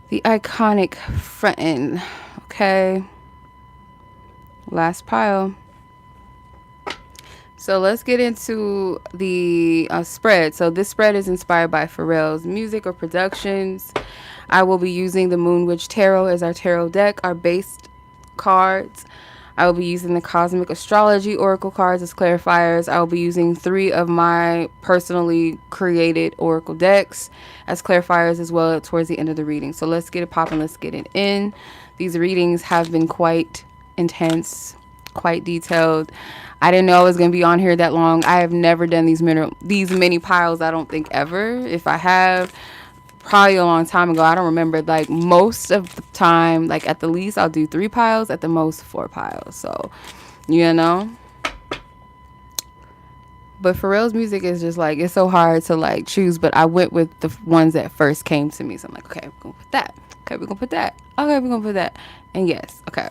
Speaker 1: The iconic Frontin. Okay. Last pile. So let's get into the spread. So this spread is inspired by Pharrell's music or productions. I will be using the Moon Witch Tarot as our tarot deck, our base cards. I will be using the Cosmic Astrology Oracle cards as clarifiers. I will be using 3 of my personally created Oracle decks as clarifiers as well towards the end of the reading. So let's get it popping. Let's get it in. These readings have been quite intense, quite detailed. I didn't know I was going to be on here that long. I have never done these many piles, I don't think, ever. If I have, probably a long time ago. I don't remember. Like, most of the time, like, at the least I'll do 3 piles, at the most 4 piles. So, you know, but Pharrell's music is just like, it's so hard to like choose, but I went with the ones that first came to me. So I'm like, okay, we're gonna put that. Okay, we're gonna put that. Okay, we're gonna put that. And yes, okay,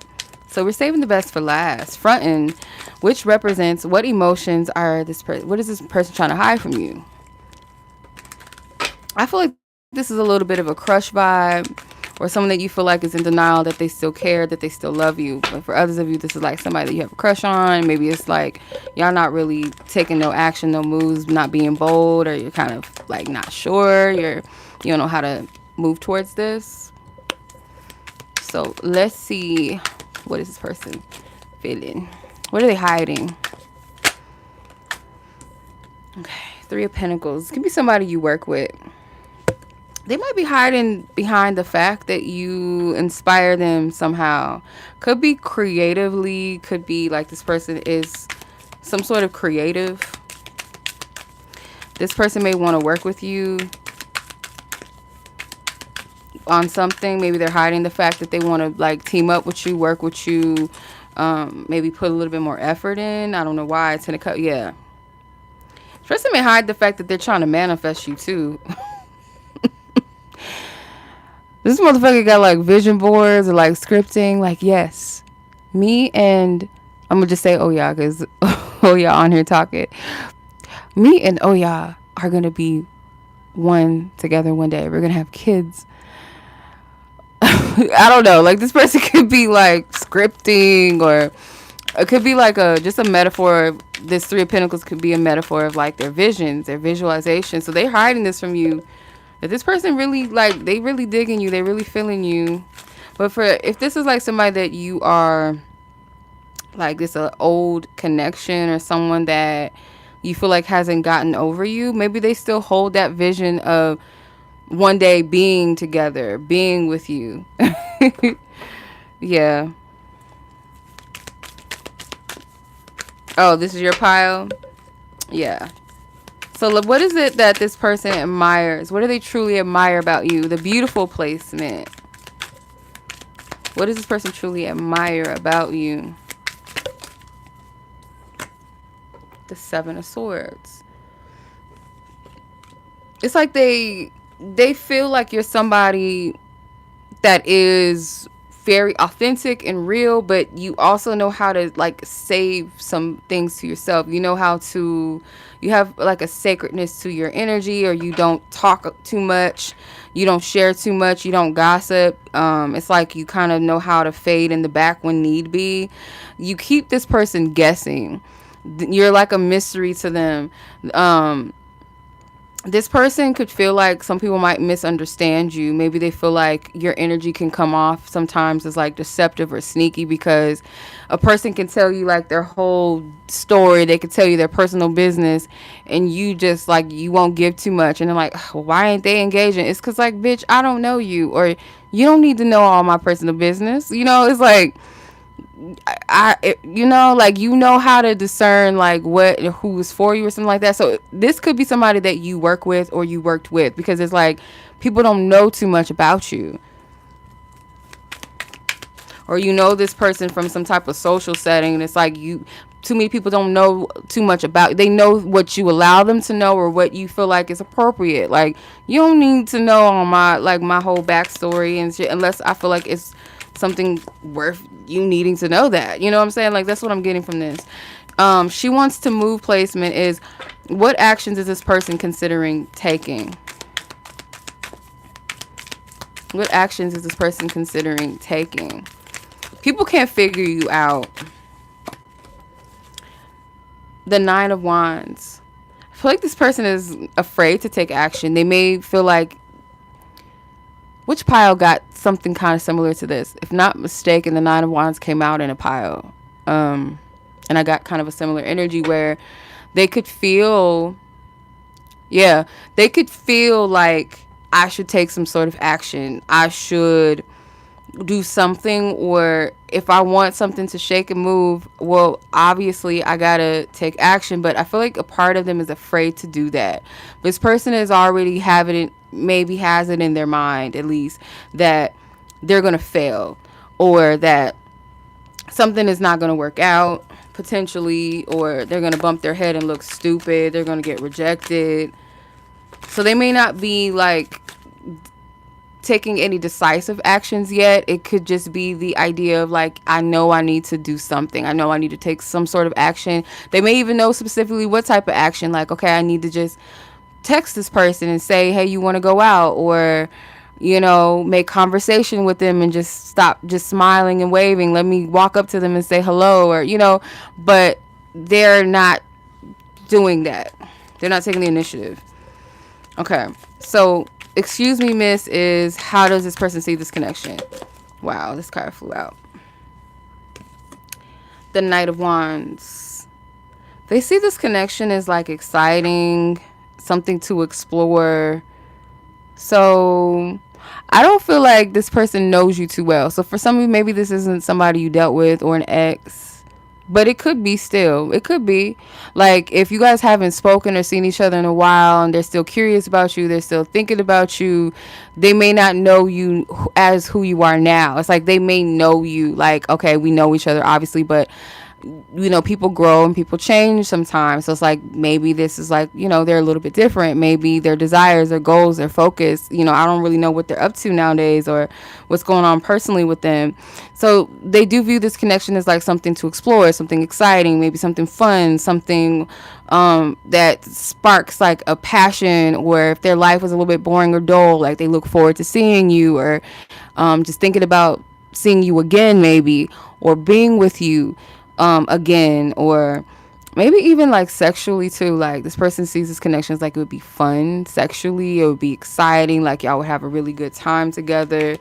Speaker 1: so we're saving the best for last. Frontin, which represents what emotions are this person, what is this person trying to hide from you? I feel like this is a little bit of a crush vibe, or someone that you feel like is in denial that they still care, that they still love you. But for others of you, this is like somebody that you have a crush on. Maybe it's like y'all not really taking no action, no moves, not being bold, or you're kind of like not sure. You don't know how to move towards this. So let's see, what is this person feeling? What are they hiding? Okay, Three of Pentacles. It can be somebody you work with. They might be hiding behind the fact that you inspire them somehow. Could be creatively, could be like this person is some sort of creative. This person may want to work with you on something. Maybe they're hiding the fact that they want to like team up with you, work with you, maybe put a little bit more effort in. I don't know why. It's in a cut. Yeah. This person may hide the fact that they're trying to manifest you too. This motherfucker got like vision boards or like scripting. Like, yes, me and I'm gonna just say oh yeah, because oh yeah on here talking. Me and oh yeah are gonna be one together one day. We're gonna have kids. I don't know. Like this person could be like scripting, or it could be like just a metaphor. This Three of Pentacles could be a metaphor of like their visions, their visualization. So they're hiding this from you. That this person really like, they really digging you, they really feeling you. But if this is like somebody that you are like this old connection, or someone that you feel like hasn't gotten over you, maybe they still hold that vision of one day being together, being with you. Yeah. Oh, this is your pile? Yeah. So what is it that this person admires? What do they truly admire about you? The beautiful placement. What does this person truly admire about you? The Seven of Swords. It's like they feel like you're somebody that is very authentic and real, but you also know how to like save some things to yourself. You know how to, you have like a sacredness to your energy, or you don't talk too much, you don't share too much, you don't gossip. It's like you kind of know how to fade in the back when need be. You keep this person guessing. You're like a mystery to them. This person could feel like some people might misunderstand you. Maybe they feel like your energy can come off sometimes as like deceptive or sneaky, because a person can tell you like their whole story. They could tell you their personal business, and you just like, you won't give too much. And they're like, well, why ain't they engaging? It's because like, bitch, I don't know you, or you don't need to know all my personal business. You know, it's like, like, you know how to discern like what, who is for you or something like that. So this could be somebody that you work with or you worked with, because it's like people don't know too much about you, or you know this person from some type of social setting, and it's like too many people don't know too much about. They know what you allow them to know, or what you feel like is appropriate. Like, you don't need to know all my whole backstory and shit, unless I feel like it's something worth you needing to know that. You know what I'm saying? Like, that's what I'm getting from this. She wants to move placement is, what actions is this person considering taking? What actions is this person considering taking? People can't figure you out. The Nine of Wands. I feel like this person is afraid to take action. They may feel like, which pile got something kind of similar to this? If not mistaken, the Nine of Wands came out in a pile. And I got kind of a similar energy where they could feel, they could feel like, I should take some sort of action. I should do something, or if I want something to shake and move, well, obviously I gotta take action. But I feel like a part of them is afraid to do that. This person is already having it, maybe has it in their mind at least, that they're gonna fail, or that something is not gonna work out potentially, or they're gonna bump their head and look stupid, they're gonna get rejected. So they may not be like taking any decisive actions yet. It could just be the idea of like, I know I need to do something. I know I need to take some sort of action. They may even know specifically what type of action. Like, okay, I need to just text this person and say, hey, you want to go out? Or make conversation with them and just stop just smiling and waving. Let me walk up to them and say hello, or but they're not doing that. They're not taking the initiative. Okay. So, excuse me, miss, is how does this person see this connection? Wow, this card flew out. The Knight of Wands. They see this connection as like exciting, something to explore. So, I don't feel like this person knows you too well. So, for some of you, maybe this isn't somebody you dealt with or an ex. But it could be still. It could be. Like, if you guys haven't spoken or seen each other in a while and they're still curious about you, they're still thinking about you, they may not know you as who you are now. It's like they may know you, like, okay, we know each other, obviously, but people grow and people change sometimes. So it's like maybe this is like, they're a little bit different. Maybe their desires, their goals, their focus, I don't really know what they're up to nowadays or what's going on personally with them. So they do view this connection as like something to explore, something exciting, maybe something fun, something that sparks like a passion, or if their life was a little bit boring or dull, like they look forward to seeing you, or just thinking about seeing you again, maybe, or being with you again, or maybe even like sexually too. Like this person sees this connection as like it would be fun sexually, it would be exciting, like y'all would have a really good time together.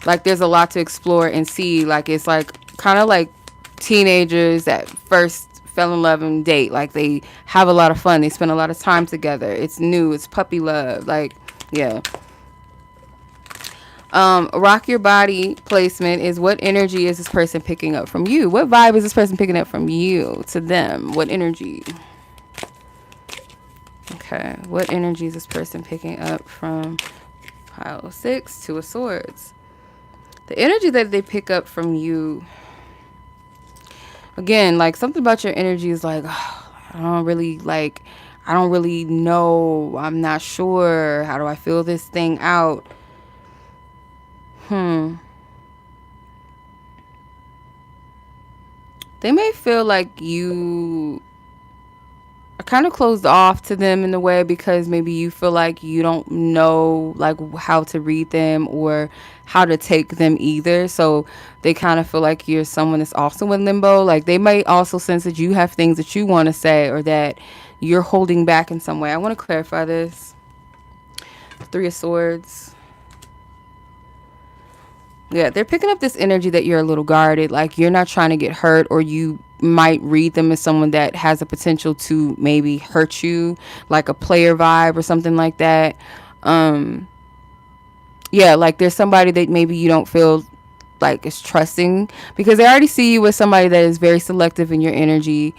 Speaker 1: Like there's a lot to explore and see. Like it's like kind of like teenagers that first fell in love and date. Like they have a lot of fun, they spend a lot of time together, it's new, it's puppy love, like, yeah. Rock your body placement is what energy is this person picking up from you? What vibe is this person picking up from you to them? What energy? Okay. What energy is this person picking up from pile of 6, 2 of swords? The energy that they pick up from you, again, like something about your energy is like, oh, I don't really know. I'm not sure. How do I feel this thing out? They may feel like you are kind of closed off to them in a way because maybe you feel like you don't know like how to read them or how to take them either. So they kind of feel like you're someone that's also in limbo. Like they might also sense that you have things that you want to say or that you're holding back in some way. I want to clarify this. 3 of Swords. Yeah, they're picking up this energy that you're a little guarded, like you're not trying to get hurt, or you might read them as someone that has a potential to maybe hurt you, like a player vibe or something like that. Yeah, like there's somebody that maybe you don't feel like is trusting because they already see you as somebody that is very selective in your energy.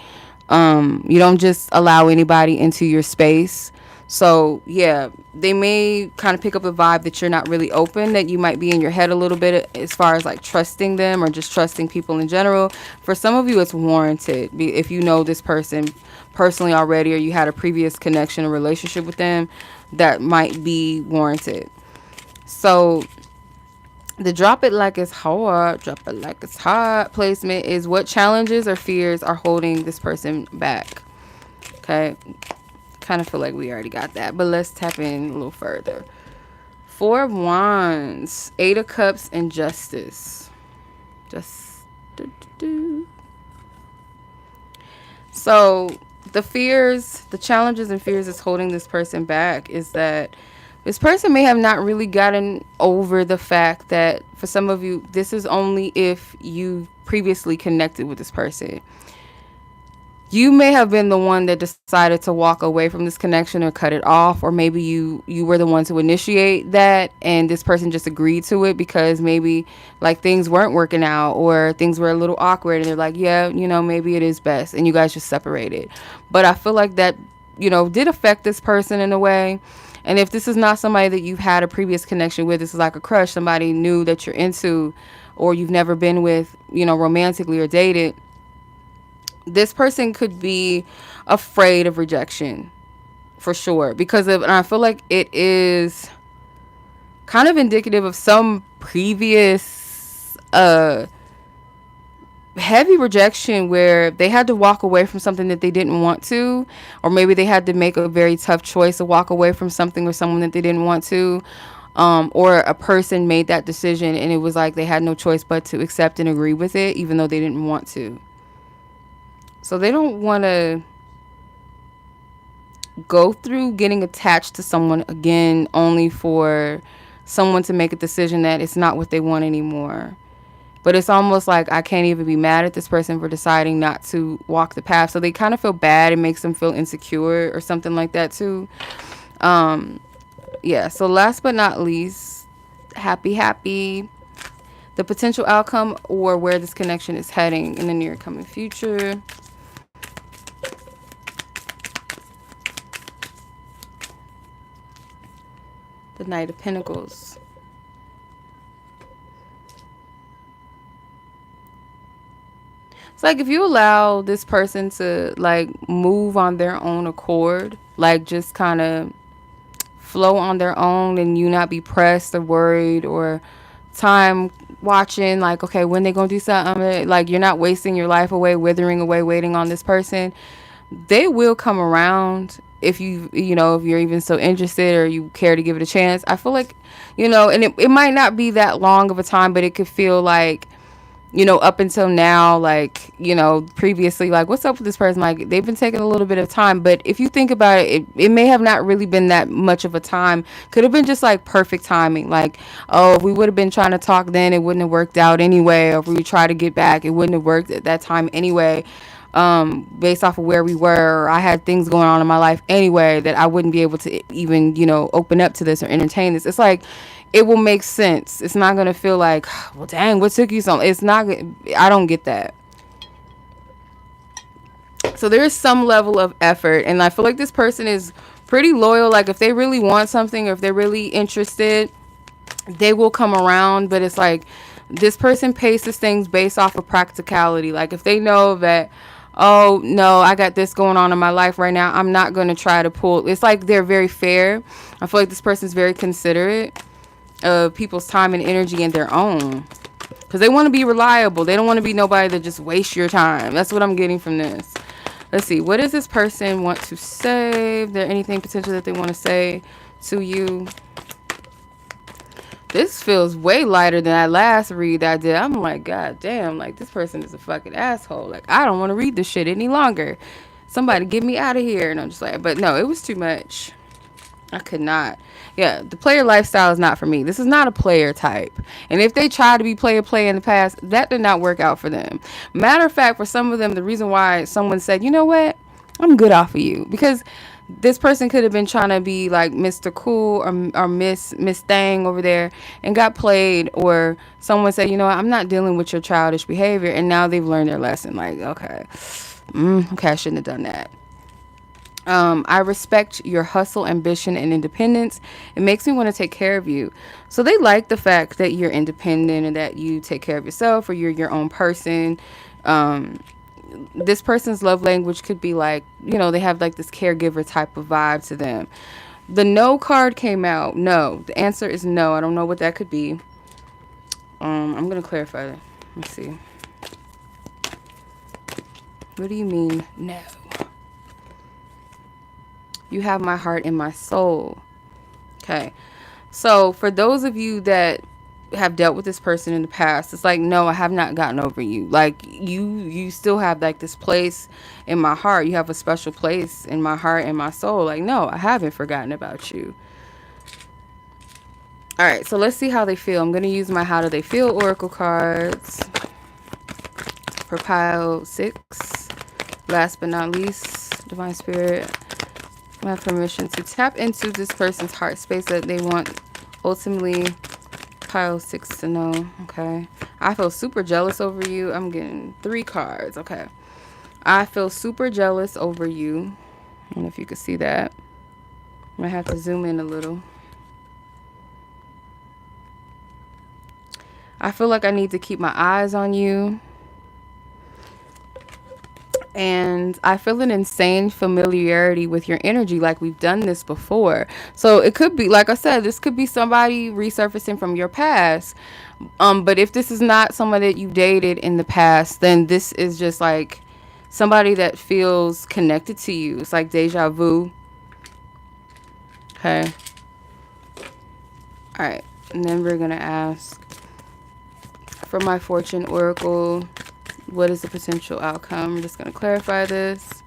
Speaker 1: You don't just allow anybody into your space. So yeah, they may kind of pick up a vibe that you're not really open, that you might be in your head a little bit as far as like trusting them or just trusting people in general. For some of you, it's warranted. If you know this person personally already or you had a previous connection or relationship with them, that might be warranted. So the drop it like it's hard placement is what challenges or fears are holding this person back. Okay. Kind of feel like we already got that, but let's tap in a little further. 4 of Wands, 8 of Cups, and Justice. So the fears, the challenges and fears that's holding this person back is that this person may have not really gotten over the fact that for some of you, this is only if you previously connected with this person. You may have been the one that decided to walk away from this connection or cut it off, or maybe you were the one to initiate that and this person just agreed to it because maybe like things weren't working out or things were a little awkward and they're like, yeah, maybe it is best, and you guys just separated. But I feel like that, did affect this person in a way. And if this is not somebody that you've had a previous connection with, this is like a crush, somebody new that you're into or you've never been with, romantically or dated, this person could be afraid of rejection for sure and I feel like it is kind of indicative of some previous heavy rejection where they had to walk away from something that they didn't want to, or maybe they had to make a very tough choice to walk away from something or someone that they didn't want to, or a person made that decision and it was like they had no choice but to accept and agree with it even though they didn't want to. So they don't want to go through getting attached to someone again only for someone to make a decision that it's not what they want anymore. But it's almost like I can't even be mad at this person for deciding not to walk the path. So they kind of feel bad. It makes them feel insecure or something like that too. Yeah. So last but not least, happy. The potential outcome or where this connection is heading in the near coming future. The Knight of Pentacles. It's like if you allow this person to like move on their own accord, like just kind of flow on their own and you not be pressed or worried or time watching like, okay, when they gonna do something, like you're not wasting your life away, withering away, waiting on this person. They will come around if if you're even so interested or you care to give it a chance. I feel like, and it might not be that long of a time, but it could feel like, up until now, like, previously, like, what's up with this person? Like, they've been taking a little bit of time. But if you think about it may have not really been that much of a time. Could have been just like perfect timing. Like, oh, if we would have been trying to talk then, it wouldn't have worked out anyway. Or if we tried to get back, it wouldn't have worked at that time anyway. Based off of where we were, or I had things going on in my life anyway that I wouldn't be able to even, open up to this or entertain this. It's like, it will make sense. It's not going to feel like, well, dang, what took you so long? It's not, I don't get that. So there is some level of effort. And I feel like this person is pretty loyal. Like if they really want something or if they're really interested, they will come around. But it's like this person paces things based off of practicality. Like if they know that, oh, no, I got this going on in my life right now, I'm not going to try to pull. It's like they're very fair. I feel like this person is very considerate of people's time and energy and their own, because they want to be reliable. They don't want to be nobody that just wastes your time. That's what I'm getting from this. Let's see, what does this person want to say? Is there anything potential that they want to say to you? This feels way lighter than that last read I did. I'm like, god damn, like this person is a fucking asshole. Like I don't want to read this shit any longer. Somebody get me out of here. And I'm just like, but no, it was too much. I could not. Yeah, the player lifestyle is not for me. This is not a player type. And if they tried to be player in the past, that did not work out for them. Matter of fact, for some of them, the reason why someone said, you know what, I'm good off of you. Because this person could have been trying to be like Mr. Cool or Miss Thang over there and got played. Or someone said, you know what, I'm not dealing with your childish behavior. And now they've learned their lesson. Like, okay, I shouldn't have done that. I respect your hustle, ambition, and independence. It makes me want to take care of you. So they like the fact that you're independent and that you take care of yourself or you're your own person. This person's love language could be like, they have like this caregiver type of vibe to them. The no card came out. No. The answer is no. I don't know what that could be. I'm going to clarify that. Let's see. What do you mean, no? You have my heart and my soul. Okay. So for those of you that have dealt with this person in the past, it's like, no, I have not gotten over you. Like you still have like this place in my heart. You have a special place in my heart and my soul. Like, no, I haven't forgotten about you. All right. So let's see how they feel. I'm going to use my How Do They Feel Oracle cards for pile 6. Last but not least, Divine Spirit, I have permission to tap into this person's heart space that they want ultimately pile 6 to know. Okay. I feel super jealous over you. I'm getting 3 cards. Okay. I feel super jealous over you. I don't know if you can see that. I might have to zoom in a little. I feel like I need to keep my eyes on you. And I feel an insane familiarity with your energy, like we've done this before. So it could be, like I said, this could be somebody resurfacing from your past. But if this is not someone that you dated in the past, then this is just like somebody that feels connected to you. It's like deja vu. Okay. All right. And then we're going to ask for my fortune oracle, what is the potential outcome? I'm just going to clarify this.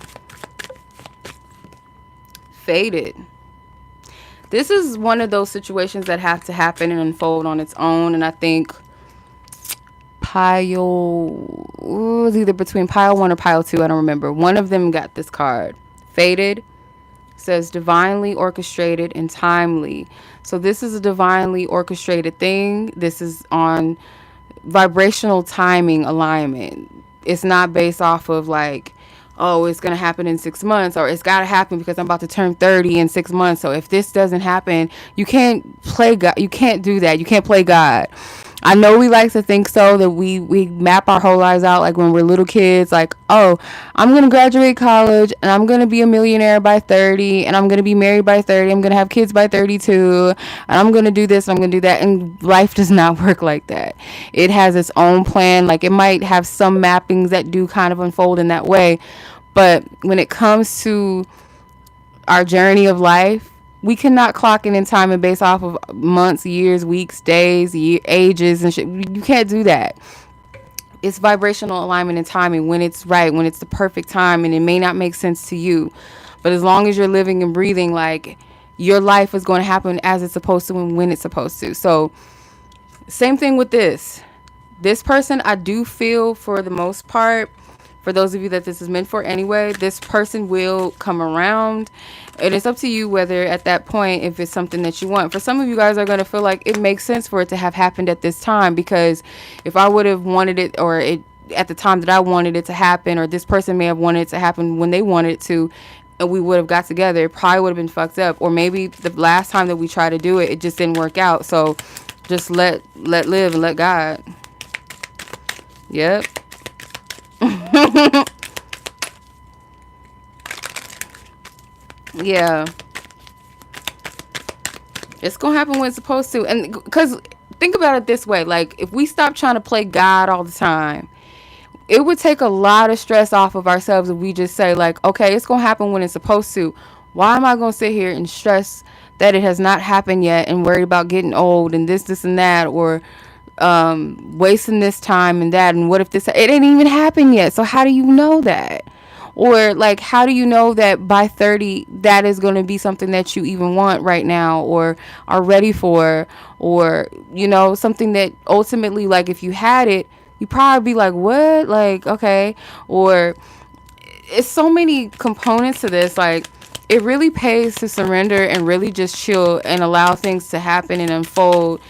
Speaker 1: Faded. This is one of those situations that have to happen and unfold on its own. And I think pile, it was either between pile 1 or pile 2. I don't remember. One of them got this card. Faded says divinely orchestrated and timely. So this is a divinely orchestrated thing. This is on vibrational timing alignment. It's not based off of like, oh, it's going to happen in 6 months, or it's got to happen because I'm about to turn 30 in 6 months. So if this doesn't happen, you can't play God. You can't do that. You can't play God. I know we like to think so, that we map our whole lives out like when we're little kids, like, oh, I'm going to graduate college and I'm going to be a millionaire by 30 and I'm going to be married by 30. I'm going to have kids by 32 and I'm going to do this and I'm going to do that. And life does not work like that. It has its own plan. Like, it might have some mappings that do kind of unfold in that way. But when it comes to our journey of life, we cannot clock in time and base off of months, years, weeks, days, ages, and shit. You can't do that. It's vibrational alignment and timing, when it's right, when it's the perfect time, and it may not make sense to you. But as long as you're living and breathing, like, your life is going to happen as it's supposed to and when it's supposed to. So, same thing with this. This person, I do feel, for the most part, for those of you that this is meant for anyway, this person will come around. And it's up to you whether at that point, if it's something that you want. For some of you guys are going to feel like it makes sense for it to have happened at this time, because if I would have wanted it, or it at the time that I wanted it to happen, or this person may have wanted it to happen when they wanted it to, and we would have got together, it probably would have been fucked up. Or maybe the last time that we tried to do it, it just didn't work out. So just let live and let God. Yep. Yeah, it's gonna happen when it's supposed to. And because think about it this way, like, if we stop trying to play God all the time, it would take a lot of stress off of ourselves if we just say, like, okay, it's gonna happen when it's supposed to. Why am I gonna sit here and stress that it has not happened yet, and worry about getting old and this and that, or wasting this time and that, and what if this, it ain't even happened yet, so how do you know that? Or, like, how do you know that by 30 that is going to be something that you even want right now, or are ready for, or, something that ultimately, like, if you had it, you probably be like, what, like, okay. Or it's so many components to this. Like, it really pays to surrender and really just chill and allow things to happen and unfold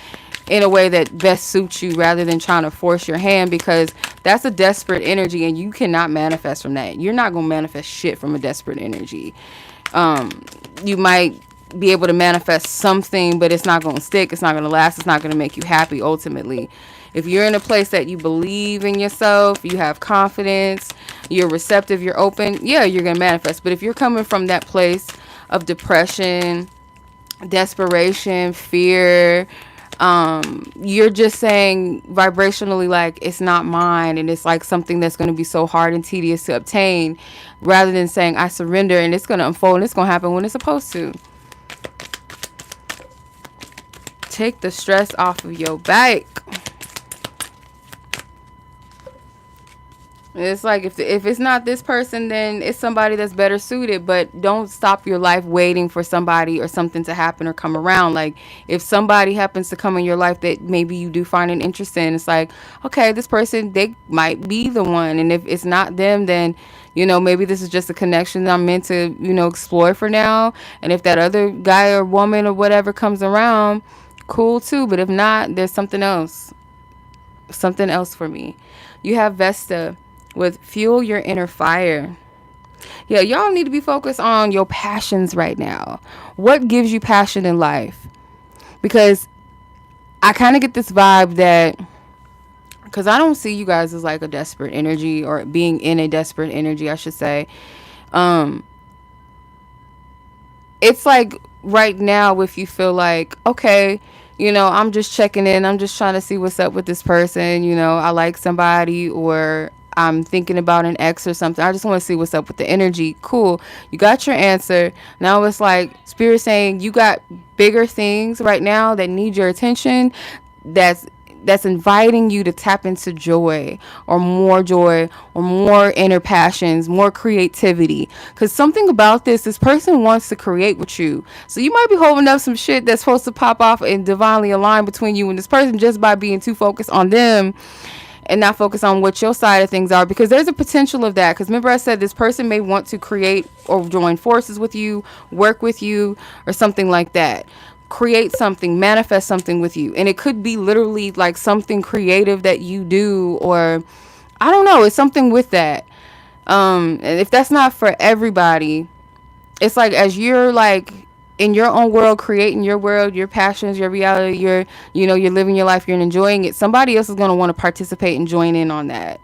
Speaker 1: in a way that best suits you, rather than trying to force your hand, because that's a desperate energy and you cannot manifest from that. You're not going to manifest shit from a desperate energy. You might be able to manifest something, but it's not going to stick. It's not going to last. It's not going to make you happy ultimately. If you're in a place that you believe in yourself, you have confidence, you're receptive, you're open, yeah, you're going to manifest. But if you're coming from that place of depression, desperation, fear, you're just saying vibrationally, like, it's not mine, and it's like something that's going to be so hard and tedious to obtain, rather than saying I surrender and it's going to unfold and it's going to happen when it's supposed to. Take the stress off of your back. It's like, if it's not this person, then it's somebody that's better suited. But don't stop your life waiting for somebody or something to happen or come around. Like, if somebody happens to come in your life that maybe you do find an interest in, it's like, okay, this person, they might be the one. And if it's not them, then, maybe this is just a connection that I'm meant to, explore for now. And if that other guy or woman or whatever comes around, cool too. But if not, there's something else for me. You have Vesta with fuel your inner fire. Yeah, y'all need to be focused on your passions right now. What gives you passion in life? Because I kind of get this vibe that because I don't see you guys as like a desperate energy, or being in a desperate energy, I should say. Um, it's like right now, if you feel like, okay, I'm just checking in, I'm just trying to see what's up with this person, I like somebody, or I'm thinking about an ex or something, I just want to see what's up with the energy. Cool, you got your answer. Now it's like spirit saying you got bigger things right now that need your attention, that's inviting you to tap into joy, or more inner passions, more creativity. Because something about this person wants to create with you. So you might be holding up some shit that's supposed to pop off and divinely align between you and this person, just by being too focused on them and not focus on what your side of things are, because there's a potential of that. Because remember, I said this person may want to create or join forces with you, work with you, or something like that. Create something, manifest something with you. And it could be literally like something creative that you do, or I don't know, it's something with that. And if that's not for everybody, it's like, as you're like in your own world, creating your world, your passions, your reality, you're living your life, you're enjoying it, somebody else is going to want to participate and join in on that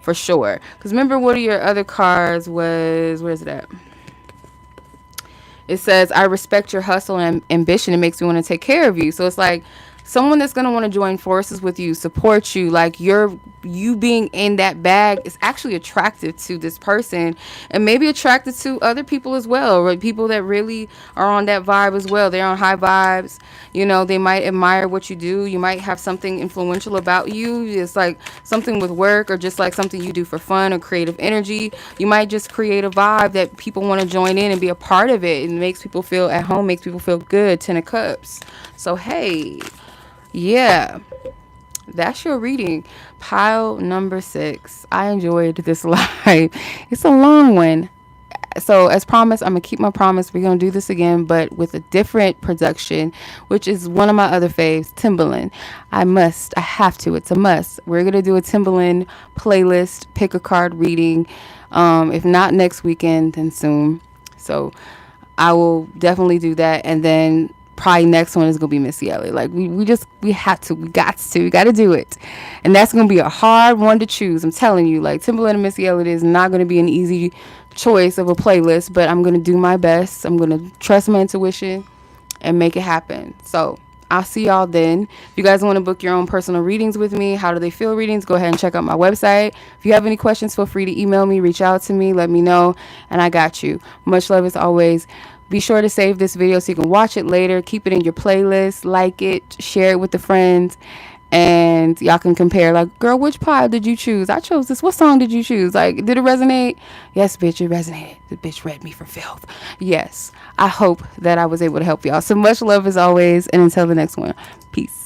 Speaker 1: for sure. Because remember, one of your other cards was, where's it at? It says, I respect your hustle and ambition. It makes me want to take care of you. So it's like someone that's going to want to join forces with you, support you. Like you being in that bag is actually attractive to this person, and maybe attracted to other people as well, or people that really are on that vibe as well. They're on high vibes. They might admire what you do. You might have something influential about you. It's like something with work, or just like something you do for fun or creative energy. You might just create a vibe that people want to join in and be a part of it. It makes people feel at home, makes people feel good. 10 of Cups. So, hey, yeah, that's your reading. Pile number 6. I enjoyed this live. It's a long one. So as promised, I'm going to keep my promise. We're going to do this again, but with a different production, which is one of my other faves, Timbaland. I have to. It's a must. We're going to do a Timbaland playlist, pick a card reading. If not next weekend, then soon. So I will definitely do that. And then probably next one is gonna be Missy Elliott. Like we got to do it, and that's gonna be a hard one to choose. I'm telling you, like Timbaland and Missy Elliott is not gonna be an easy choice of a playlist, but I'm gonna do my best. I'm gonna trust my intuition and make it happen. So I'll see y'all then. If you guys want to book your own personal readings with me, how do they feel readings, go ahead and check out my website. If you have any questions, feel free to email me, reach out to me, let me know, and I got you. Much love as always. Be sure to save this video so you can watch it later. Keep it in your playlist, like it, share it with the friends, and y'all can compare. Like, girl, which pile did you choose? I chose this. What song did you choose? Like, did it resonate? Yes, bitch, it resonated. The bitch read me for filth. Yes, I hope that I was able to help y'all. So much love as always, and until the next one, peace.